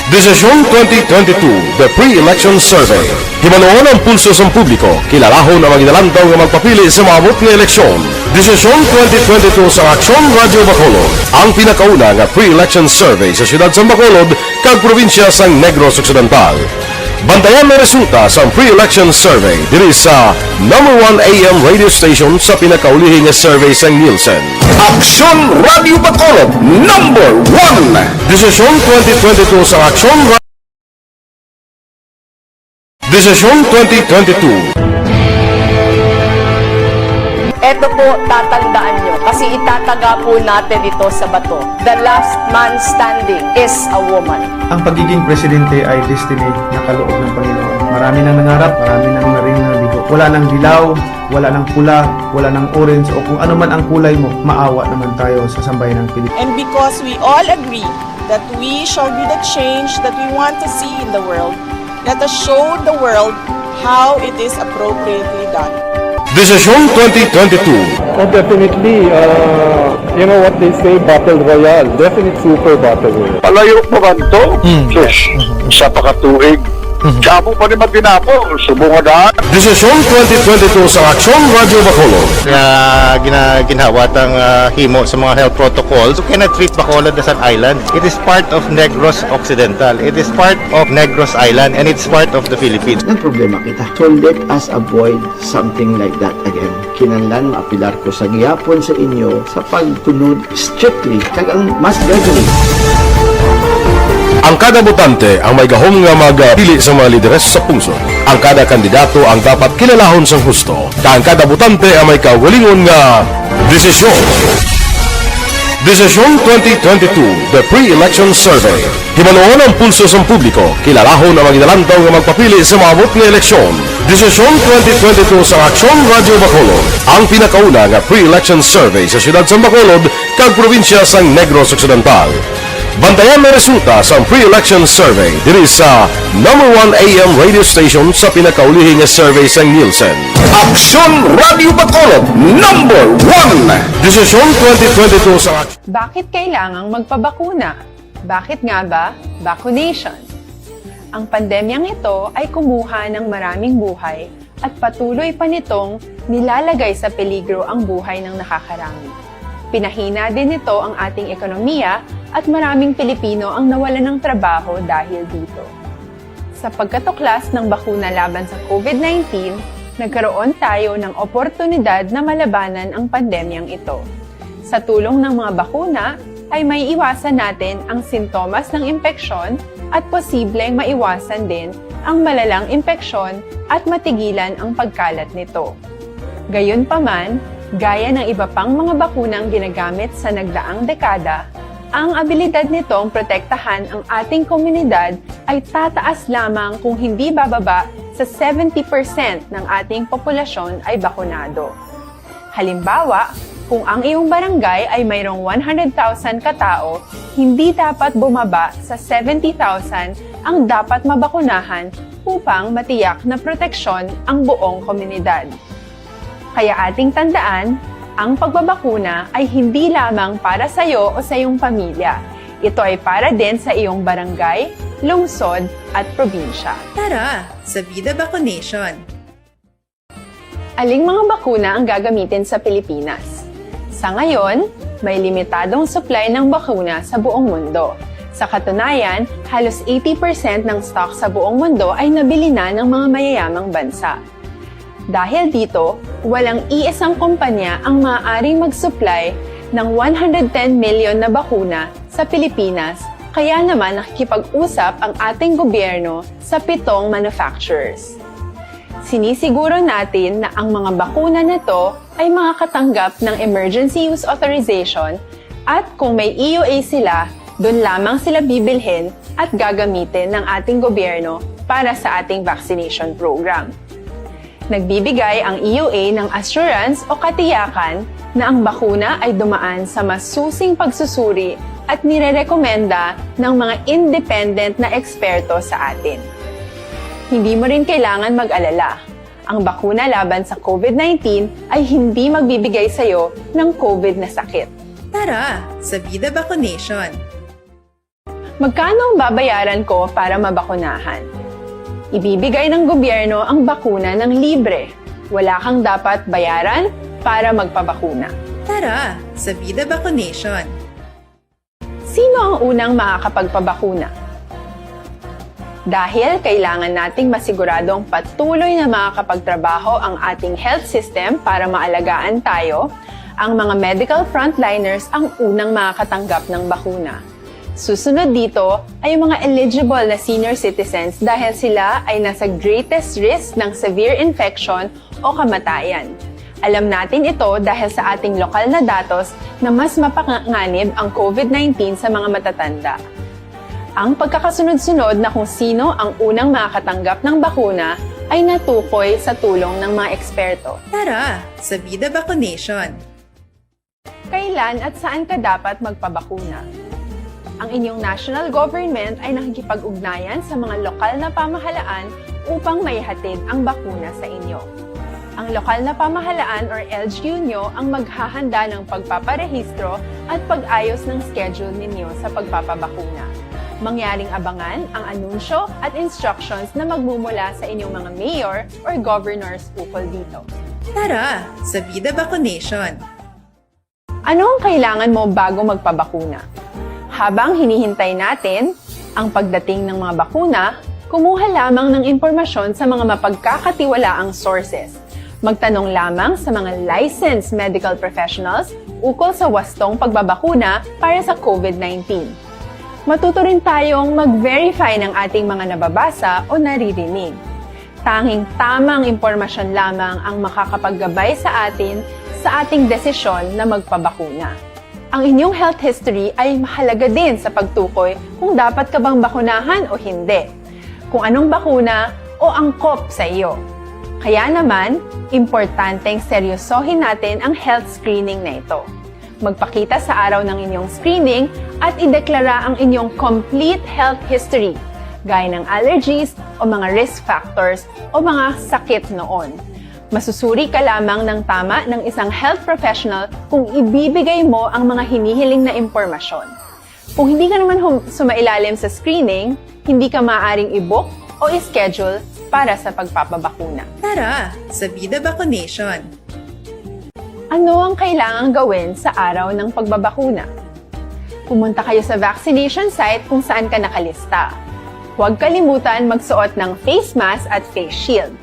Desisyon 2022, the pre-election survey. Himanuon ang pulso sa publiko, kilalahon ang magidalantaw nga magpapili sa maabot nga eleksyon. Desisyon 2022 sa Aksyon Radio Bacolod, ang pinakauna nga pre-election survey sa siyudad sa Bacolod kag probinsya sa Negros Occidental. Bantayan na resulta sa pre-election survey diri sa #1 AM radio station sa pinakaulihing survey sa Nielsen. Aksyon Radio Bacolod, #1. Desisyon 2022 sa Aksyon Radio. Desisyon 2022. Ito po, tatandaan nyo, kasi itataga po natin ito sa bato. The last man standing is a woman. Ang pagiging presidente ay destiny na kaloob ng Panginoon. Marami nang nangarap, marami nang naring nabigo. Wala nang dilaw, wala nang pula, wala nang orange, o kung ano man ang kulay mo, maawa naman tayo sa sambayan ng Pilipinas. And because we all agree that we shall be the change that we want to see in the world, let us show the world how it is appropriately done. Desisyon 2022. Oh, definitely, you know what they say, battle royale. Definite super battle royale. Palayo pa ba ito? Sus, sa pakatuig. Kamo pa rin magdinapo, subungadaan. Desisyon 2022 sa Aksyon Radio Bacolod. Ginhawatang himo sa mga health protocols. You cannot treat Bacolod as an island. It is part of Negros Occidental. It is part of Negros Island and it's part of the Philippines. Ang problema kita. So let us avoid something like that again. Kinahanglan maapilar ko sa gihapon sa inyo sa pagtunod strictly kag ang mas gagawin. Ang kada botante ang may gahom nga magpili sa mga lideres sa pungsod. Ang kada kandidato ang dapat kilalahon sa husto. Ang kada botante ang may kaugalingon nga desisyon. Desisyon 2022, the pre-election survey. Himanuon ang pulso sa publiko, kilalahon ang magidalantaw nga magpapili sa maabot nga eleksyon. Desisyon 2022 sa Aksyon Radio Bacolod, ang pinakauna nga pre-election survey sa siyudad sa Bacolod kag probinsya sa Negros Occidental. Bantayan na resulta sa pre-election survey diri sa #1 AM radio station sa pinakaulihing survey sa Nielsen. Aksyon Radio Bacolod, #1. Desisyon 2022 sa Bakit kailangang magpabakuna? Bakit nga ba vaccination? Ang pandemyang ito ay kumuha ng maraming buhay at patuloy pa nitong nilalagay sa peligro ang buhay ng nakakarami. Pinahina din nito ang ating ekonomiya at maraming Pilipino ang nawalan ng trabaho dahil dito. Sa pagkatuklas ng bakuna laban sa COVID-19, nagkaroon tayo ng oportunidad na malabanan ang pandemyang ito. Sa tulong ng mga bakuna, ay may iwasan natin ang sintomas ng impeksyon at posibleng maiwasan din ang malalang impeksyon at matigilan ang pagkalat nito. Gayunpaman, gaya ng iba pang mga bakunang ginagamit sa nagdaang dekada, Ang abilidad nitong protektahan ang ating komunidad ay tataas lamang kung hindi bababa sa 70% ng ating populasyon ay bakunado. Halimbawa, kung ang iyong barangay ay mayroong 100,000 katao, hindi dapat bumaba sa 70,000 ang dapat mabakunahan upang matiyak na proteksyon ang buong komunidad. Kaya ating tandaan, ang pagbabakuna ay hindi lamang para sa iyo o sa iyong pamilya. Ito ay para din sa iyong barangay, lungsod at probinsya. Tara, sa Vida Vaccination! Aling mga bakuna ang gagamitin sa Pilipinas? Sa ngayon, may limitadong supply ng bakuna sa buong mundo. Sa katunayan, halos 80% ng stock sa buong mundo ay nabili na ng mga mayayamang bansa. Dahil dito, walang iisang kumpanya ang maaaring mag-supply ng 110 million na bakuna sa Pilipinas, kaya naman nakikipag-usap ang ating gobyerno sa 7 manufacturers. Sinisiguro natin na ang mga bakuna na to ay makakatanggap ng Emergency Use Authorization at kung may EUA sila, doon lamang sila bibilhin at gagamitin ng ating gobyerno para sa ating vaccination program. Nagbibigay ang EUA ng assurance o katiyakan na ang bakuna ay dumaan sa masusing pagsusuri at nirerekomenda ng mga independent na eksperto sa atin. Hindi mo rin kailangan mag-alala. Ang bakuna laban sa COVID-19 ay hindi magbibigay sa iyo ng COVID na sakit. Tara, sa Vida Vaccination! Magkano ang babayaran ko para mabakunahan? Ibibigay ng gobyerno ang bakuna ng libre. Wala kang dapat bayaran para magpabakuna. Tara, sa Vida Vaccination! Sino ang unang makakapagpabakuna? Dahil kailangan nating masiguradong patuloy na makakapagtrabaho ang ating health system para maalagaan tayo, ang mga medical frontliners ang unang makakatanggap ng bakuna. Susunod dito ay mga eligible na senior citizens dahil sila ay nasa greatest risk ng severe infection o kamatayan. Alam natin ito dahil sa ating lokal na datos na mas mapanganib ang COVID-19 sa mga matatanda. Ang pagkakasunod-sunod na kung sino ang unang makakatanggap ng bakuna ay natukoy sa tulong ng mga eksperto. Tara, sa Vida Vaccination! Kailan at saan ka dapat magpabakuna? Ang inyong national government ay nakikipag-ugnayan sa mga lokal na pamahalaan upang maihatid ang bakuna sa inyo. Ang lokal na pamahalaan or LGU nyo ang maghahanda ng pagpaparehistro at pag-ayos ng schedule ninyo sa pagpapabakuna. Mangyaring abangan ang anunsyo at instructions na magmumula sa inyong mga mayor or governors ukol dito. Tara, sa Vida Vaccination! Ano ang kailangan mo bago magpabakuna? Habang hinihintay natin ang pagdating ng mga bakuna, kumuha lamang ng impormasyon sa mga mapagkakatiwalaang sources. Magtanong lamang sa mga licensed medical professionals ukol sa wastong pagbabakuna para sa COVID-19. Matuto rin tayong mag-verify ng ating mga nababasa o naririnig. Tanging tamang impormasyon lamang ang makakapaggabay sa atin sa ating desisyon na magpabakuna. Ang inyong health history ay mahalaga din sa pagtukoy kung dapat ka bang bakunahan o hindi, kung anong bakuna o angkop sa iyo. Kaya naman, importanteng seryosohin natin ang health screening na ito. Magpakita sa araw ng inyong screening at ideklara ang inyong complete health history, gaya ng allergies o mga risk factors o mga sakit noon. Masusuri ka lamang ng tama ng isang health professional kung ibibigay mo ang mga hinihiling na impormasyon. Kung hindi ka naman sumailalim sa screening, hindi ka maaaring i-book o i-schedule para sa pagpapabakuna. Tara, sa Vida Vaccination! Ano ang kailangang gawin sa araw ng pagbabakuna? Pumunta kayo sa vaccination site kung saan ka nakalista. Huwag kalimutan magsuot ng face mask at face shield.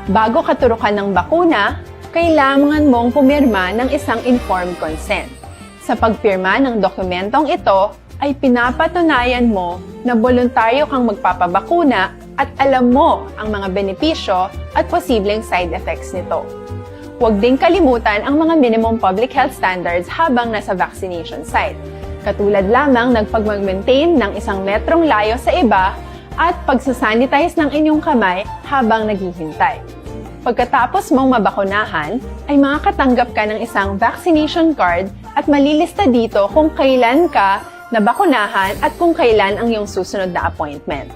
Bago ka turukan ng bakuna, kailangan mong pumirma ng isang informed consent. Sa pagpirma ng dokumentong ito, ay pinapatunayan mo na voluntaryo kang magpapabakuna at alam mo ang mga benepisyo at posibleng side effects nito. Huwag ding kalimutan ang mga minimum public health standards habang nasa vaccination site. Katulad lamang ng pag-maintain ng 1 metrong layo sa iba at pagsasanitize ng inyong kamay habang naghihintay. Pagkatapos mong mabakunahan, ay makakatanggap ka ng isang vaccination card at malilista dito kung kailan ka nabakunahan at kung kailan ang iyong susunod na appointment.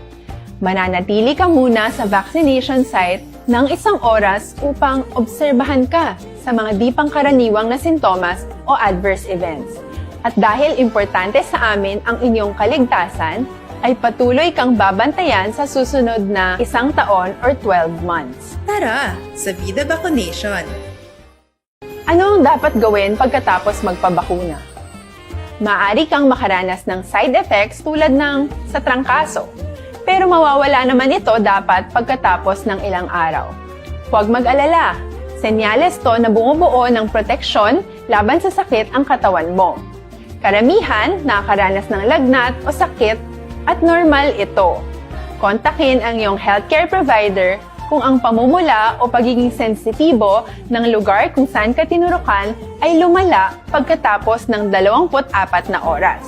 Mananatili ka muna sa vaccination site ng 1 oras upang obserbahan ka sa mga di pangkaraniwang na sintomas o adverse events. At dahil importante sa amin ang inyong kaligtasan, ay patuloy kang babantayan sa susunod na 1 taon or 12 months. Tara, sa Vida Vaccination! Ano ang dapat gawin pagkatapos magpabakuna? Maaari kang makaranas ng side effects tulad ng sa trangkaso, pero mawawala naman ito dapat pagkatapos ng ilang araw. Huwag mag-alala, senyales to na bumubuo ng proteksyon laban sa sakit ang katawan mo. Karamihan nakakaranas ng lagnat o sakit at normal ito. Kontakin ang iyong healthcare provider kung ang pamumula o pagiging sensitibo ng lugar kung saan ka tinurukan ay lumala pagkatapos ng 24 na oras.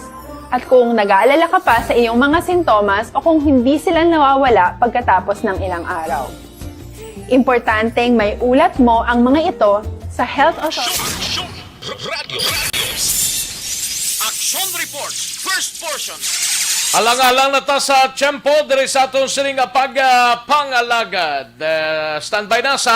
At kung nag-aalala ka pa sa iyong mga sintomas o kung hindi sila nawawala pagkatapos ng ilang araw. Importanteng may ulat mo ang mga ito sa Health Authority. Action Reports, first portion. Alang-alang na ta sa tiyempo, diri sa atong sining pag-pangalagad. Standby na sa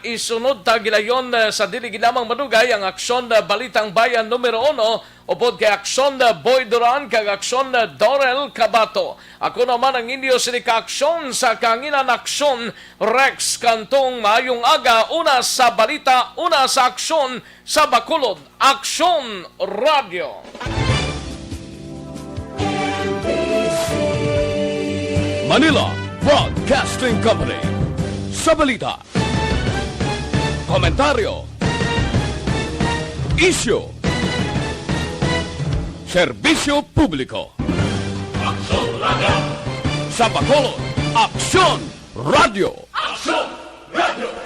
isunod tagilayon sa dili ginamang madugay ang Aksyon Balitang Bayan numero 1 upod kay Aksyon Boy Duran kag Aksyon Dorel Cabato. Ako naman ang inyo sini ka-aksyon sa kanginan Aksyon Rex Cantong. Maayong aga, una sa balita, una sa aksyon sa Bacolod, Aksyon Radio. Manila Broadcasting Company. Sa balita, komentaryo, isyu, serbisyo publiko. Aksyon Radio. Sa Bacolod, Aksyon Radio. Aksyon Radio.